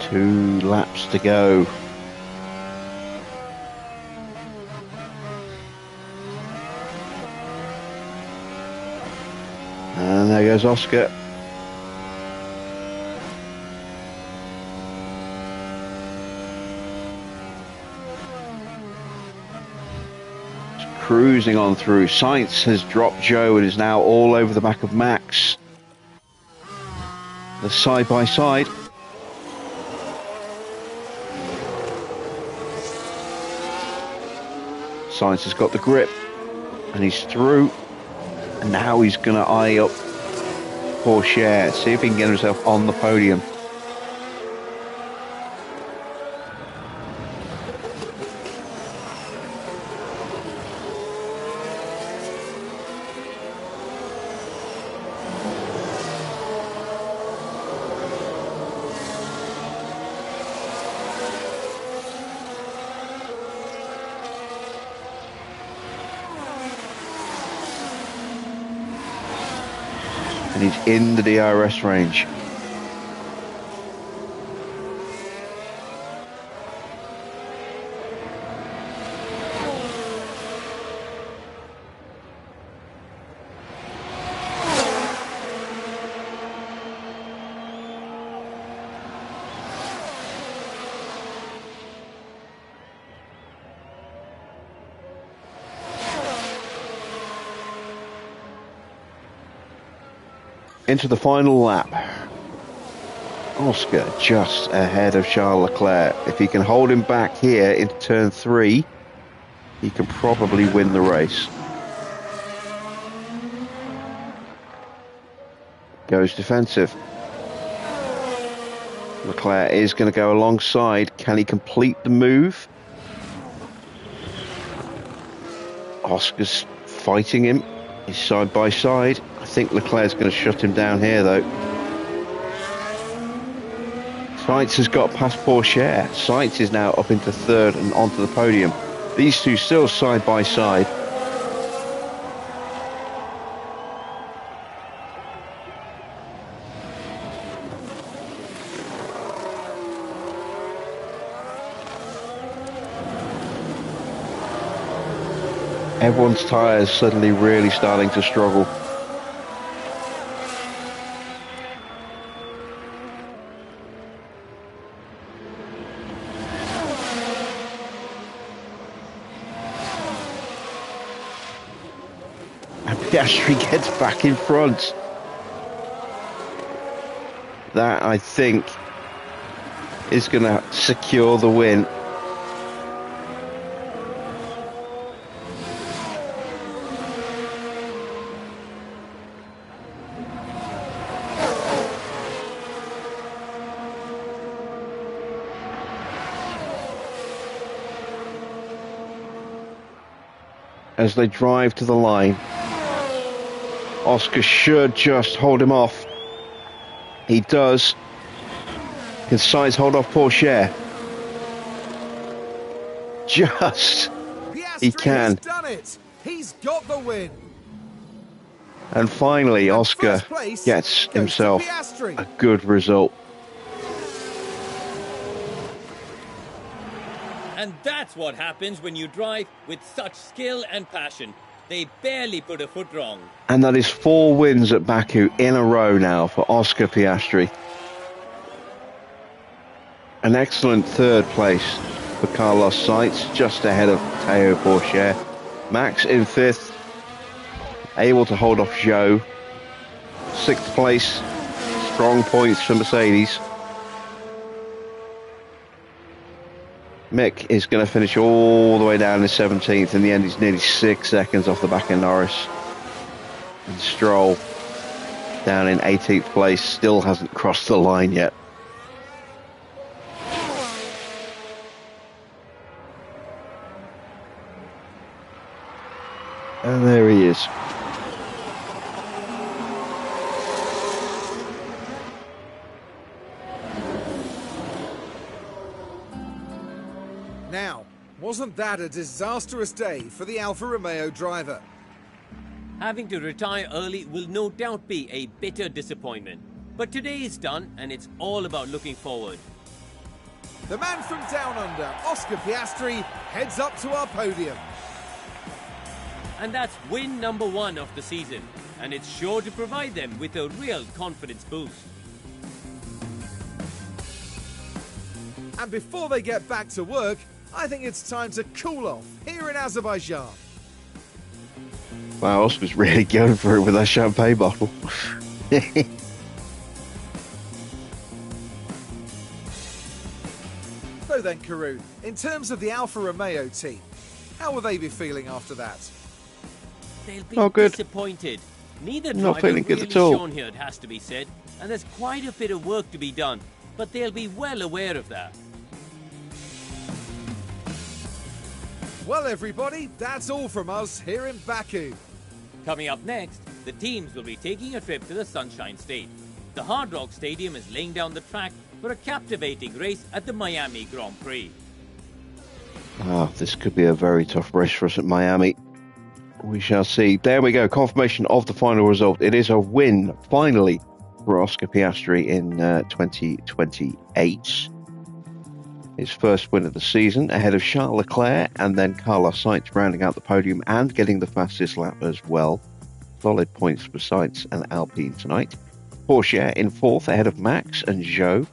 Two laps to go. And there goes Oscar. Cruising on through. Sainz has dropped Zhou and is now all over the back of Max. The side by side. Sainz has got the grip and he's through, and now he's going to eye up Porsche, see if he can get himself on the podium. And he's in the DRS range. Into the final lap. Oscar just ahead of Charles Leclerc. If he can hold him back here into turn 3, he can probably win the race. Goes defensive. Leclerc is going to go alongside. Can he complete the move? Oscar's fighting him. He's side by side. I think Leclerc's going to shut him down here though. Sainz has got past Porsche. Sainz is now up into 3rd and onto the podium. These two still side by side. Everyone's tyres suddenly really starting to struggle. And Piastri gets back in front. That, I think, is going to secure the win. as they drive to the line. Oscar should just hold him off. He does. Can Sainz hold off Porsche? Just. Piastri He can. has done it. He's got the win. And finally, And Oscar first place gets goes to himself Piastri. a good result. And that's what happens when you drive with such skill and passion. They barely put a foot wrong. And that is 4 wins at Baku in a row now for Oscar Piastri. An excellent 3rd place for Carlos Sainz, just ahead of Teo Porsche. Max in 5th, able to hold off Zhou. 6th place, strong points for Mercedes. Mick is going to finish all the way down in 17th. In the end, he's nearly 6 seconds off the back of Norris. And Stroll down in 18th place, still hasn't crossed the line yet. And there he is. Now, wasn't that a disastrous day for the Alfa Romeo driver? Having to retire early will no doubt be a bitter disappointment. But today is done and it's all about looking forward. The man from down under, Oscar Piastri, heads up to our podium. And that's win number 1 of the season. And it's sure to provide them with a real confidence boost. And before they get back to work, I think it's time to cool off here in Azerbaijan. Wow, Oscar's really going for it with that champagne bottle. So then, Karun, in terms of the Alfa Romeo team, how will they be feeling after that? They'll be good. disappointed. Neither Not driver feeling good really at all. shown here, it has to be said. And there's quite a bit of work to be done. But they'll be well aware of that. Well, everybody, that's all from us here in Baku. Coming up next, the teams will be taking a trip to the Sunshine State. The Hard Rock Stadium is laying down the track for a captivating race at the Miami Grand Prix. This could be a very tough race for us at Miami. We shall see. There we go, confirmation of the final result. It is a win, finally, for Oscar Piastri in 2028. His first win of the season, ahead of Charles Leclerc and then Carlos Sainz rounding out the podium and getting the fastest lap as well. Solid points for Sainz and Alpine tonight. Porsche in 4th, ahead of Max and Zhou,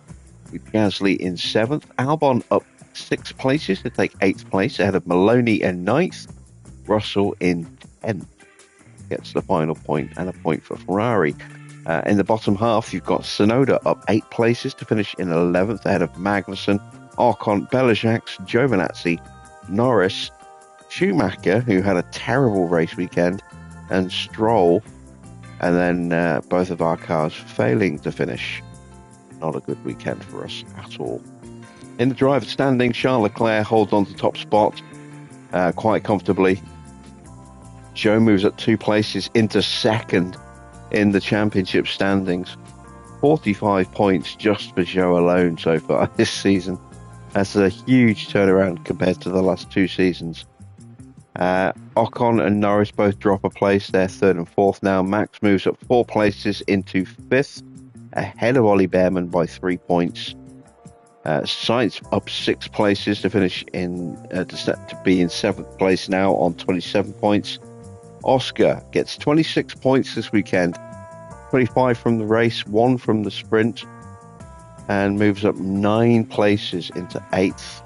with Gasly in 7th. Albon up 6 places to take 8th place, ahead of Maloney in 9th. Russell in 10th gets the final point, and a point for Ferrari. In the bottom half, you've got Tsunoda up 8 places to finish in 11th, ahead of Magnussen, Ocon, Belichick, Giovinazzi, Norris, Schumacher, who had a terrible race weekend, and Stroll, and then both of our cars failing to finish. Not a good weekend for us at all. In the driver's standing, Charles Leclerc holds on to top spot quite comfortably. Zhou moves up 2 places into 2nd in the championship standings. 45 points just for Zhou alone so far this season. That's a huge turnaround compared to the last 2 seasons. Ocon and Norris both drop a place. They're 3rd and 4th now. Max moves up 4 places into 5th, ahead of Ollie Behrman by 3 points. Sainz up 6 places to finish in to be in 7th place now on 27 points. Oscar gets 26 points this weekend, 25 from the race, 1 from the sprint, and moves up 9 places into 8th,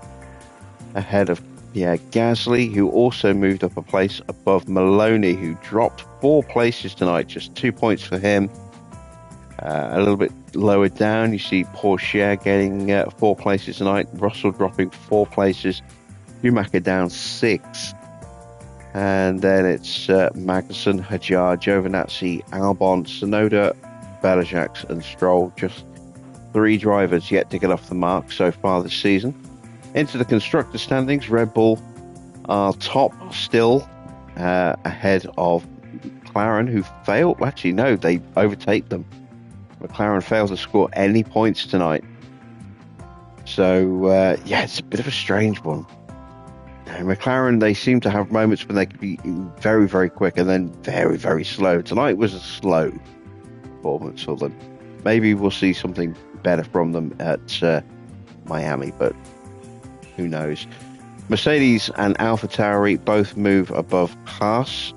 ahead of Pierre Gasly, who also moved up a place above Maloney, who dropped 4 places tonight, just 2 points for him. A little bit lower down, you see Porsche getting 4 places tonight, Russell dropping 4 places, Schumacher down 6. And then it's Magnussen, Hajar, Giovinazzi, Albon, Tsunoda, Belichick and Stroll. Just 3 drivers yet to get off the mark so far this season. Into the constructor standings, Red Bull are top still ahead of McLaren, who failed. Actually, no, they overtake them. McLaren failed to score any points tonight. So, yeah, it's a bit of a strange one. And McLaren, they seem to have moments when they could be very, very quick and then very, very slow. Tonight was a slow performance for them. Maybe we'll see something better from them at Miami, but who knows. Mercedes and AlphaTauri both move above Haas,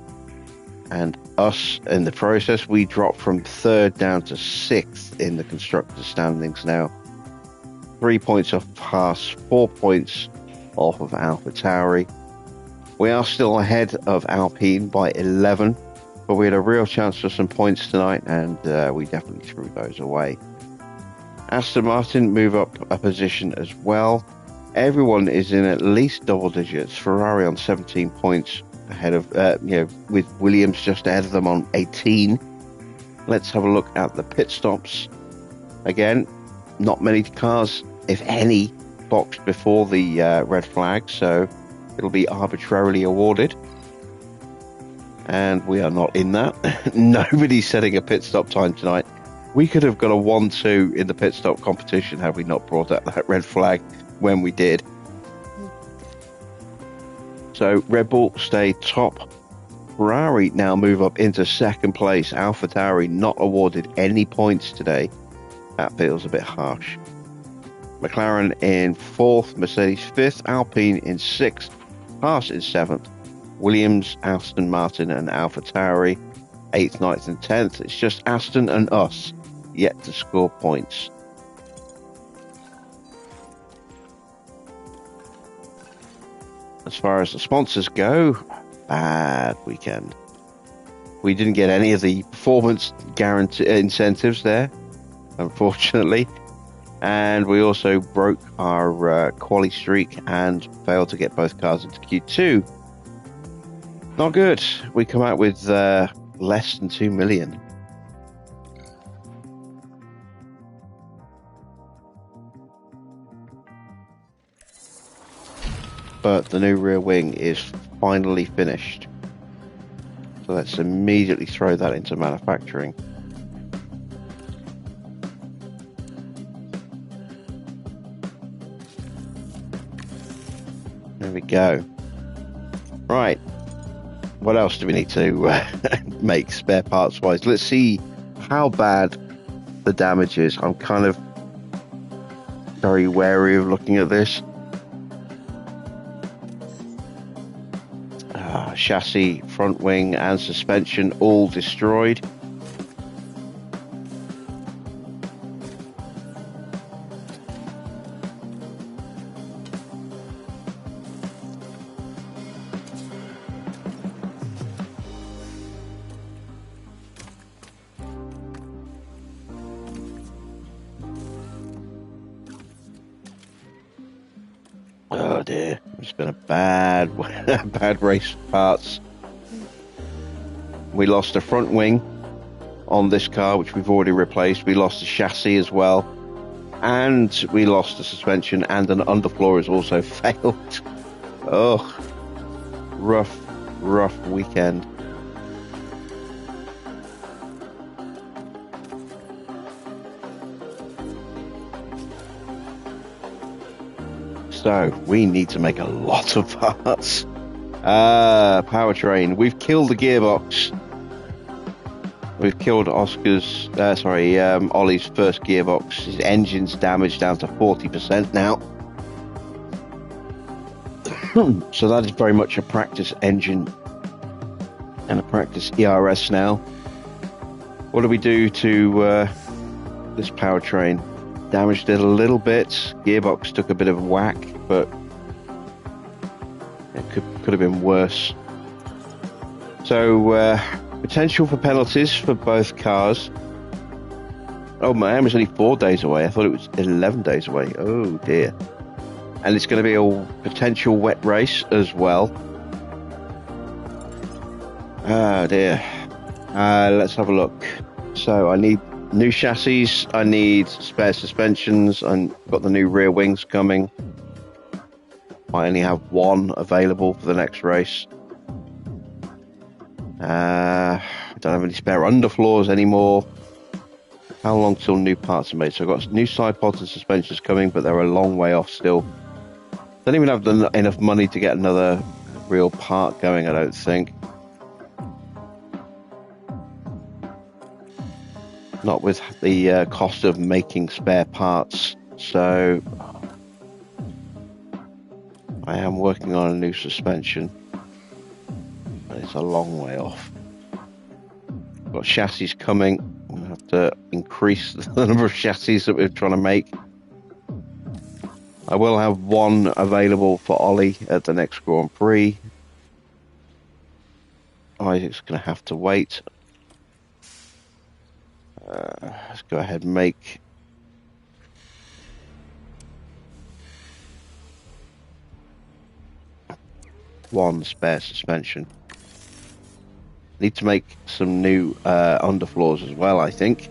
and us in the process, we drop from 3rd down to 6th in the constructors standings now. 3 points off Haas, 4 points off of AlphaTauri. We are still ahead of Alpine by 11, but we had a real chance for some points tonight, and we definitely threw those away. Aston Martin move up a position as well. Everyone is in at least double digits. Ferrari on 17 points ahead of, with Williams just ahead of them on 18. Let's have a look at the pit stops. Again, not many cars, if any, boxed before the red flag, so it'll be arbitrarily awarded. And we are not in that. Nobody's setting a pit stop time tonight. We could have got a 1-2 in the pit stop competition had we not brought up that red flag when we did. So Red Bull stay top. Ferrari now move up into 2nd place. AlphaTauri not awarded any points today. That feels a bit harsh. McLaren in 4th, Mercedes 5th, Alpine in 6th, Haas in 7th, Williams, Aston Martin and AlphaTauri 8th, 9th and 10th. It's just Aston and us yet to score points. As far as the sponsors go, bad weekend. We didn't get any of the performance guarantee incentives there, unfortunately. And we also broke our quali streak and failed to get both cars into Q2. Not good. We come out with less than 2 million. But the new rear wing is finally finished. So let's immediately throw that into manufacturing. There we go. Right. What else do we need to make spare parts wise? Let's see how bad the damage is. I'm kind of very wary of looking at this. Chassis, front wing and suspension all destroyed. Oh dear, it's been a bad race of parts. We lost a front wing on this car, which we've already replaced. We lost a chassis as well, and we lost a suspension, and an underfloor has also failed. Oh, rough weekend. So we need to make a lot of parts. Powertrain. We've killed the gearbox. We've killed Ollie's first gearbox. His engine's damaged down to 40% now. So that is very much a practice engine and a practice ERS now. What do we do to this powertrain? Damaged it a little bit. Gearbox took a bit of a whack, but it could have been worse. So potential for penalties for both cars. Oh, Miami's only 4 days away. I thought it was 11 days away. Oh dear. And it's going to be a potential wet race as well. Oh dear. Let's have a look. So I need new chassis, I need spare suspensions, and got the new rear wings coming. I only have one available for the next race. I don't have any spare underfloors anymore. How long till new parts are made? So I've got new side pods and suspensions coming, but they're a long way off still. Don't even have enough money to get another real part going, I don't think. Not with the cost of making spare parts. So I am working on a new suspension. But it's a long way off. Got chassis coming. We'll have to increase the number of chassis that we're trying to make. I will have one available for Ollie at the next Grand Prix. Isaac's going to have to wait. Let's go ahead and make one spare suspension. Need to make some new underfloors as well, I think.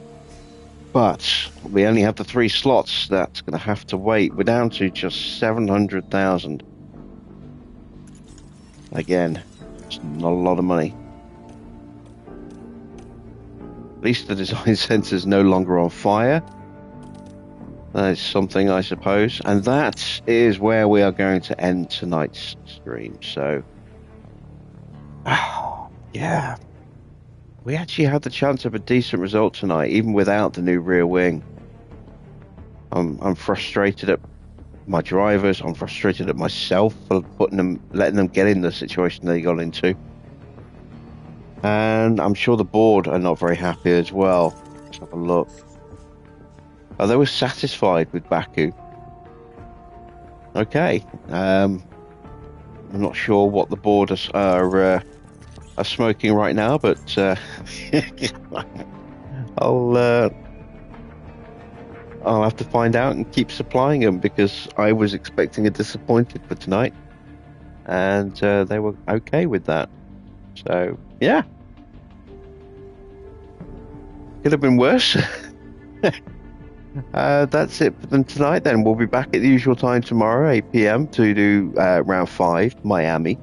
But we only have the 3 slots. That's going to have to wait. We're down to just 700,000. Again, it's not a lot of money. At least the design centre is no longer on fire. That is something, I suppose. And that is where we are going to end tonight's stream. So, yeah. We actually had the chance of a decent result tonight, even without the new rear wing. I'm frustrated at my drivers. I'm frustrated at myself for letting them get in the situation they got into. And I'm sure the board are not very happy as well. Let's have a look. Oh, they were satisfied with Baku. Okay. I'm not sure what the board are smoking right now, but I'll have to find out and keep supplying them, because I was expecting a disappointed for tonight, and they were okay with that. So yeah, could have been worse. That's it for them tonight. Then we'll be back at the usual time tomorrow, 8 p.m. to do round 5, Miami.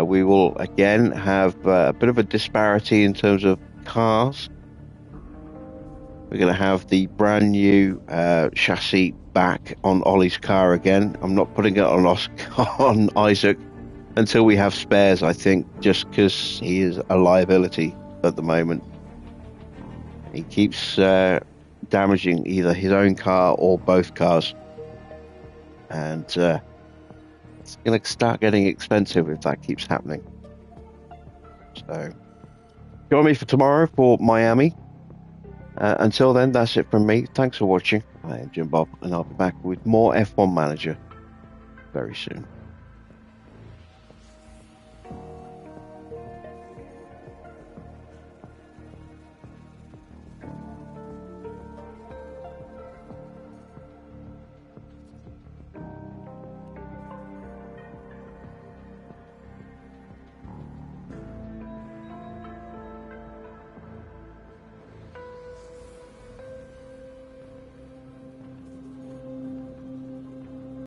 We will again have a bit of a disparity in terms of cars. We're going to have the brand new chassis back on Ollie's car again. I'm not putting it on Isaac until we have spares, I think, just because he is a liability at the moment. He keeps damaging either his own car or both cars. And it's going to start getting expensive if that keeps happening. So, join me for tomorrow for Miami. Until then, that's it from me. Thanks for watching. I am Jim Bob, and I'll be back with more F1 Manager very soon.